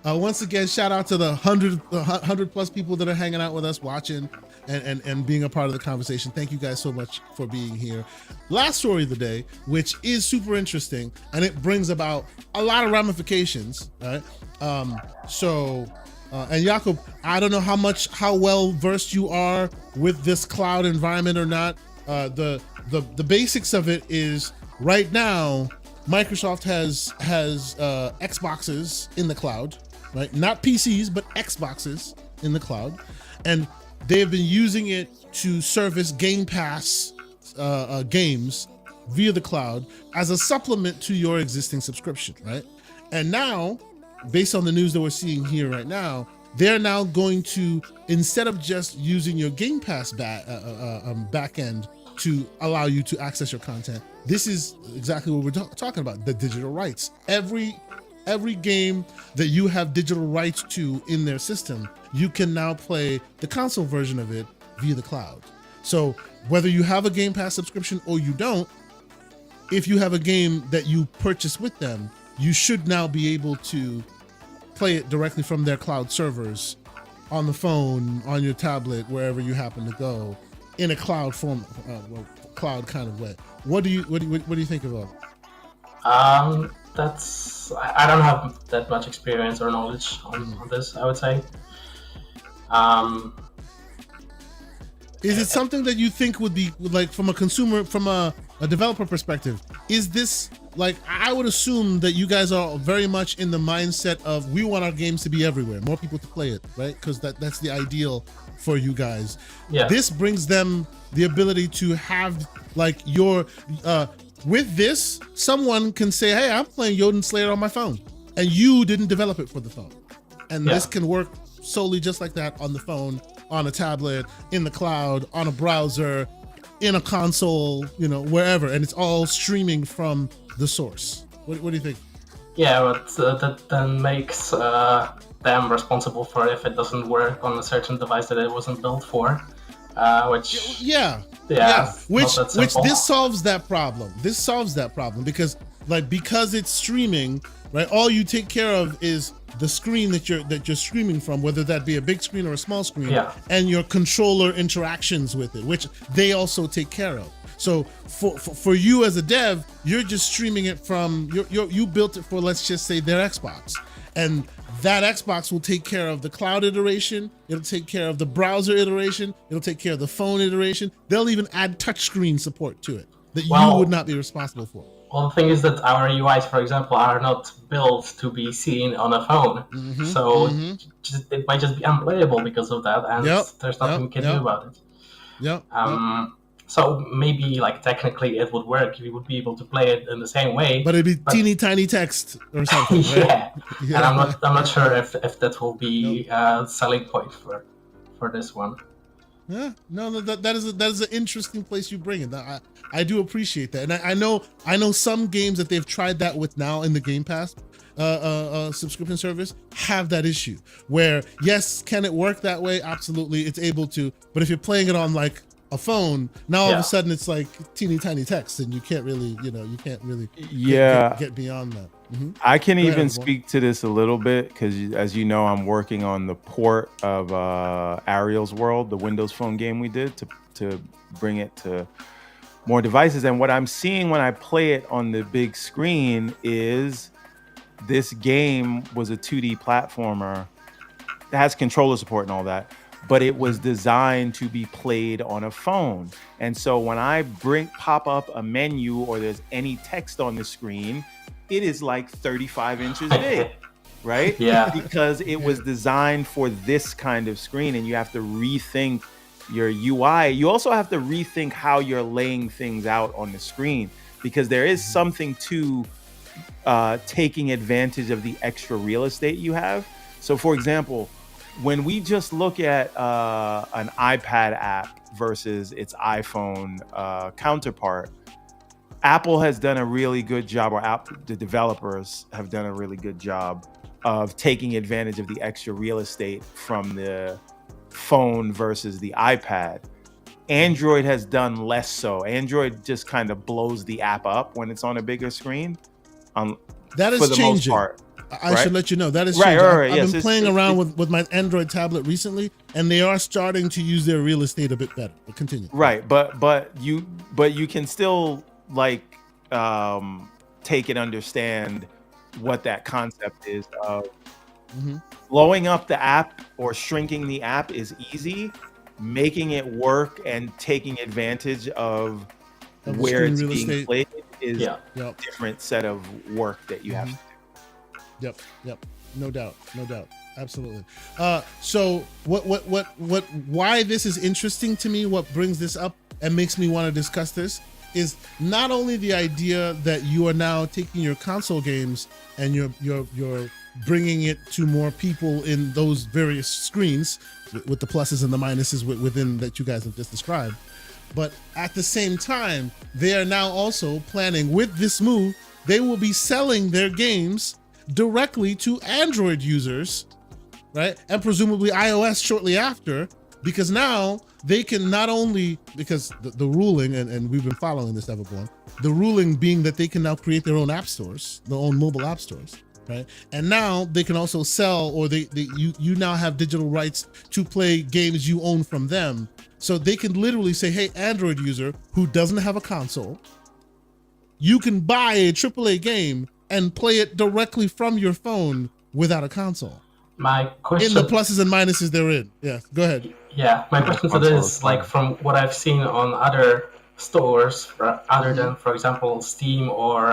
Once again, shout out to the 100 plus people that are hanging out with us, watching and being a part of the conversation. Thank you guys so much for being here. Last story of the day, which is super interesting, and it brings about a lot of ramifications, right? And Jakub, I don't know how well versed you are with this cloud environment or not. The basics of it is, right now Microsoft has Xboxes in the cloud, right? Not PCs, but Xboxes in the cloud, and they've been using it to service Game Pass games via the cloud as a supplement to your existing subscription, right? And now, based on the news that we're seeing here right now, they're now going to, instead of just using your Game Pass back end to allow you to access your content, this is exactly what we're talking about, the digital rights. Every game that you have digital rights to in their system, you can now play the console version of it via the cloud. So whether you have a Game Pass subscription or you don't, if you have a game that you purchase with them, you should now be able to play it directly from their cloud servers on the phone, on your tablet, wherever you happen to go, in a cloud form, cloud kind of way. What do you think about it? I don't have that much experience or knowledge on this, I would say. Is it something that you think would be, like, from a consumer, from a developer perspective, is this, like, I would assume that you guys are very much in the mindset of, we want our games to be everywhere, more people to play it, right? Because that's the ideal for you guys. Yeah. This brings them the ability to have, like, your with this, someone can say, hey, I'm playing Jotunnslayer on my phone, and you didn't develop it for the phone, and this can work solely just like that on the phone, on a tablet, in the cloud, on a browser, in a console, wherever, and it's all streaming from the source. What do you think? Yeah, but that then makes them responsible for if it doesn't work on a certain device that it wasn't built for, which which this solves that problem. Because it's streaming, right? All you take care of is the screen that you're streaming from, whether that be a big screen or a small screen, and your controller interactions with it, which they also take care of. So for you as a dev, you're just streaming it from you built it for, let's just say, their Xbox, and that Xbox will take care of the cloud iteration. It'll take care of the browser iteration. It'll take care of the phone iteration. They'll even add touchscreen support to it that you would not be responsible for. Well, the thing is that our UIs, for example, are not built to be seen on a phone. It might just be unplayable because of that, and there's nothing we can do about it. So maybe, like, technically it would work. You would be able to play it in the same way. But it'd be teeny tiny text or something, right? And I'm not sure if that will be a selling point for this one. Yeah, no, that is an interesting place you bring it. I do appreciate that, and I know some games that they've tried that with now in the Game Pass subscription service have that issue where, yes, can it work that way? Absolutely, it's able to. But if you're playing it on, like, a phone, now all of a sudden it's like teeny tiny text, and you can't really get beyond that. I can even speak to this a little bit because, as you know, I'm working on the port of Ariel's World, the Windows Phone game we did, to bring it to more devices. And what I'm seeing when I play it on the big screen is this game was a 2D platformer that has controller support and all that, but it was designed to be played on a phone. And so when I pop up a menu or there's any text on the screen, it is like 35 inches big, right? Yeah. Because it was designed for this kind of screen, and you have to rethink your UI. You also have to rethink how you're laying things out on the screen, because there is something to taking advantage of the extra real estate you have. So for example, when we just look at an iPad app versus its iPhone counterpart, Apple has done a really good job, or the developers have done a really good job of taking advantage of the extra real estate from the phone versus the iPad. Android has done less so. Android just kind of blows the app up when it's on a bigger screen. That is for the changing. Most part. I should let you know that is changing. I've been playing around with my Android tablet recently, and they are starting to use their real estate a bit better. But continue. Right, but you can still like take and understand what that concept is of blowing up the app or shrinking the app is easy. Making it work and taking advantage of where it's being played is a different set of work that you have to do. Yep. No doubt. Absolutely. So why this is interesting to me, what brings this up and makes me want to discuss this, is not only the idea that you are now taking your console games and you're bringing it to more people in those various screens with the pluses and the minuses within that you guys have just described. But at the same time, they are now also planning, with this move, they will be selling their games directly to Android users, right? And presumably iOS shortly after, because now they can not only, because the ruling, and we've been following this, Everborn, the ruling being that they can now create their own app stores, their own mobile app stores, right? And now they can also sell, or you now have digital rights to play games you own from them. So they can literally say, hey, Android user who doesn't have a console, you can buy a AAA game and play it directly from your phone without a console. My question, in the pluses and minuses therein. Yeah, go ahead. Yeah, my question to this, like from what I've seen on other stores, other than, for example, Steam or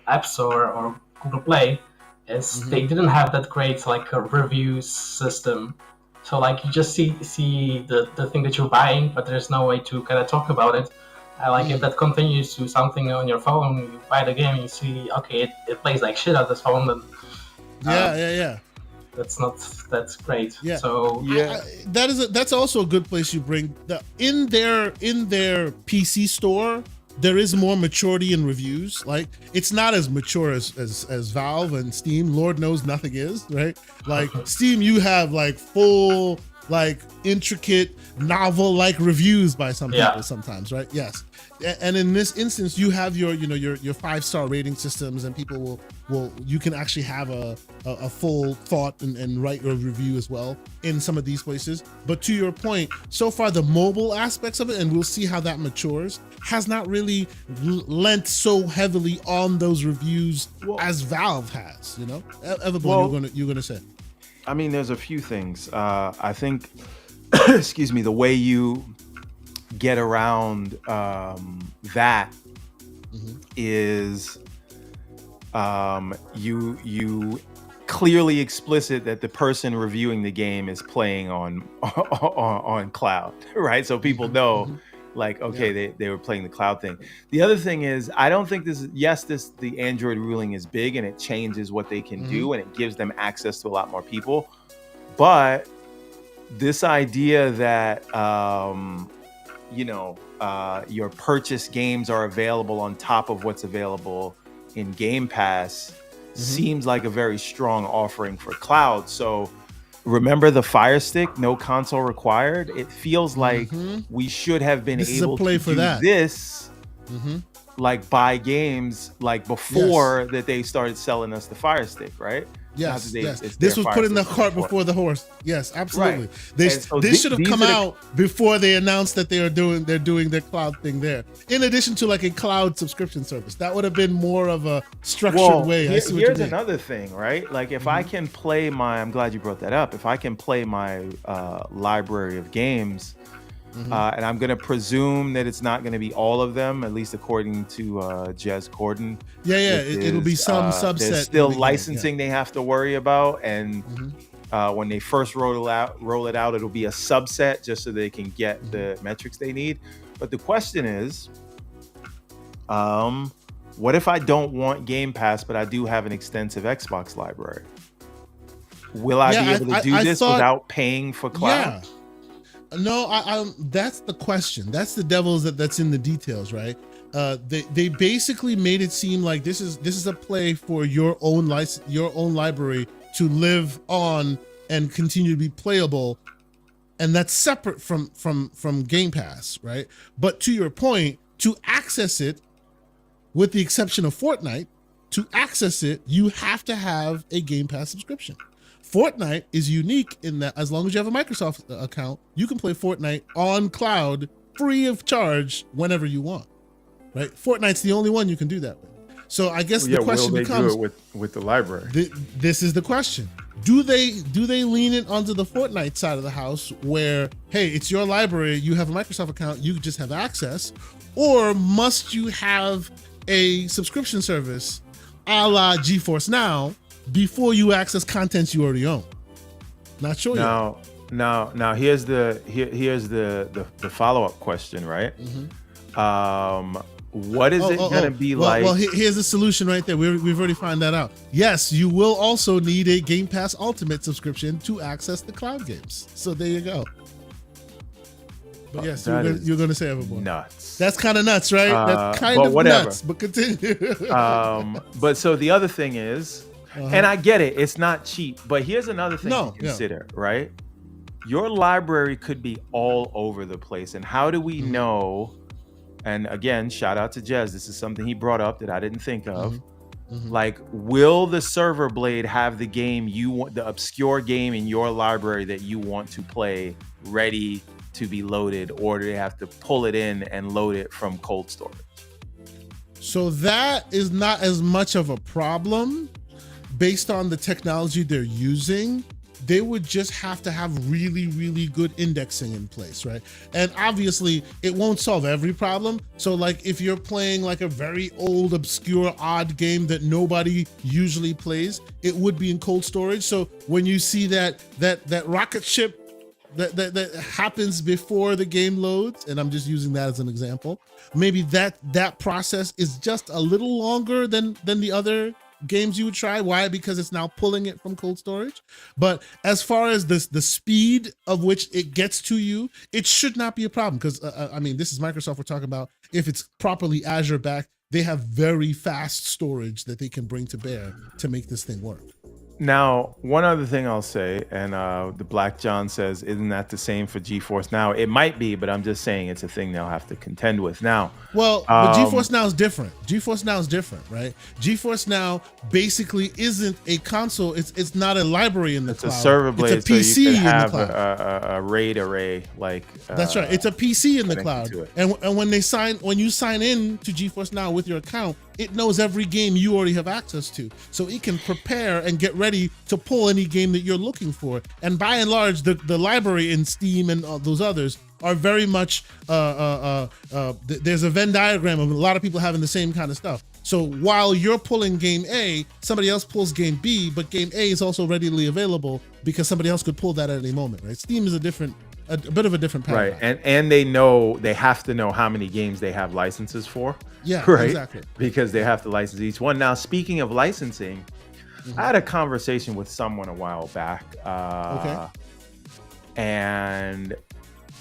App Store or Google Play, is they didn't have that great like a review system. So like you just see the thing that you're buying, but there's no way to kind of talk about it. Like if that continues to something on your phone, you buy the game, you see, okay, it plays like shit on this phone, then that's great. Yeah. So that's also a good place you bring in their PC store. There is more maturity in reviews. Like it's not as mature as Valve and Steam. Lord knows nothing is, right? Like Steam, you have like full, like intricate novel-like reviews by some people sometimes, right? Yes. And in this instance, you have your 5-star rating systems, and people will you can actually have a full thought and write a review as well in some of these places. But to your point, so far the mobile aspects of it, and we'll see how that matures, has not really lent so heavily on those reviews as Valve has. Everborn, you're gonna say. I mean, there's a few things. I think, excuse me, the way you get around that is you clearly explicit that the person reviewing the game is playing on cloud, right? So people know, like, okay, they were playing the cloud thing. The other thing is, I don't think the Android ruling is big and it changes what they can do and it gives them access to a lot more people. But this idea that your purchase games are available on top of what's available in Game Pass seems like a very strong offering for cloud. So remember the Fire Stick, no console required? It feels like we should have been able to do this, like buy games like before that they started selling us the Fire Stick, right? Yes, yes. It's This their was Fire putting the System cart support. before the horse. Yes, absolutely. And so This should have these come are the- out before they announced that they're doing their cloud thing there. In addition to like a cloud subscription service, that would have been more of a structured way. I see what you here's mean. another thing, right? Like if I can play I'm glad you brought that up. If I can play my library of games, and I'm going to presume that it's not going to be all of them, at least according to Jez Corden. Yeah, it'll be some subset. There's still licensing they have to worry about, and when they first roll it out, it'll be a subset just so they can get the metrics they need. But the question is, what if I don't want Game Pass, but I do have an extensive Xbox library? Will I be able to do this without paying for cloud? Yeah. No, that's the question. That's the devil's that's in the details, right? They basically made it seem like this is a play for your own library to live on and continue to be playable, and that's separate from Game Pass, right? But to your point, to access it, with the exception of Fortnite, to access it, you have to have a Game Pass subscription. Fortnite is unique in that as long as you have a Microsoft account, you can play Fortnite on cloud free of charge whenever you want, right? Fortnite's the only one you can do that with. So I guess the question becomes, do it with the library? This is the question. Do they lean it onto the Fortnite side of the house where, hey, it's your library, you have a Microsoft account, you just have access, or must you have a subscription service a la GeForce Now before you access contents you already own? Not sure yet. Now here's the follow-up question, right? What is it going to be like? Well, here's the solution right there. We've already found that out. Yes, you will also need a Game Pass Ultimate subscription to access the cloud games. So there you go. But yes, you're going to say Everborn. Nuts. That's kind of nuts, right? That's kind of nuts. But continue. But so the other thing is, and I get it, it's not cheap. But here's another thing to consider, right? Your library could be all over the place, and how do we know? And again, shout out to Jez. This is something he brought up that I didn't think of. Like, will the server blade have the game you want, the obscure game in your library that you want to play, ready to be loaded, or do they have to pull it in and load it from cold storage? So that is not as much of a problem based on the technology they're using. They would just have to have really, really good indexing in place, right? And obviously it won't solve every problem. So like if you're playing like a very old, obscure, odd game that nobody usually plays, it would be in cold storage. So when you see that rocket ship that happens before the game loads, and I'm just using that as an example, maybe that process is just a little longer than the other games you would try. Why? Because it's now pulling it from cold storage. But as far as the speed of which it gets to you, it should not be a problem, because I mean, this is Microsoft we're talking about. If it's properly Azure backed, they have very fast storage that they can bring to bear to make this thing work. Now, one other thing I'll say, and the Black John says, isn't that the same for GeForce Now? It might be, but I'm just saying it's a thing they'll have to contend with now. Well, but GeForce Now is different. GeForce Now is different, right? GeForce Now basically isn't a console. It's not a library in the cloud. It's a server blade, it's a PC so you can have in the cloud. a RAID array. That's right. It's a PC in the cloud. And when you sign in to GeForce Now with your account, it knows every game you already have access to. So it can prepare and get ready to pull any game that you're looking for. And by and large, the library in Steam and those others are very much, there's a Venn diagram of a lot of people having the same kind of stuff. So while you're pulling game A, somebody else pulls game B, but game A is also readily available because somebody else could pull that at any moment, right? Steam is a bit of a different paradigm. Right, and they have to know how many games they have licenses for. Yeah, right? Exactly. Because they have to license each one. Now, speaking of licensing, I had a conversation with someone a while back, and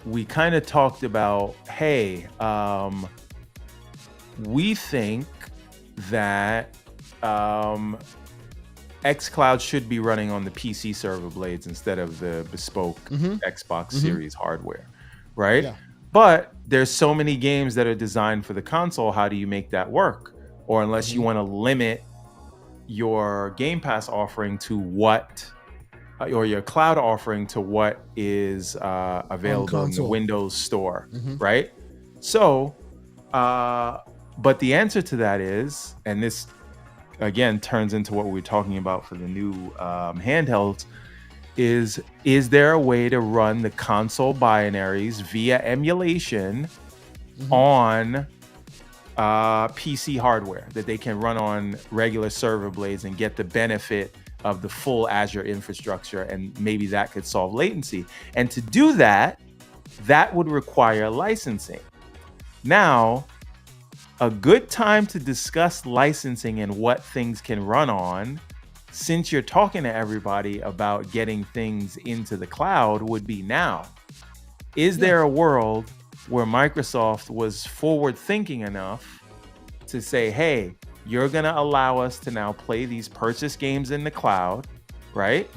we kind of talked about, hey, we think that xCloud should be running on the PC server blades instead of the bespoke Xbox Series hardware, right? Yeah. But there's so many games that are designed for the console. How do you make that work? Or unless you want to limit your Game Pass offering to what, or your cloud offering to what is available in the Windows Store, right? So, but the answer to that is, and this again turns into what we were talking about for the new handhelds, is there a way to run the console binaries via emulation on PC hardware that they can run on regular server blades and get the benefit of the full Azure infrastructure, and maybe that could solve latency. And to do that, that would require licensing. Now, a good time to discuss licensing and what things can run on, since you're talking to everybody about getting things into the cloud, would be now. Is there a world where Microsoft was forward thinking enough to say, hey, you're going to allow us to now play these purchase games in the cloud, right?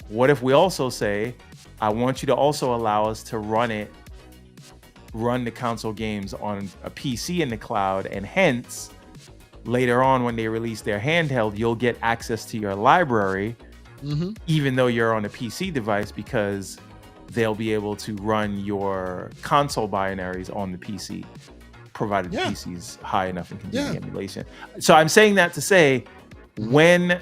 What if we also say, I want you to also allow us to run the console games on a PC in the cloud, and hence later on when they release their handheld, you'll get access to your library, even though you're on a PC device, because they'll be able to run your console binaries on the PC, provided the PC is high enough and can do the emulation. So I'm saying that to say, when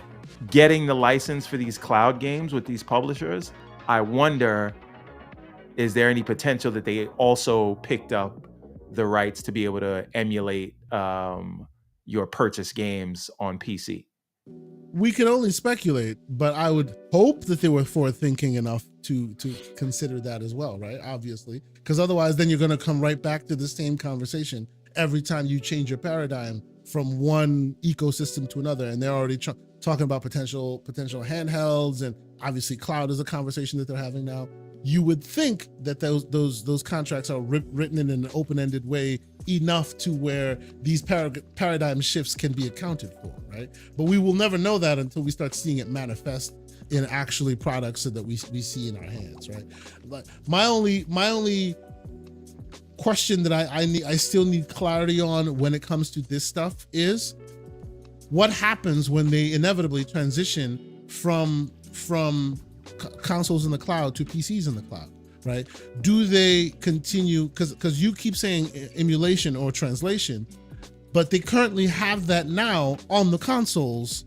getting the license for these cloud games with these publishers, I wonder, is there any potential that they also picked up the rights to be able to emulate your purchase games on PC? We can only speculate, but I would hope that they were forward thinking enough to consider that as well, right? Obviously, because otherwise then you're going to come right back to the same conversation every time you change your paradigm from one ecosystem to another. And they're already talking about potential handhelds, and obviously cloud is a conversation that they're having now. You would think that those contracts are written in an open-ended way enough to where these paradigm shifts can be accounted for, right? But we will never know that until we start seeing it manifest in actually products that we see in our hands, right? But my only question that I still need clarity on when it comes to this stuff is, what happens when they inevitably transition from consoles in the cloud to PCs in the cloud, right? Do they continue, because you keep saying emulation or translation, but they currently have that now on the consoles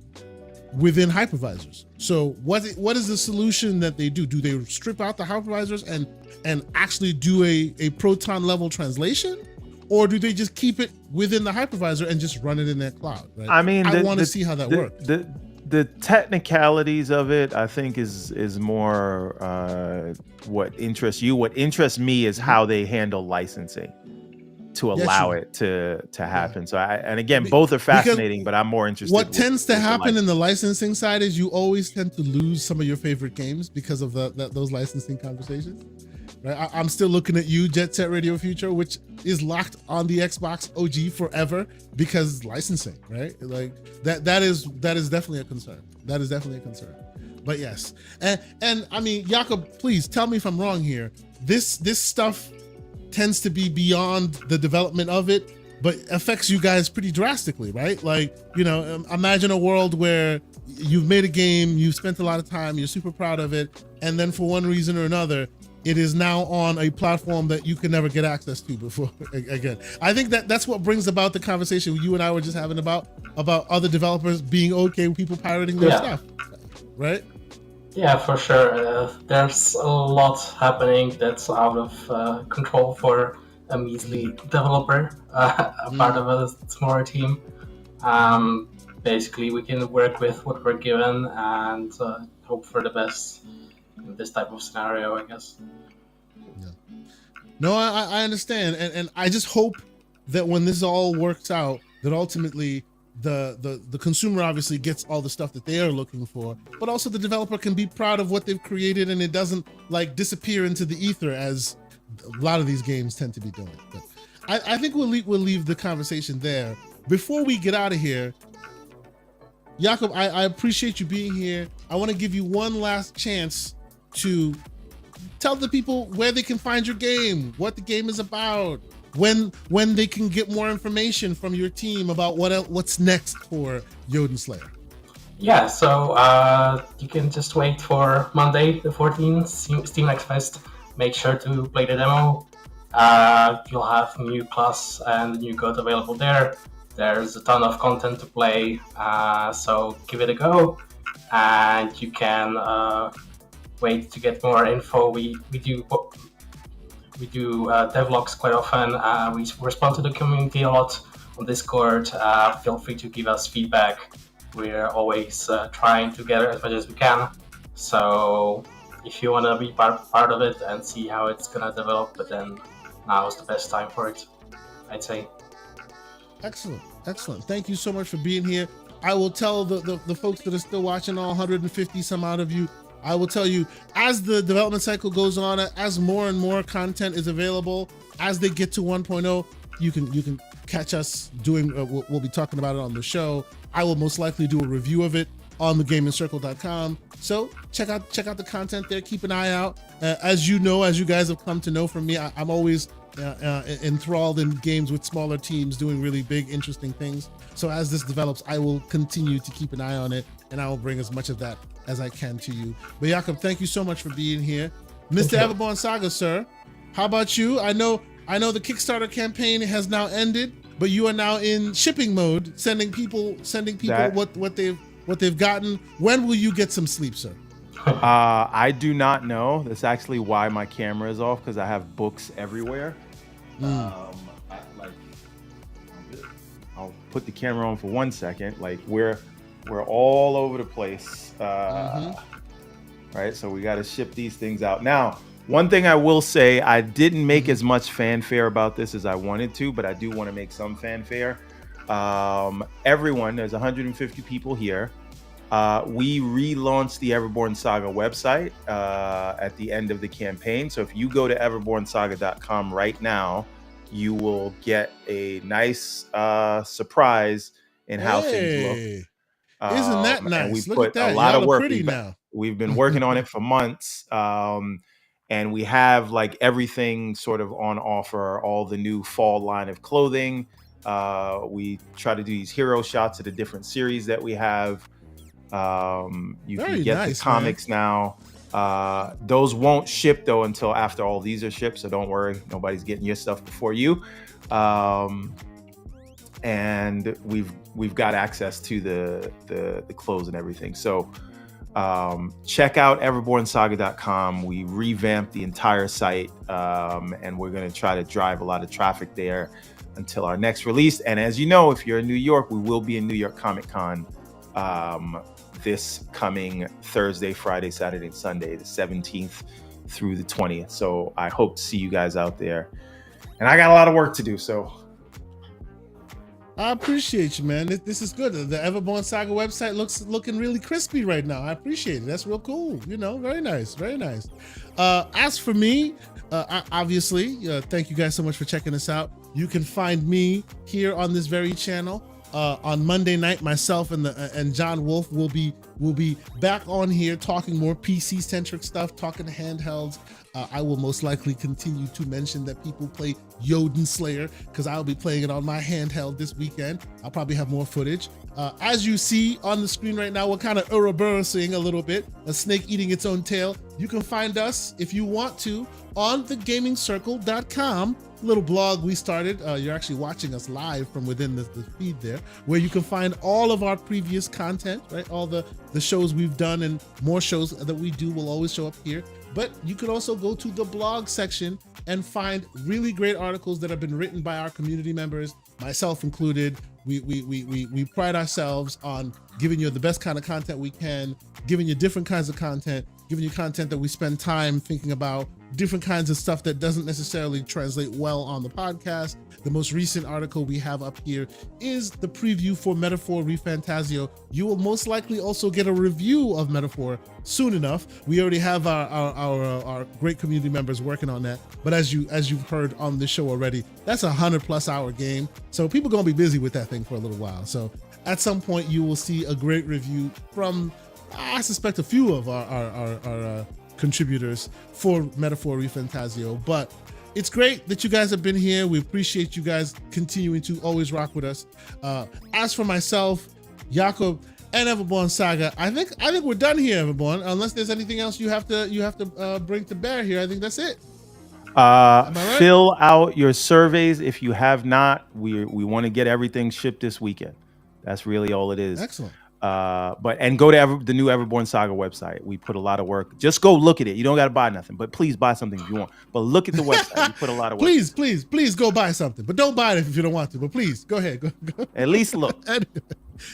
within hypervisors. So what is the solution that they do? Do they strip out the hypervisors and actually do a Proton level translation? Or do they just keep it within the hypervisor and just run it in their cloud, right? I mean, I want to see how that works. The technicalities of it, I think, is more what interests you. What interests me is how they handle licensing to allow it to happen. So, and again, both are fascinating, but I'm more interested. What tends to happen in the licensing side is you always tend to lose some of your favorite games because of those licensing conversations. Right? I'm still looking at you, Jet Set Radio Future, which is locked on the Xbox OG forever because licensing, right? Like that is definitely a concern. That is definitely a concern. But yes, and I mean, Jakub, please tell me if I'm wrong here. This stuff tends to be beyond the development of it, but affects you guys pretty drastically, right? Like, imagine a world where you've made a game, you've spent a lot of time, you're super proud of it, and then for one reason or another, it is now on a platform that you can never get access to before again. I think that's what brings about the conversation you and I were just having about other developers being okay with people pirating their stuff, right? Yeah, for sure. There's a lot happening that's out of control for a measly developer, a part of a smaller team. Basically, we can work with what we're given and hope for the best in this type of scenario, I guess. Yeah. No, I understand, and I just hope that when this all works out, that ultimately the consumer obviously gets all the stuff that they are looking for, but also the developer can be proud of what they've created and it doesn't like disappear into the ether as a lot of these games tend to be doing. But I think we'll leave the conversation there. Before we get out of here, Jakub, I appreciate you being here. I want to give you one last chance to tell the people where they can find your game, what the game is about, when they can get more information from your team about what's next for Jotunnslayer. Yeah, so you can just wait for Monday the 14th, Steam Next Fest. Make sure to play the demo. You'll have new class and new code available there. There's a ton of content to play, so give it a go. And you can wait to get more info. We do devlogs quite often. We respond to the community a lot on Discord. Feel free to give us feedback. We're always trying to gather as much as we can. So if you want to be part of it and see how it's going to develop, then now is the best time for it, I'd say. Excellent. Thank you so much for being here. I will tell the folks that are still watching, all 150 some out of you, I will tell you, as the development cycle goes on, as more and more content is available, as they get to 1.0, you can catch us doing, we'll be talking about it on the show. I will most likely do a review of it on thegamingcircle.com. So check out the content there. Keep an eye out. As you know, as you guys have come to know from me, I'm always enthralled in games with smaller teams doing really big, interesting things. So as this develops, I will continue to keep an eye on it, and I will bring as much of that as I can to you. But Jakub, thank you so much for being here. Mr. EverbornSaga, sir, how about you? I know the Kickstarter campaign has now ended, but you are now in shipping mode, sending people what they've gotten. When will you get some sleep, sir? I do not know. That's actually why my camera is off, because I have books everywhere. I'll put the camera on for 1 second. Like we're all over the place. Right, so we got to ship these things out. Now, one thing I will say, I didn't make as much fanfare about this as I wanted to, but I do want to make some fanfare. Everyone, there's 150 people here. We relaunched the EverbornSaga website at the end of the campaign. So if you go to EverbornSaga.com right now, you will get a nice surprise in how things look. Isn't that nice? And we Look put at that. a lot Y'all of look work. pretty now. We've been working on it for months. And we have like everything sort of on offer, all the new fall line of clothing. We try to do these hero shots of the different series that we have. You can get the comics now. Those won't ship though until after all these are shipped, so don't worry, nobody's getting your stuff before you. And we've got access to the clothes and everything. So check out EverbornSaga.com. We revamped the entire site, and we're going to try to drive a lot of traffic there until our next release. And as you know, if you're in New York, we will be in New York Comic Con this coming Thursday, Friday, Saturday, and Sunday, the 17th through the 20th. So I hope to see you guys out there. And I got a lot of work to do, so I appreciate you, man. This is good. The EverbornSaga website looking really crispy right now. I appreciate it. That's real cool. Very nice, very nice. As for me, obviously, thank you guys so much for checking us out. You can find me here on this very channel. On Monday night, myself and John Wolf will be back on here talking more PC centric stuff, talking handhelds. I will most likely continue to mention that people play Jotunnslayer because I'll be playing it on my handheld this weekend. I'll probably have more footage. As you see on the screen right now, we're kind of Ouroboros-ing a little bit, a snake eating its own tail. You can find us, if you want to, on thegamingcircle.com. Little blog we started. You're actually watching us live from within the feed there, where you can find all of our previous content, right? All the shows we've done and more shows that we do will always show up here. But you can also go to the blog section and find really great articles that have been written by our community members, myself included. We pride ourselves on giving you the best kind of content we can, giving you different kinds of content, giving you content that we spend time thinking about, different kinds of stuff that doesn't necessarily translate well on the podcast. The most recent article we have up here is the preview for Metaphor Refantazio. You will most likely also get a review of Metaphor soon enough. We already have our great community members working on that. But as you've heard on the show already, that's a 100+ hour game. So people gonna be busy with that thing for a little while. So at some point you will see a great review from, I suspect, a few of our contributors for Metaphor Refantazio. But it's great that you guys have been here. We appreciate you guys continuing to always rock with us. As for myself, Jakub, and EverbornSaga, I think we're done here, Everborn. Unless there's anything else you have to bring to bear here, I think that's it. Right? Fill out your surveys if you have not. We want to get everything shipped this weekend. That's really all it is. Excellent. And go to the new EverbornSaga website. We put a lot of work. Just go look at it. You don't got to buy nothing, but please buy something if you want. But look at the website. We put a lot of work. Please go buy something, but don't buy it if you don't want to. But please go ahead. Go. At least look.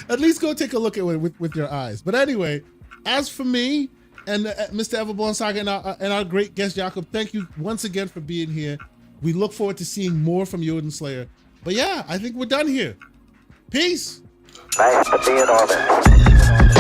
At least go take a look at it with your eyes. But anyway, as for me and Mr. EverbornSaga and our great guest Jakub, thank you once again for being here. We look forward to seeing more from Jotunnslayer. But yeah, I think we're done here. Peace. Nice to be in orbit.